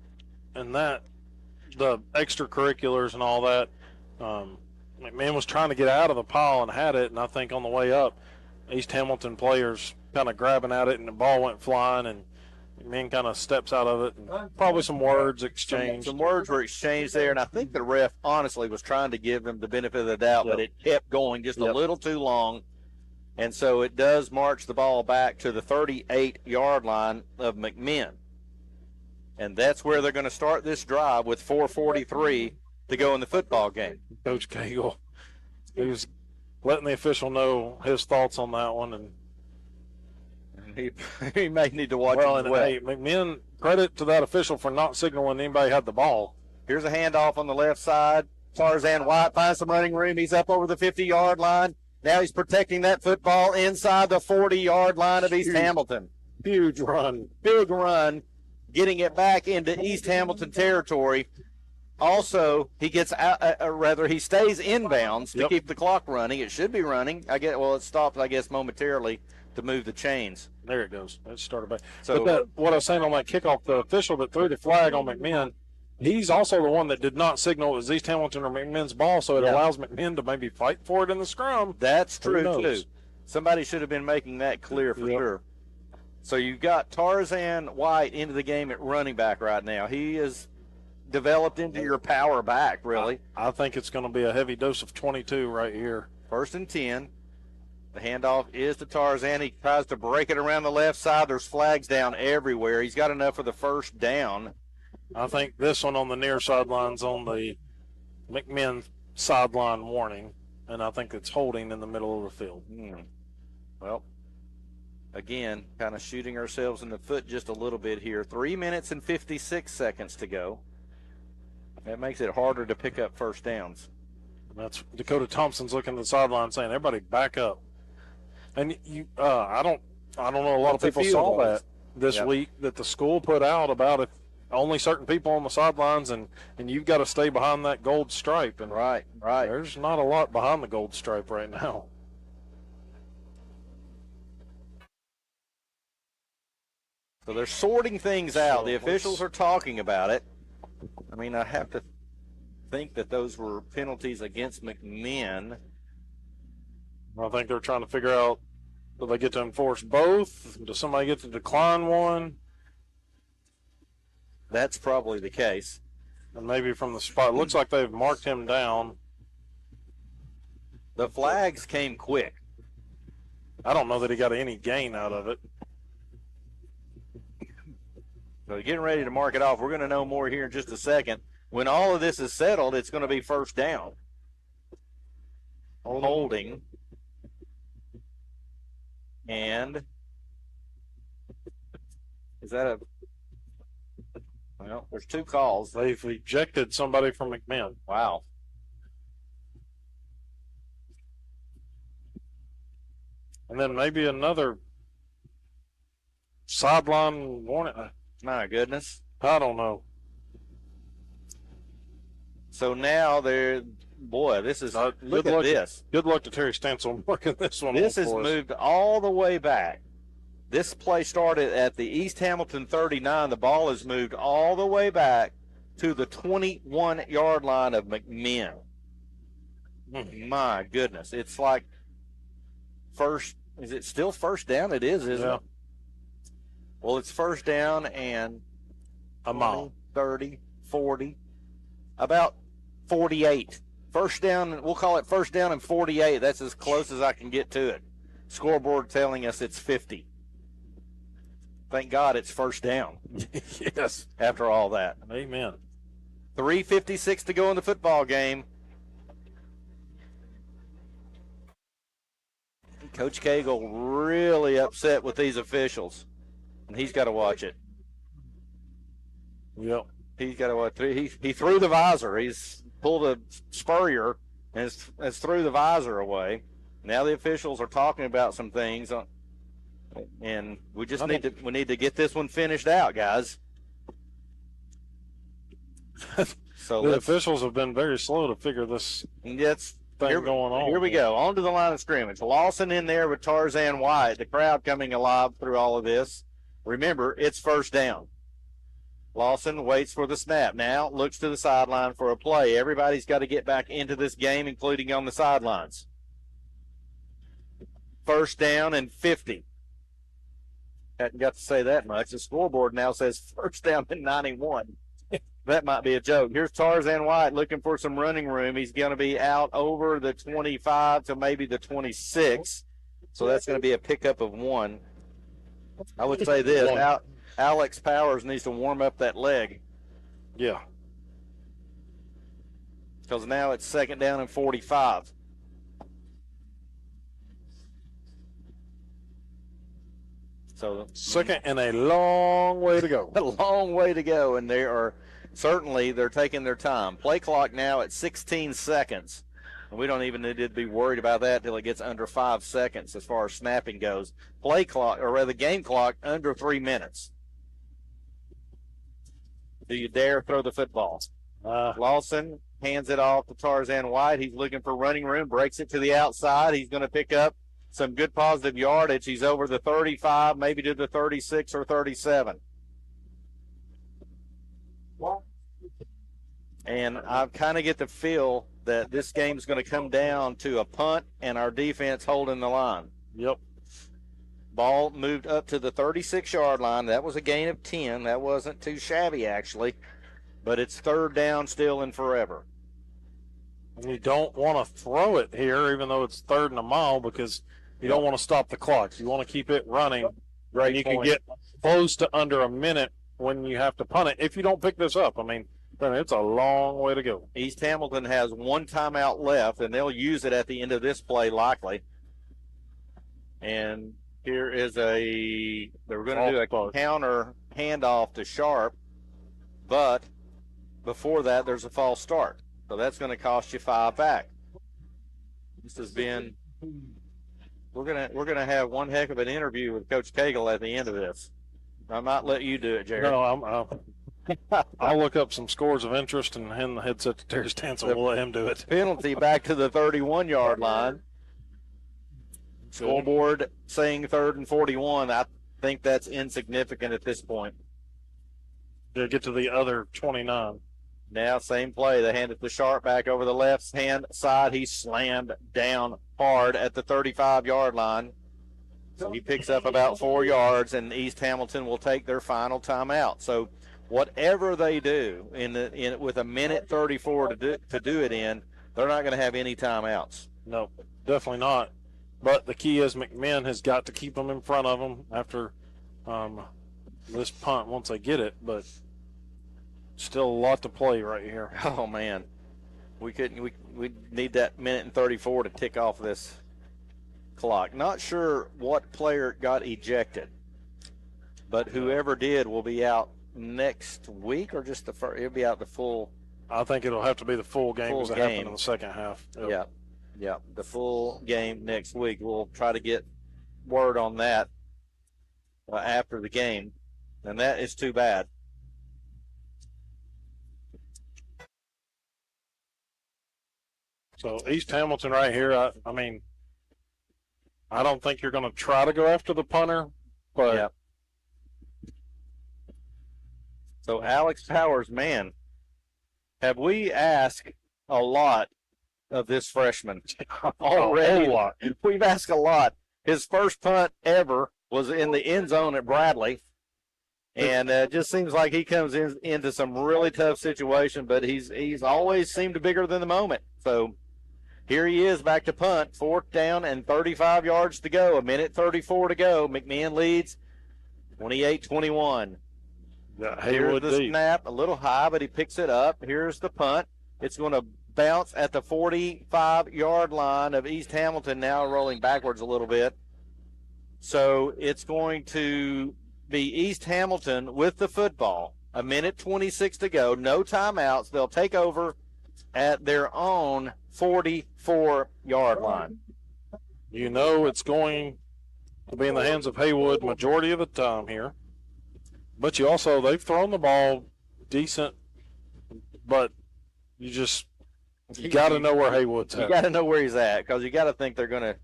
And that, the extracurriculars and all that, McMinn was trying to get out of the pile and had it, and I think on the way up, East Hamilton players kind of grabbing at it, and the ball went flying, and McMinn kind of steps out of it, and probably some words exchanged. Some words were exchanged there, and I think the ref honestly was trying to give him the benefit of the doubt, but it kept going just a little too long, and so it does march the ball back to the 38-yard line of McMinn. And that's where they're going to start this drive with 4:43 to go in the football game. Coach Cagle, he was letting the official know his thoughts on that one, and he may need to watch well, it as well. Hey, McMinn, credit to that official for not signaling anybody had the ball. Here's a handoff on the left side. Tarzan White finds some running room. He's up over the 50-yard line. Now he's protecting that football inside the 40-yard line of East Hamilton. Huge run. Big run, getting it back into East Hamilton territory. Also, he gets out, he stays inbounds to keep the clock running. It should be running. It stopped, I guess, momentarily to move the chains. There it goes. It started back. So, but what I was saying on that kickoff, the official that threw the flag on McMinn, he's also the one that did not signal it was East Hamilton or McMinn's ball, so it allows McMinn to maybe fight for it in the scrum. That's Who true, knows? too. Somebody should have been making that clear for sure. So you've got Tarzan White into the game at running back right now. He is developed into your power back, really. I think it's going to be a heavy dose of 22 right here. 1st and 10. The handoff is to Tarzan. He tries to break it around the left side. There's flags down everywhere. He's got enough for the first down. I think this one on the near sidelines on the McMinn sideline warning, and I think it's holding in the middle of the field. Well, again, kind of shooting ourselves in the foot just a little bit here. 3 minutes and 56 seconds to go. That makes it harder to pick up first downs. That's Dakota Thompson's looking at the sideline saying, "Everybody back up." And I don't know. A lot of people saw that this week that the school put out about if only certain people on the sidelines, and you've got to stay behind that gold stripe. And right. There's not a lot behind the gold stripe right now. So they're sorting things out. The officials are talking about it. I mean, I have to think that those were penalties against McMinn. I think they're trying to figure out, do they get to enforce both? Does somebody get to decline one? That's probably the case. And maybe from the spot, it looks like they've marked him down. The flags came quick. I don't know that he got any gain out of it. So getting ready to mark it off. We're going to know more here in just a second. When all of this is settled, it's going to be first down. Holding. And is that a... Well, there's two calls. They've ejected somebody from McMinn. Wow. And then maybe another sideline warning. My goodness. I don't know. So now they're, boy, this is, look at this. Good luck to Terry Stansel working this one. This has moved all the way back. This play started at the East Hamilton 39. The ball has moved all the way back to the 21-yard line of McMinn. My goodness. It's like first, is it still first down? It is, isn't it? Well, it's first down and a mile. 30, 40, about 48. First down, we'll call it first down and 48. That's as close as I can get to it. Scoreboard telling us it's 50. Thank God it's first down. Yes. After all that. Amen. 3:56 to go in the football game. Coach Cagle really upset with these officials. And he's got to watch it. Yep. He's got to watch it. He threw the visor. He's pulled a Spurrier and has threw the visor away. Now the officials are talking about some things, and we just need to get this one finished out, guys. So the officials have been very slow to figure this thing going on. Here we go. On to the line of scrimmage. Lawson in there with Tarzan White. The crowd coming alive through all of this. Remember, it's first down. Lawson waits for the snap. Now looks to the sideline for a play. Everybody's got to get back into this game, including on the sidelines. First down and 50. Hadn't got to say that much. The scoreboard now says first down and 91. That might be a joke. Here's Tarzan White looking for some running room. He's going to be out over the 25 to maybe the 26. So that's going to be a pickup of 1. I would say this. Alex Powers needs to warm up that leg. Yeah. Because now it's second down and 45. So second and a long way to go. A long way to go, and they're taking their time. Play clock now at 16 seconds. And we don't even need to be worried about that until it gets under 5 seconds as far as snapping goes. Play clock, or rather game clock, under 3 minutes. Do you dare throw the football? Lawson hands it off to Tarzan White. He's looking for running room, breaks it to the outside. He's going to pick up some good positive yardage. He's over the 35, maybe to the 36 or 37. And I kind of get the feel that this game's going to come down to a punt and our defense holding the line. Yep. Ball moved up to the 36-yard line. That was a gain of 10. That wasn't too shabby, actually. But it's third down still and forever. And you don't want to throw it here, even though it's third and a mile, because you don't want to stop the clock. You want to keep it running. Great you point. can get close to under a minute when you have to punt it if you don't pick this up. I mean, it's a long way to go. East Hamilton has one timeout left, and they'll use it at the end of this play likely. And here is they're going to do a counter handoff to Sharp, but before that there's a false start. So that's going to cost you 5 back. This has been we're gonna have one heck of an interview with Coach Cagle at the end of this. I might let you do it, Jared. No, I'll look up some scores of interest and hand the headset to Terry Stanson. We'll let him do it. Penalty back to the 31-yard line. Scoreboard saying 3rd and 41. I think that's insignificant at this point. They'll get to the other 29. Now same play. They hand it to Sharp back over the left-hand side. He slammed down hard at the 35-yard line. So he picks up about 4 yards, and East Hamilton will take their final timeout. So whatever they do with a minute 34 to do it in, they're not going to have any timeouts. No, definitely not. But the key is McMinn has got to keep them in front of them after this punt once they get it. But still a lot to play right here. Oh man, we need that minute and 34 to tick off this clock. Not sure what player got ejected, but whoever did will be out next week, or just it'll be out the full. I think it'll have to be the full game because it happened in the second half. Yep. Yeah, the full game next week. We'll try to get word on that after the game, and that is too bad. So East Hamilton right here, I mean, I don't think you're going to try to go after the punter, but. Yeah. So Alex Powers, man, have we asked a lot of this freshman already? A lot. We've asked a lot. His first punt ever was in the end zone at Bradley, and it just seems like he comes into some really tough situation, but he's always seemed bigger than the moment. So here he is back to punt, 4th down and 35 yards to go, a minute 34 to go. McMinn leads 28-21. Here's the snap, a little high, but he picks it up. Here's the punt. It's going to bounce at the 45-yard line of East Hamilton, now rolling backwards a little bit. So it's going to be East Hamilton with the football. A minute 26 to go, no timeouts. They'll take over at their own 44-yard line. You know it's going to be in the hands of Haywood majority of the time here. But they've thrown the ball decent, but you got to know where Haywood's at. You got to know where he's at because you got to think they're going to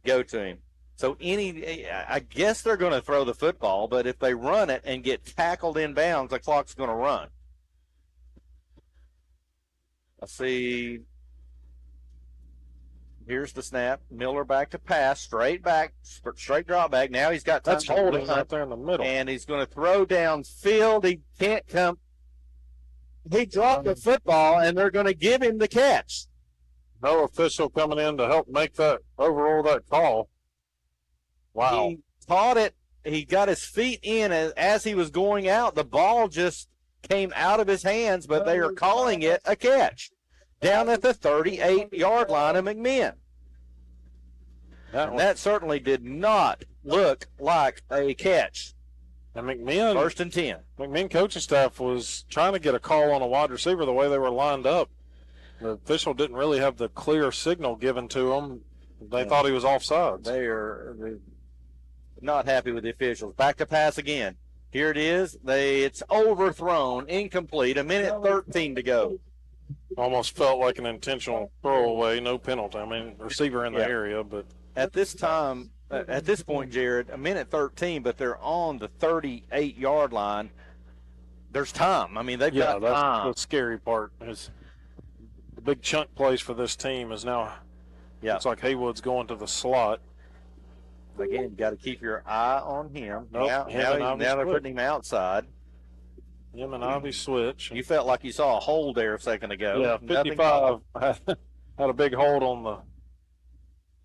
go to him. So I guess they're going to throw the football, but if they run it and get tackled in bounds, the clock's going to run. I see. Here's the snap. Miller back to pass, straight drop back. Now he's got time. That's holding right there in the middle. And he's going to throw downfield. He can't come. He dropped the football, and they're going to give him the catch. No official coming in to help make that call. Wow. He caught it. He got his feet in as he was going out. The ball just came out of his hands, but they are calling it a catch down at the 38-yard line of McMinn. That certainly did not look like a catch. And McMinn, 1st and 10. McMinn coaching staff was trying to get a call on a wide receiver the way they were lined up. The official didn't really have the clear signal given to him. They thought he was offsides. They're not happy with the officials. Back to pass again. Here it is. It's overthrown, incomplete. 1:13 to go. Almost felt like an intentional throwaway, no penalty. I mean, receiver in the area, but at this point, Jared, 1:13, but they're on the 38-yard line. There's time. I mean, they've got time. That's the scary part. Is the big chunk plays for this team is now. Yeah, it's like Haywood's going to the slot. Again, you got to keep your eye on him. Nope, now they're putting him outside. Him and Ivy switch. You felt like you saw a hold there a second ago. Yeah, 55 had a big hold on the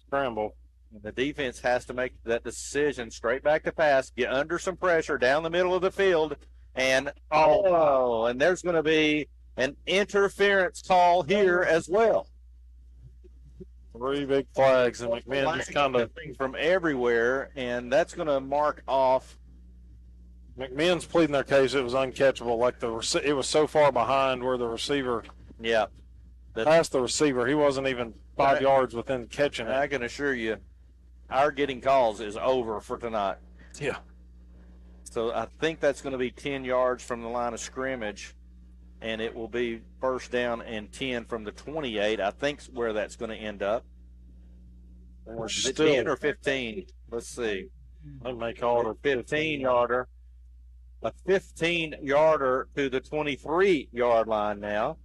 scramble. The defense has to make that decision, straight back to pass, get under some pressure down the middle of the field, and and there's going to be an interference call here as well. 3 big flags, and McMinn just kind of from everywhere, and that's going to mark off. McMinn's pleading their case. It was uncatchable. Like it was so far behind where the receiver. Yeah. Past the receiver, he wasn't even 5 yards within catching it. I can assure you, our getting calls is over for tonight. Yeah. So I think that's going to be 10 yards from the line of scrimmage, and it will be 1st down and 10 from the 28. I think's where that's going to end up. We're is still it 10 or 15? Let's see. They may call it a 15-yarder. A 15-yarder to the 23-yard line now.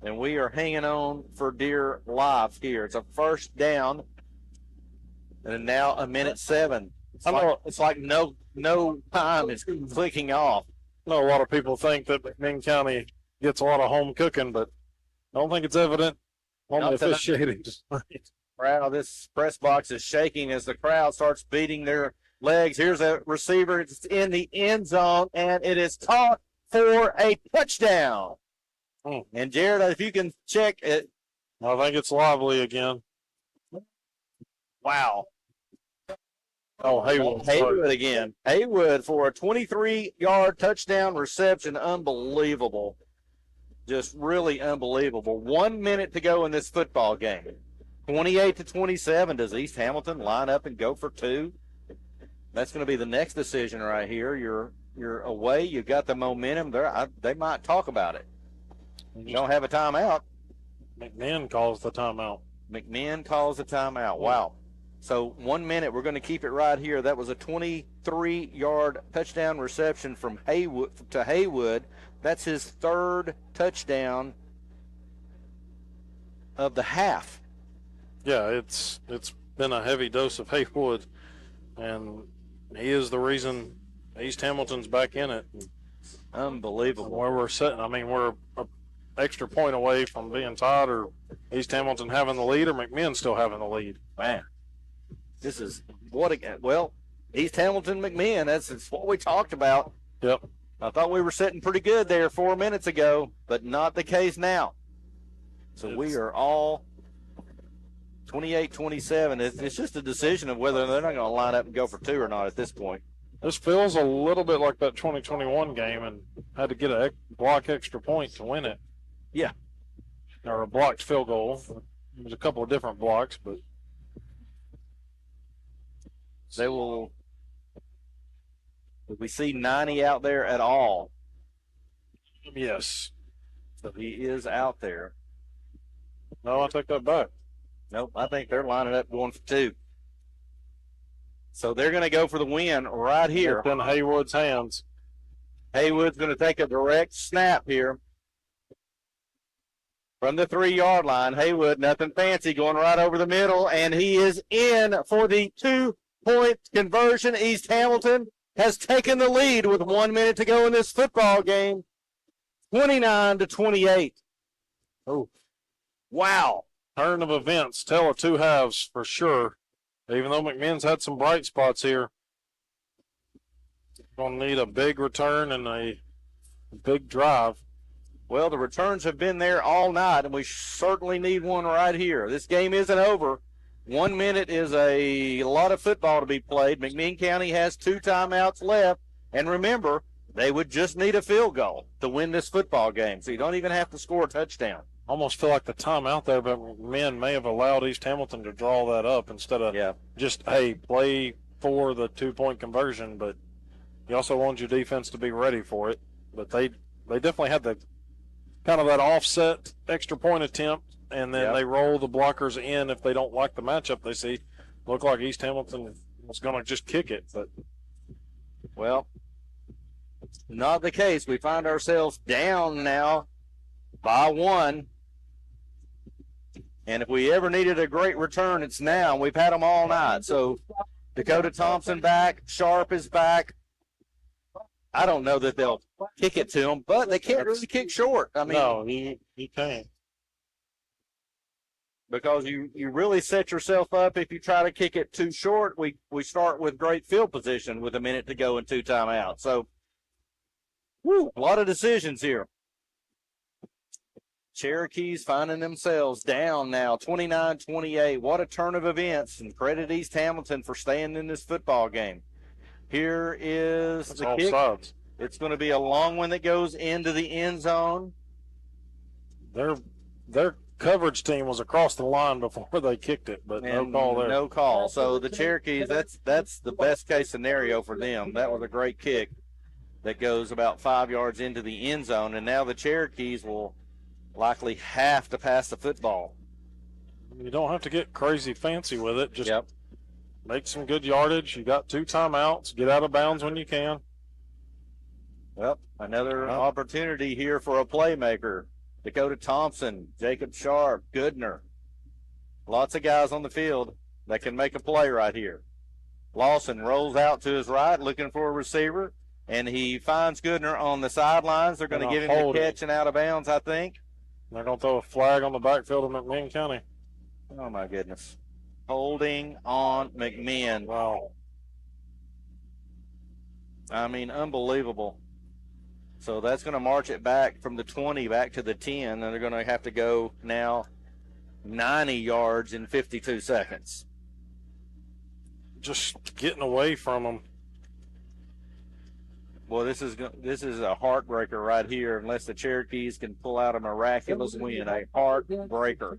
And we are hanging on for dear life here. It's a 1st down. And now 1:07. It's like no time is clicking off. I know a lot of people think that McMinn County gets a lot of home cooking, but I don't think it's evident on the officiating. Wow, this press box is shaking as the crowd starts beating their legs. Here's a receiver. It's in the end zone, and it is caught for a touchdown. And, Jared, if you can check it. I think it's Lively again. Wow. Oh, Haywood again. Haywood for a 23-yard touchdown reception. Unbelievable. Just really unbelievable. 1 minute to go in this football game. 28-27. Does East Hamilton line up and go for 2? That's going to be the next decision right here. You're away. You got the momentum there. They might talk about it. You don't have a timeout. McMinn calls the timeout. Wow. So 1 minute. We're going to keep it right here. That was a 23-yard touchdown reception from Haywood to Haywood. That's his 3rd touchdown of the half. Yeah, it's been a heavy dose of Haywood, and he is the reason East Hamilton's back in it. Unbelievable. Where we're sitting, I mean, we're an extra point away from being tied, or East Hamilton having the lead, or McMinn still having the lead. Man, this is East Hamilton, McMinn. That's what we talked about. Yep. I thought we were sitting pretty good there 4 minutes ago, but not the case now. So we are all 28-27. It's just a decision of whether they're not going to line up and go for 2 or not at this point. This feels a little bit like that 2021 game and had to get a block extra point to win it. Yeah. or a blocked field goal. There's a couple of different blocks, but they will. Did we see 90 out there at all? Yes. So he is out there. No, I take that back. Nope, I think they're lining up going for 2. So they're going to go for the win right here. It's in Haywood's hands. Haywood's going to take a direct snap here from the 3-yard line. Haywood, nothing fancy, going right over the middle, and he is in for the 2-point conversion. East Hamilton has taken the lead with 1 minute to go in this football game, 29-28. Oh, wow. Turn of events, tell of 2 halves for sure. Even though McMinn's had some bright spots here. Going to need a big return and a big drive. Well, the returns have been there all night, and we certainly need one right here. This game isn't over. 1 minute is a lot of football to be played. McMinn County has 2 timeouts left. And remember, they would just need a field goal to win this football game. So you don't even have to score a touchdown. Almost feel like the timeout there, but McMinn may have allowed East Hamilton to draw that up instead of just, hey, play for the 2-point conversion. But you also want your defense to be ready for it. But they definitely had the kind of that offset extra point attempt, and then they roll the blockers in if they don't like the matchup they see. Looked like East Hamilton was going to just kick it, but well, not the case. We find ourselves down now by 1. And if we ever needed a great return, it's now. We've had them all night. So Dakota Thompson back, Sharp is back. I don't know that they'll kick it to him, but they can't really kick short. I mean, no, he can't. Because you really set yourself up if you try to kick it too short. We start with great field position with 1 minute to go and 2 timeouts. So, a lot of decisions here. Cherokees finding themselves down now, 29-28. What a turn of events, and credit East Hamilton for staying in this football game. Here is the kick. Sides. It's going to be a long one that goes into the end zone. Their coverage team was across the line before they kicked it, but no call there. No call. So the Cherokees, that's the best case scenario for them. That was a great kick that goes about 5 yards into the end zone, and now the Cherokees will likely have to pass the football. You don't have to get crazy fancy with it. Just make some good yardage. You got 2 timeouts. Get out of bounds when you can. Well, another opportunity here for a playmaker. Dakota Thompson, Jacob Sharp, Goodner. Lots of guys on the field that can make a play right here. Lawson rolls out to his right looking for a receiver, and he finds Goodner on the sidelines. They're going to give him the catch and out of bounds, I think. They're going to throw a flag on the backfield of McMinn County. Oh, my goodness. Holding on McMinn. Wow. I mean, unbelievable. So that's going to march it back from the 20 back to the 10, and they're going to have to go now 90 yards in 52 seconds. Just getting away from them. Well, this is a heartbreaker right here unless the Cherokees can pull out a miraculous win, a heartbreaker.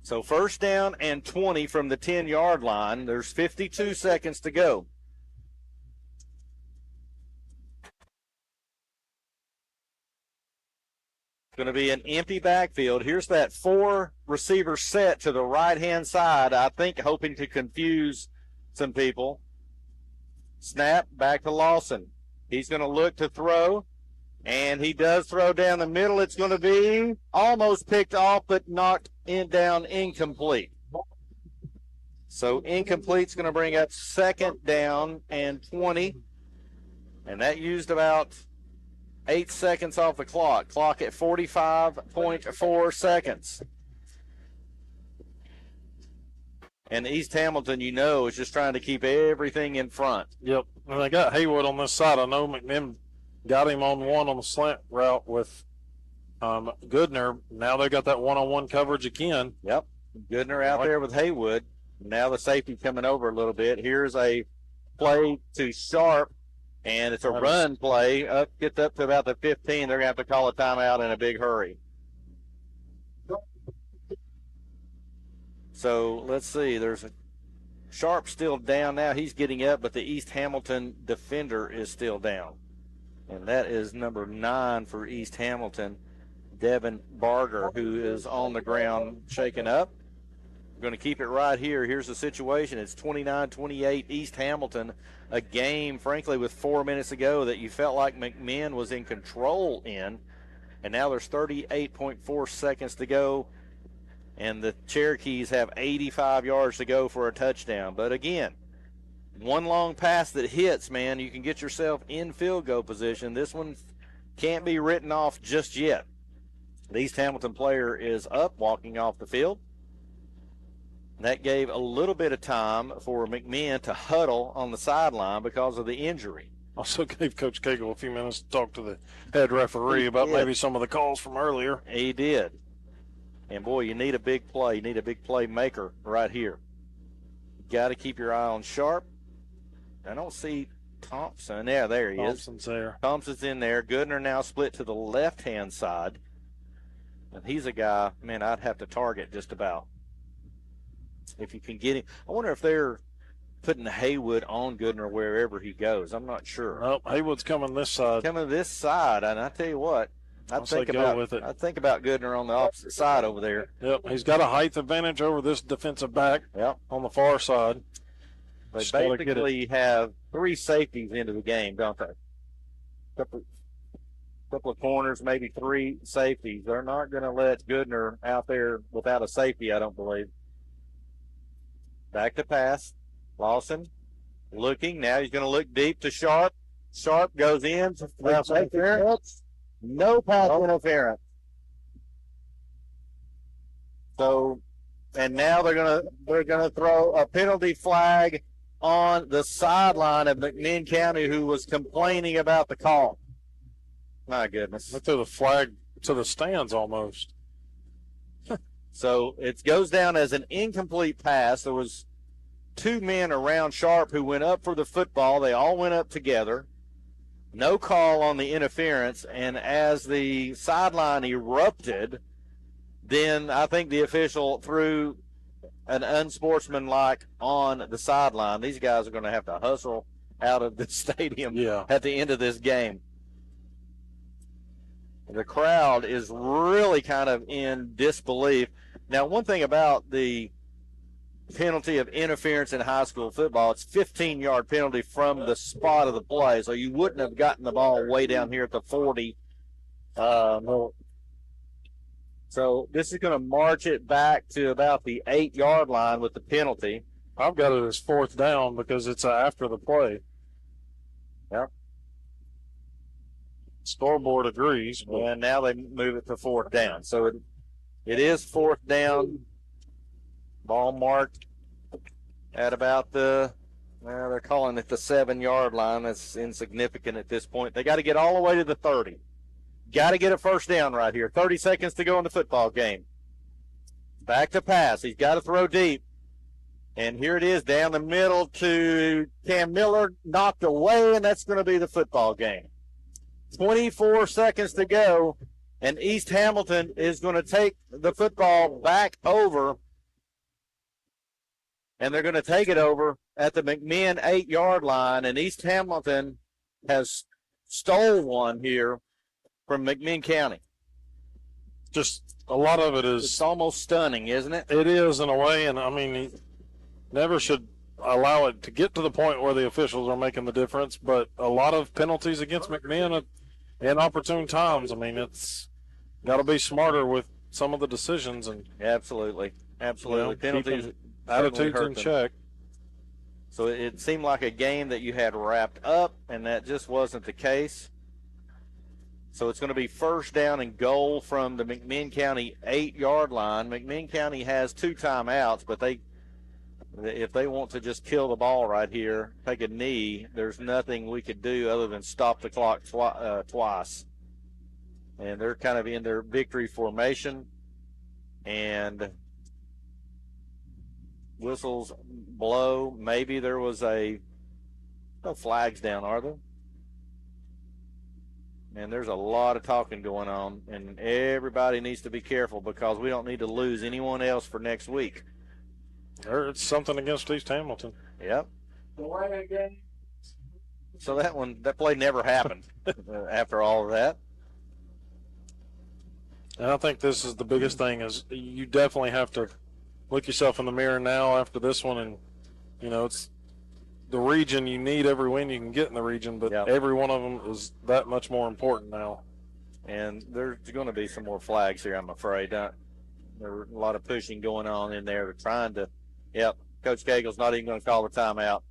So first down and 20 from the 10-yard line. There's 52 seconds to go. Going to be an empty backfield. Here's that 4-receiver set to the right-hand side, I think hoping to confuse some people. Snap back to Lawson. He's going to look to throw, and he does throw down the middle. It's going to be almost picked off, but knocked down incomplete. So incomplete's going to bring up second down and 20, and that used about 8 seconds off the clock. Clock at 45.4 seconds. And East Hamilton, is just trying to keep everything in front. Yep. And they got Haywood on this side. I know McMinn got him on one on the slant route with Goodner. Now they've got that one-on-one coverage again. Yep. Goodner out there with Haywood. Now the safety coming over a little bit. Here's a play to Sharp. And it's a run play. Gets up to about the 15. They're going to have to call a timeout in a big hurry. So let's see. There's a Sharp still down now. He's getting up, but the East Hamilton defender is still down. And that is number 9 for East Hamilton, Devin Barger, who is on the ground shaking up. We're going to keep it right here. Here's the situation. It's 29-28 East Hamilton, a game, frankly, with 4 minutes to go that you felt like McMinn was in control in. And now there's 38.4 seconds to go, and the Cherokees have 85 yards to go for a touchdown. But again, one long pass that hits, man, you can get yourself in field goal position. This one can't be written off just yet. The East Hamilton player is up, walking off the field. That gave a little bit of time for McMinn to huddle on the sideline because of the injury. Also gave Coach Cagle a few minutes to talk to the head referee about maybe some of the calls from earlier. He did. And, boy, you need a big play. You need a big playmaker right here. You got to keep your eye on Sharp. I don't see Thompson. Yeah, there he is. Thompson's there. Thompson's in there. Goodner now split to the left-hand side. And he's a guy, man, I'd have to target just about. If you can get him. I wonder if they're putting Haywood on Goodner wherever he goes. I'm not sure. Nope, Haywood's coming this side. Coming this side, and I tell you what, I'd think about Goodner on the opposite side over there. Yep, he's got a height advantage over this defensive back on the far side. They basically have 3 safeties into the game, don't they? Couple of corners, maybe 3 safeties. They're not going to let Goodner out there without a safety, I don't believe. Back to pass. Lawson looking. Now he's going to look deep to Sharp. Sharp goes in. No pass interference. So, and now they're gonna throw a penalty flag on the sideline of McMinn County, who was complaining about the call. My goodness. They threw the flag to the stands almost. So it goes down as an incomplete pass. There was 2 men around Sharp who went up for the football. They all went up together. No call on the interference, and as the sideline erupted, then I think the official threw an unsportsmanlike on the sideline. These guys are going to have to hustle out of the stadium at the end of this game. The crowd is really kind of in disbelief. Now, one thing about the penalty of interference in high school football, it's 15-yard penalty from the spot of the play, so you wouldn't have gotten the ball way down here at the 40. So this is going to march it back to about the 8-yard line with the penalty. I've got it as 4th down because it's after the play. Yep. Scoreboard agrees. And now they move it to 4th down. So it is 4th down. Ball marked at about they're calling it the 7-yard line. That's insignificant at this point. They got to get all the way to the 30. Got to get a first down right here. 30 seconds to go in the football game. Back to pass. He's got to throw deep. And here it is down the middle to Cam Miller, knocked away, and that's going to be the football game. 24 seconds to go, and East Hamilton is going to take the football back over. And they're going to take it over at the McMinn 8-yard line. And East Hamilton has stole one here from McMinn County. Just a lot of it is. It's almost stunning, isn't it? It is in a way. And, I mean, you never should allow it to get to the point where the officials are making the difference. But a lot of penalties against McMinn at inopportune times. I mean, it's got to be smarter with some of the decisions. And absolutely. Penalties. Attitudes in check. So it seemed like a game that you had wrapped up, and that just wasn't the case. So it's going to be first down and goal from the McMinn County 8-yard line. McMinn County has 2 timeouts, but if they want to just kill the ball right here, take a knee, there's nothing we could do other than stop the clock twice. And they're kind of in their victory formation. And whistles blow. Maybe there was no flags down, are there? And there's a lot of talking going on, and everybody needs to be careful because we don't need to lose anyone else for next week. It's something against East Hamilton. Yep. So that play never happened after all of that. And I think this is the biggest thing is you definitely have to look yourself in the mirror now after this one. And, it's the region. You need every win you can get in the region, but every one of them is that much more important now. And there's going to be some more flags here, I'm afraid. There's a lot of pushing going on in there. They're trying to, Coach Cagle's not even going to call the timeout.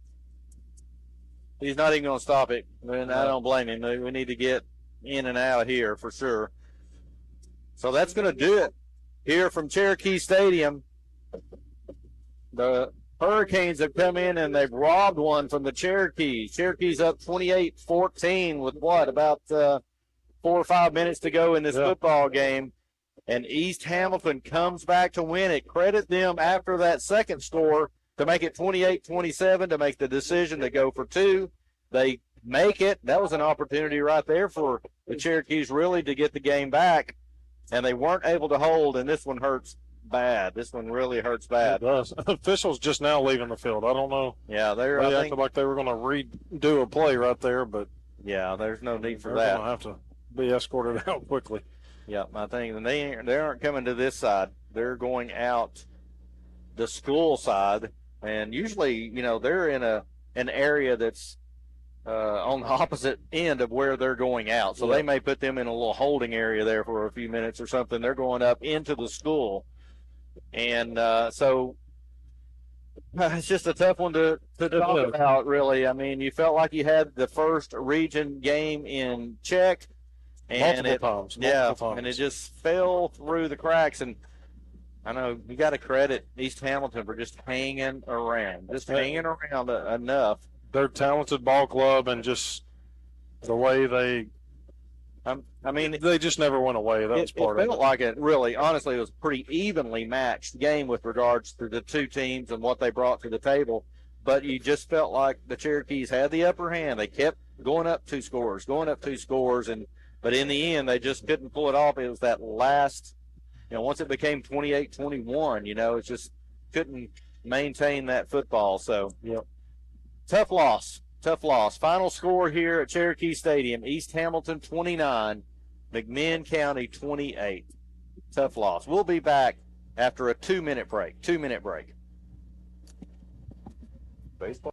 He's not even going to stop it, and I don't blame him. We need to get in and out of here for sure. So that's going to do it here from Cherokee Stadium. The Hurricanes have come in and they've robbed one from the Cherokees. Cherokees up 28-14 with about 4 or 5 minutes to go in this football game. And East Hamilton comes back to win it. Credit them after that second score to make it 28-27 to make the decision to go for 2. They make it. That was an opportunity right there for the Cherokees really to get the game back. And they weren't able to hold, and this one hurts bad. This one really hurts bad. It does. Officials just now leaving the field. I don't know. Yeah, they acted like they were going to redo a play right there, but yeah, there's no need for that. They're going to have to be escorted out quickly. Yeah, I think and they aren't coming to this side. They're going out the school side, and usually, they're in an area that's on the opposite end of where they're going out. So they may put them in a little holding area there for a few minutes or something. They're going up into the school. And so it's just a tough one to talk about, really. I mean, you felt like you had the first region game in check. And multiple times. And it just fell through the cracks. And I know you got to credit East Hamilton for just hanging around, enough. They're a talented ball club, and just the way they just never went away. That was part of it. It felt like honestly, it was pretty evenly matched game with regards to the two teams and what they brought to the table. But you just felt like the Cherokees had the upper hand. They kept going up 2 scores, but in the end, they just couldn't pull it off. It was that last, once it became 28-21, it just couldn't maintain that football. So, tough loss. Final score here at Cherokee Stadium, East Hamilton 29, McMinn County 28. Tough loss. We'll be back after a 2-minute break. Baseball.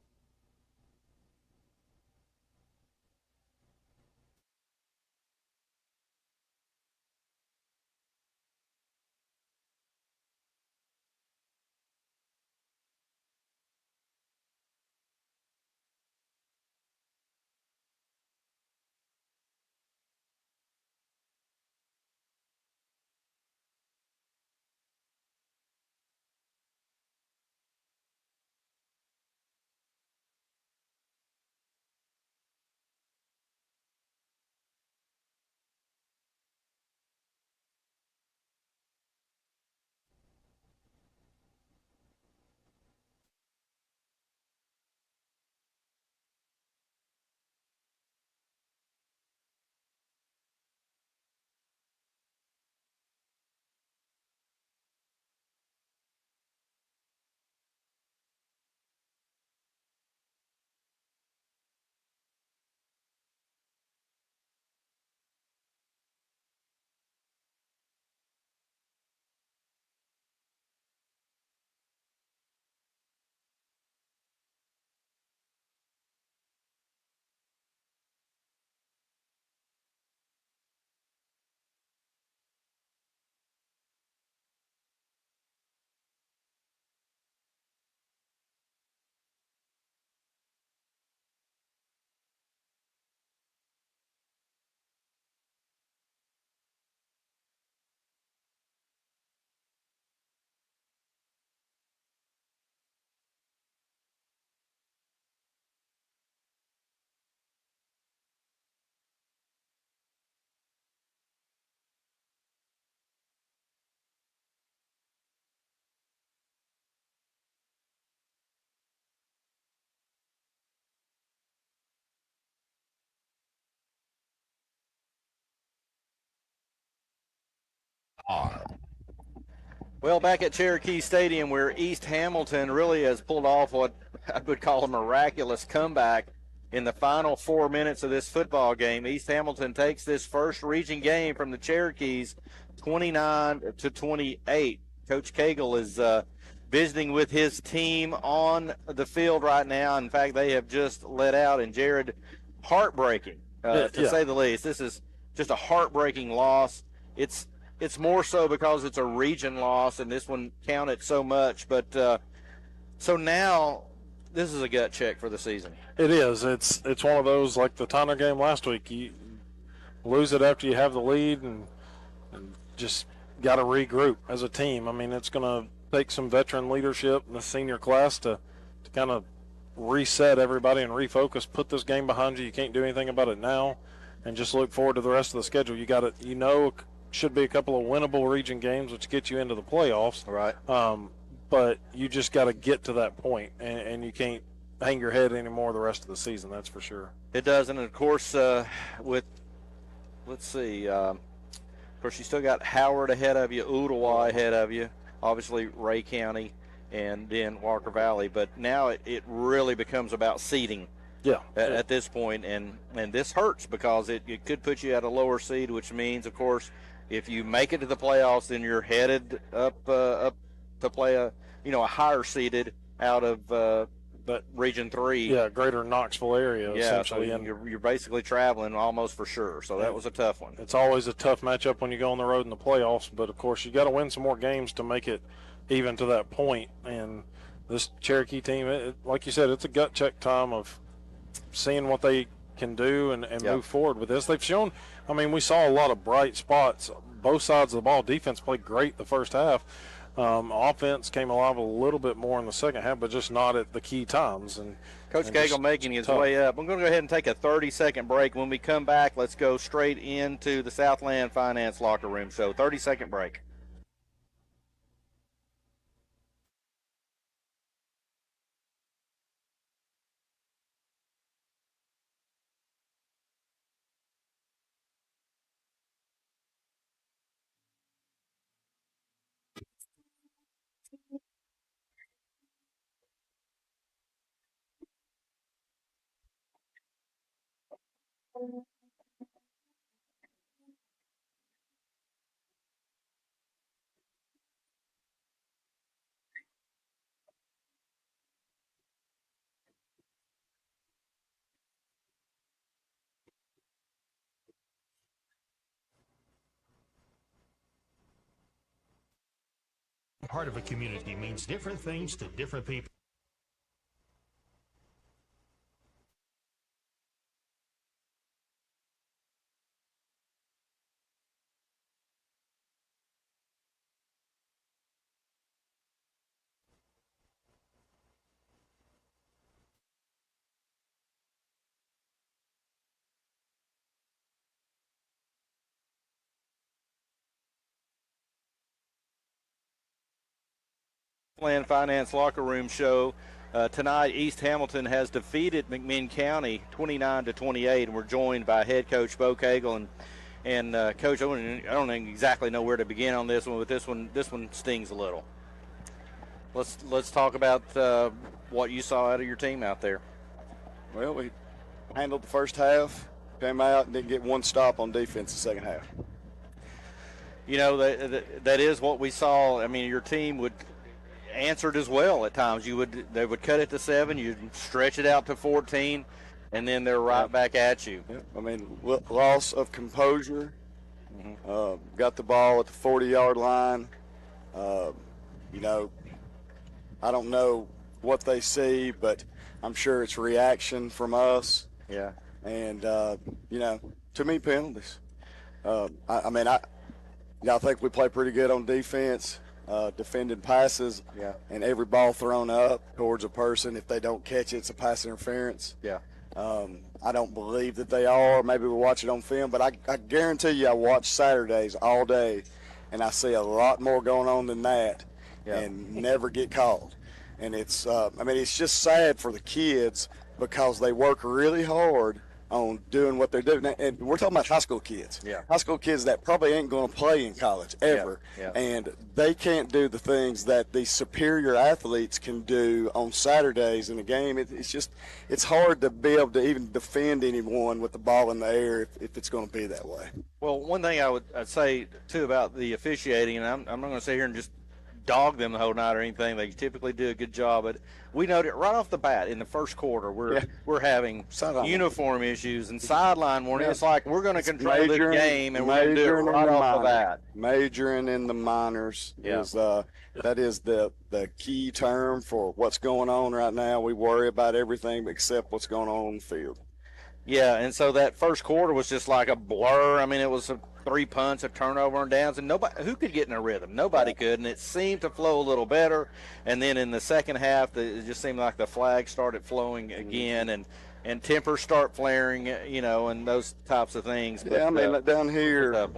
Well, back at Cherokee Stadium, where East Hamilton really has pulled off what I would call a miraculous comeback in the final 4 minutes of this football game. East Hamilton takes this first region game from the Cherokees 29-28. Coach Cagle is visiting with his team on the field right now. In fact, they have just let out, and Jared, heartbreaking, to say the least. This is just a heartbreaking loss. It's more so because it's a region loss, and this one counted so much. But so now this is a gut check for the season. It is. It's one of those like the Tyner game last week. You lose it after you have the lead, and just got to regroup as a team. I mean, it's going to take some veteran leadership in the senior class to kind of reset everybody and refocus. Put this game behind you. You can't do anything about it now, and just look forward to the rest of the schedule. You got to, should be a couple of winnable region games, which get you into the playoffs. Right. But you just got to get to that point, and you can't hang your head anymore the rest of the season. That's for sure. It does, and of course, with let's see, of course you still got Howard ahead of you, Ooltewah ahead of you, obviously Ray County, and then Walker Valley. But now it really becomes about seeding. Yeah. At this point, and this hurts because it could put you at a lower seed, which means, of course, if you make it to the playoffs, then you're headed up to play a higher seeded out of that Region 3. Yeah, greater Knoxville area, essentially. So you're basically traveling almost for sure. So that was a tough one. It's always a tough matchup when you go on the road in the playoffs, but of course you got to win some more games to make it even to that point. And this Cherokee team, like you said, it's a gut check time of seeing what they can do and move forward with this. They've shown, I mean, we saw a lot of bright spots. Both sides of the ball. Defense played great the first half. Offense came alive a little bit more in the second half, but just not at the key times. And Coach Cagle making his way up. I'm going to go ahead and take a 30-second break. When we come back, let's go straight into the Southland Finance Locker Room. So 30-second break. Part of a community means different things to different people. Southland Finance Locker Room show. Tonight, East Hamilton has defeated McMinn County 29-28, and we're joined by head coach Bo Cagle. And Coach, I don't exactly know where to begin on this one, but this one stings a little. Let's talk about what you saw out of your team out there. Well, we handled the first half, came out and didn't get one stop on defense the second half. You know, that is what we saw. I mean, your team would answered as well at times. They would cut it to 7, you'd stretch it out to 14, and then they're right back at you. Yeah. I mean, loss of composure. Got the ball at the 40-yard line. You know, I don't know what they see, but I'm sure it's reaction from us. Yeah. And, you know, too many penalties. I think we play pretty good on defense. Defended passes, and every ball thrown up towards a person, if they don't catch it, it's a pass interference. Yeah. I don't believe that they are. Maybe we'll watch it on film, but I guarantee you I watch Saturdays all day, and I see a lot more going on than that, and never get called. And it's, it's just sad for the kids because they work really hard on doing what they're doing. And we're talking about high school kids. Yeah. High school kids that probably ain't going to play in college ever. Yeah. And they can't do the things that the superior athletes can do on Saturdays in the game. It's hard to be able to even defend anyone with the ball in the air if it's going to be that way. Well, one thing I'd say, too, about the officiating, and I'm not going to sit here and just dog them the whole night or anything. They typically do a good job, but we noted right off the bat in the first quarter we're having uniform issues and sideline warning. It's like we're going to control the game, and we're going to do it right off the bat. Majoring in the minors is that is the key term for what's going on right now. We worry about everything except what's going on the field. Yeah, and so that first quarter was just like a blur. I mean, it was 3 punts, a turnover, and downs, and nobody who could get in a rhythm. Nobody could, and it seemed to flow a little better. And then in the second half, it just seemed like the flag started flowing again, and tempers start flaring, and those types of things. But, yeah, I mean, down here,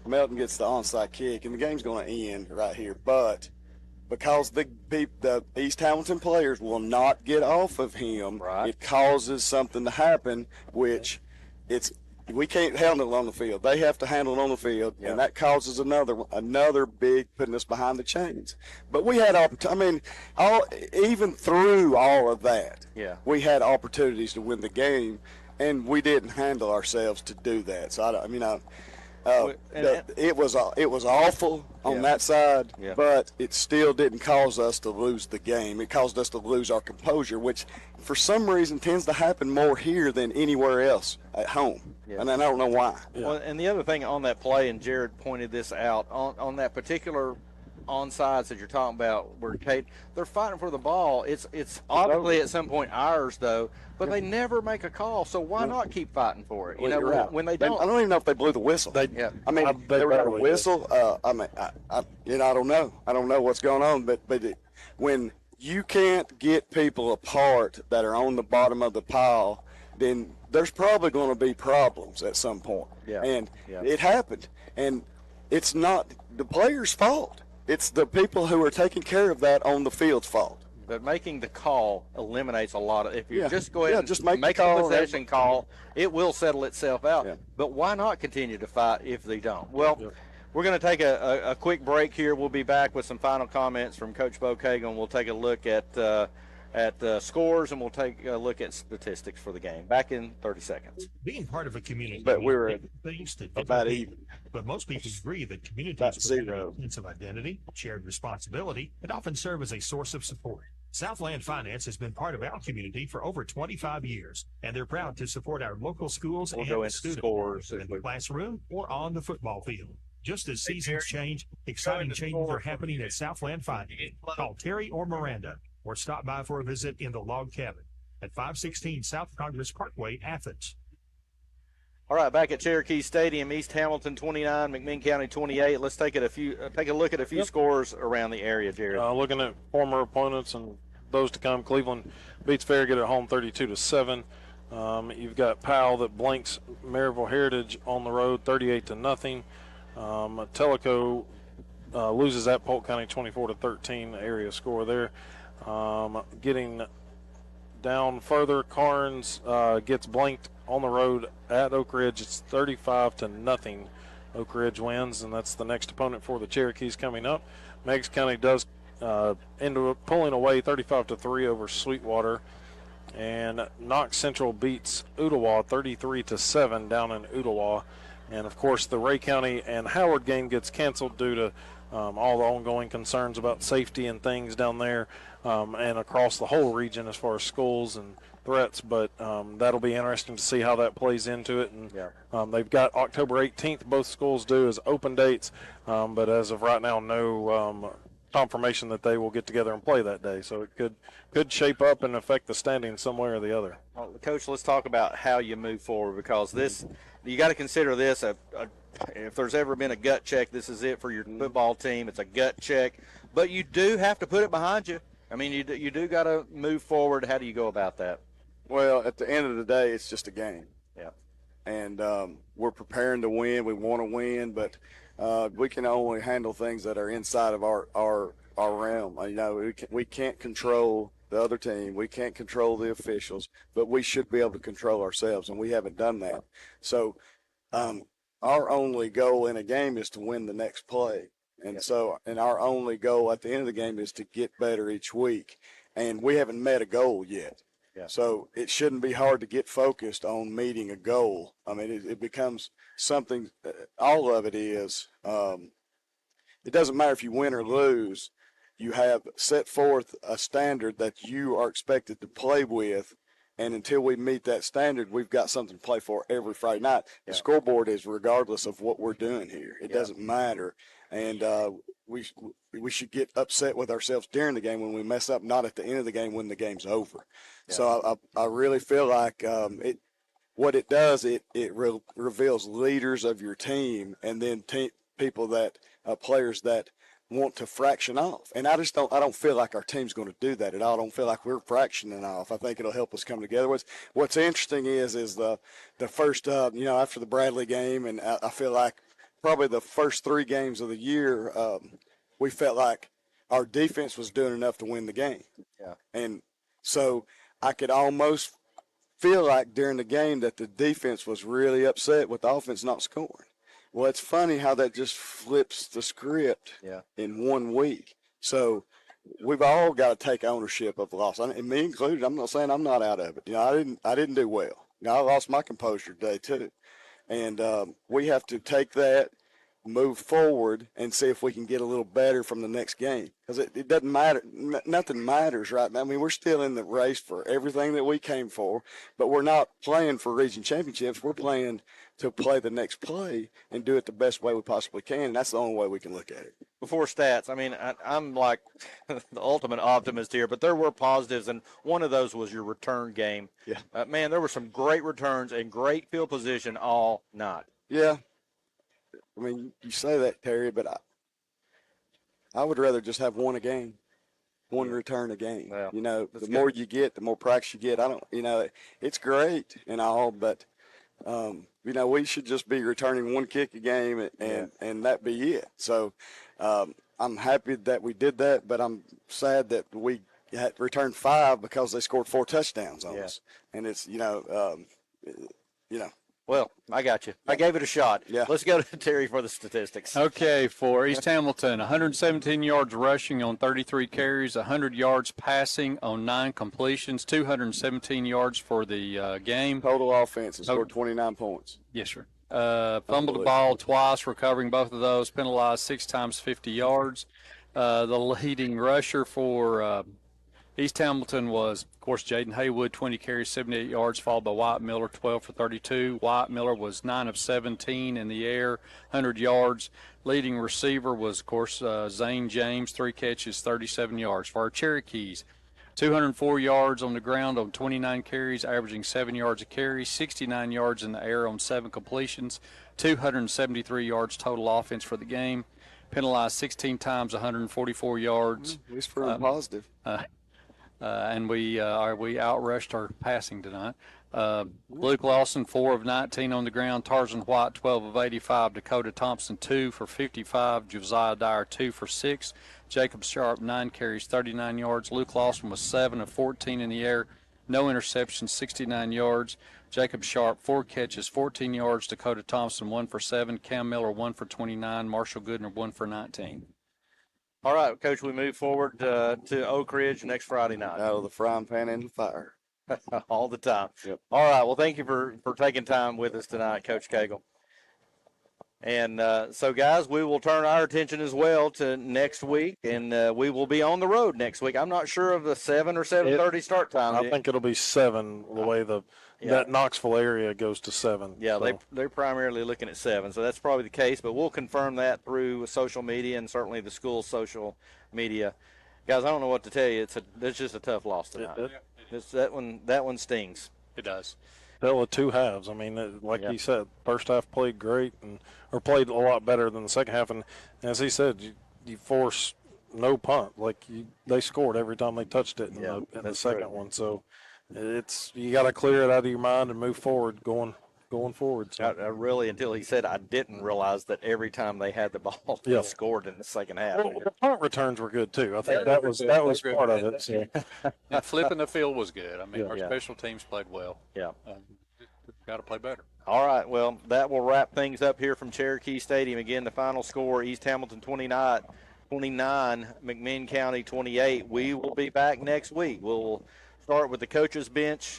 Melton gets the onside kick, and the game's going to end right here. But because the East Hamilton players will not get off of him, it causes something to happen, which we can't handle it on the field. They have to handle it on the field, and that causes another big putting us behind the chains. But we had even through all of that, we had opportunities to win the game, and we didn't handle ourselves to do that. So it was awful on that side, but it still didn't cause us to lose the game. It caused us to lose our composure, which for some reason tends to happen more here than anywhere else at home. And I don't know why. Well, and the other thing on that play, and Jared pointed this out, on that particular onsides that you're talking about, where they're fighting for the ball. It's obviously at some point ours, though, but they never make a call. So why not keep fighting for it? When they don't. I don't even know if they blew the whistle. They were going to whistle. I don't know. I don't know what's going on. But when you can't get people apart that are on the bottom of the pile, then there's probably going to be problems at some point. And it happened. And it's not the players' fault. It's the people who are taking care of that on the field's fault. But making the call eliminates a lot of. If you just go ahead and just make the a possession call, it will settle itself out. But why not continue to fight if they don't? Well, we're going to take a quick break here. We'll be back with some final comments from Coach Bo Kagan. We'll take a look at scores, and we'll take a look at statistics for the game. Back in 30 seconds. Being part of a community, but we were things to about even. But most people agree that communities provide a sense of identity, shared responsibility, and often serve as a source of support. Southland Finance has been part of our community for over 25 years, and they're proud to support our local schools and students in the classroom or on the football field. Just as seasons change, exciting changes are happening at Southland Finance. Call Terry or Miranda, or stop by for a visit in the log cabin at 516 South Congress Parkway, Athens. All right, back at Cherokee Stadium, East Hamilton 29, McMinn County 28. Let's take a look at a few scores around the area, Jared. Looking at former opponents and those to come, Cleveland beats Farragut at home 32-7. You've got Powell that blanks Maryville Heritage on the road 38-0. Tellico loses at Polk County 24-13, area score there. Getting down further, Carnes gets blanked on the road at Oak Ridge. It's 35-0. Oak Ridge wins, and that's the next opponent for the Cherokees coming up. Meigs County does end up pulling away 35-3 over Sweetwater, and Knox Central beats Ooltewah 33-7 down in Ooltewah. And of course, the Ray County and Howard game gets canceled due to all the ongoing concerns about safety and things down there and across the whole region as far as schools and threats. But that'll be interesting to see how that plays into it. And they've got October 18th, both schools do, as open dates. But as of right now, no confirmation that they will get together and play that day. So it could shape up and affect the standings some way or the other. Well, Coach, let's talk about how you move forward, because this you got to consider this if there's ever been a gut check, this is it for your football team. It's a gut check, but you do have to put it behind you. I mean, you do got to move forward. How do you go about that? Well, at the end of the day, it's just a game. Yeah. And we're preparing to win. We want to win, but we can only handle things that are inside of our realm. We can't control the other team. We can't control the officials, but we should be able to control ourselves, and we haven't done that. So our only goal in a game is to win the next play. And and our only goal at the end of the game is to get better each week. And we haven't met a goal yet. Yeah. So it shouldn't be hard to get focused on meeting a goal. I mean, it becomes something, all of it is, it doesn't matter if you win or lose. You have set forth a standard that you are expected to play with. And until we meet that standard, we've got something to play for every Friday night. The scoreboard is regardless of what we're doing here. It doesn't matter. And we should get upset with ourselves during the game when we mess up, not at the end of the game when the game's over. Yeah. So I really feel like what it does, it reveals leaders of your team and then people that players that want to fraction off. And I don't feel like our team's going to do that at all. I don't feel like we're fractioning off. I think it'll help us come together. What's interesting is the first, after the Bradley game, and I feel like probably the first 3 games of the year, we felt like our defense was doing enough to win the game. Yeah. And so I could almost feel like during the game that the defense was really upset with the offense not scoring. Well, it's funny how that just flips the script in 1 week. So we've all got to take ownership of the loss, and me included. I'm not saying I'm not out of it. I didn't do well. I lost my composure today too, and we have to take that, move forward, and see if we can get a little better from the next game. Because it doesn't matter. Nothing matters right now. I mean, we're still in the race for everything that we came for, but we're not playing for region championships. We're playing to play the next play and do it the best way we possibly can, and that's the only way we can look at it. Before stats, I mean, I'm like the ultimate optimist here, but there were positives, and one of those was your return game. Yeah. Man, there were some great returns and great field position all night. Yeah. I mean, you say that, Terry, but I would rather just have one return a game. Well, the more you get, the more practice you get. It's great and all, but we should just be returning 1 kick a game and that be it. So I'm happy that we did that, but I'm sad that we had returned 5 because they scored 4 touchdowns on us. And it's, Well, I got you. I gave it a shot. Yeah. Let's go to Terry for the statistics. Okay, for East Hamilton, 117 yards rushing on 33 carries, 100 yards passing on 9 completions, 217 yards for the game. Total offense and scored 29 points. Yes, sir. Fumbled the ball twice, recovering both of those, penalized 6 times 50 yards. The leading rusher for East Hamilton was, of course, Jaden Haywood, 20 carries, 78 yards, followed by Wyatt Miller, 12 for 32. Wyatt Miller was 9 of 17 in the air, 100 yards. Leading receiver was, of course, Zane James, 3 catches, 37 yards. For our Cherokees, 204 yards on the ground on 29 carries, averaging 7 yards a carry, 69 yards in the air on 7 completions, 273 yards total offense for the game. Penalized 16 times, 144 yards. At least for positive. And we outrushed our passing tonight. Luke Lawson, 4 of 19 on the ground. Tarzan White, 12 of 85. Dakota Thompson, 2 for 55. Josiah Dyer, 2 for 6. Jacob Sharp, 9 carries, 39 yards. Luke Lawson was 7 of 14 in the air. No interceptions, 69 yards. Jacob Sharp, 4 catches, 14 yards. Dakota Thompson, 1 for 7. Cam Miller, 1 for 29. Marshall Goodner, 1 for 19. All right, Coach, we move forward to Oak Ridge next Friday night. Out of the frying pan into the fire. All the time. Yep. All right, well, thank you for taking time with us tonight, Coach Cagle. And so, guys, we will turn our attention as well to next week, and we will be on the road next week. I'm not sure of the 7 or 7:30 start time. I think it'll be 7 the way that Knoxville area goes to 7. Yeah, so. they're primarily looking at 7, so that's probably the case. But we'll confirm that through social media and certainly the school's social media. Guys, I don't know what to tell you. It's just a tough loss tonight. That one stings. It does. Tell the 2 halves. I mean, he said, first half played great or played a lot better than the second half. And as he said, you force no punt. They scored every time they touched it in the second one. So you got to clear it out of your mind and move forward going going forward. So. I really, until he said I didn't realize that every time they had the ball, they scored in the second half. Well, the punt returns were good too. I think that was part of it. So. And flipping the field was good. I mean, Yeah. our special teams played well. Yeah. Got to play better. All right, well, that will wrap things up here from Cherokee Stadium. Again, the final score, East Hamilton 29, McMinn County 28. We will be back next week. We'll start with the coaches bench,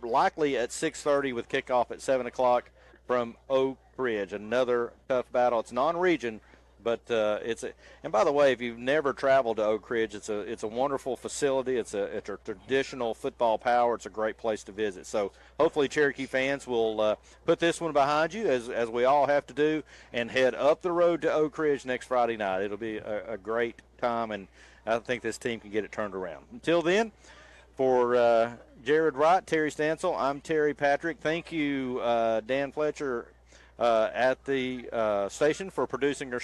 likely at 6:30 with kickoff at 7 o'clock from Oak Ridge. Another tough battle. It's non-region, but and by the way, if you've never traveled to Oak Ridge, it's a wonderful facility. It's a traditional football power. It's a great place to visit. So hopefully Cherokee fans will put this one behind you, as we all have to do, and head up the road to Oak Ridge next Friday night. It'll be a great time, and I think this team can get it turned around. Until then, for Jared Wright, Terry Stansel, I'm Terry Patrick. Thank you, Dan Fletcher, at the station for producing our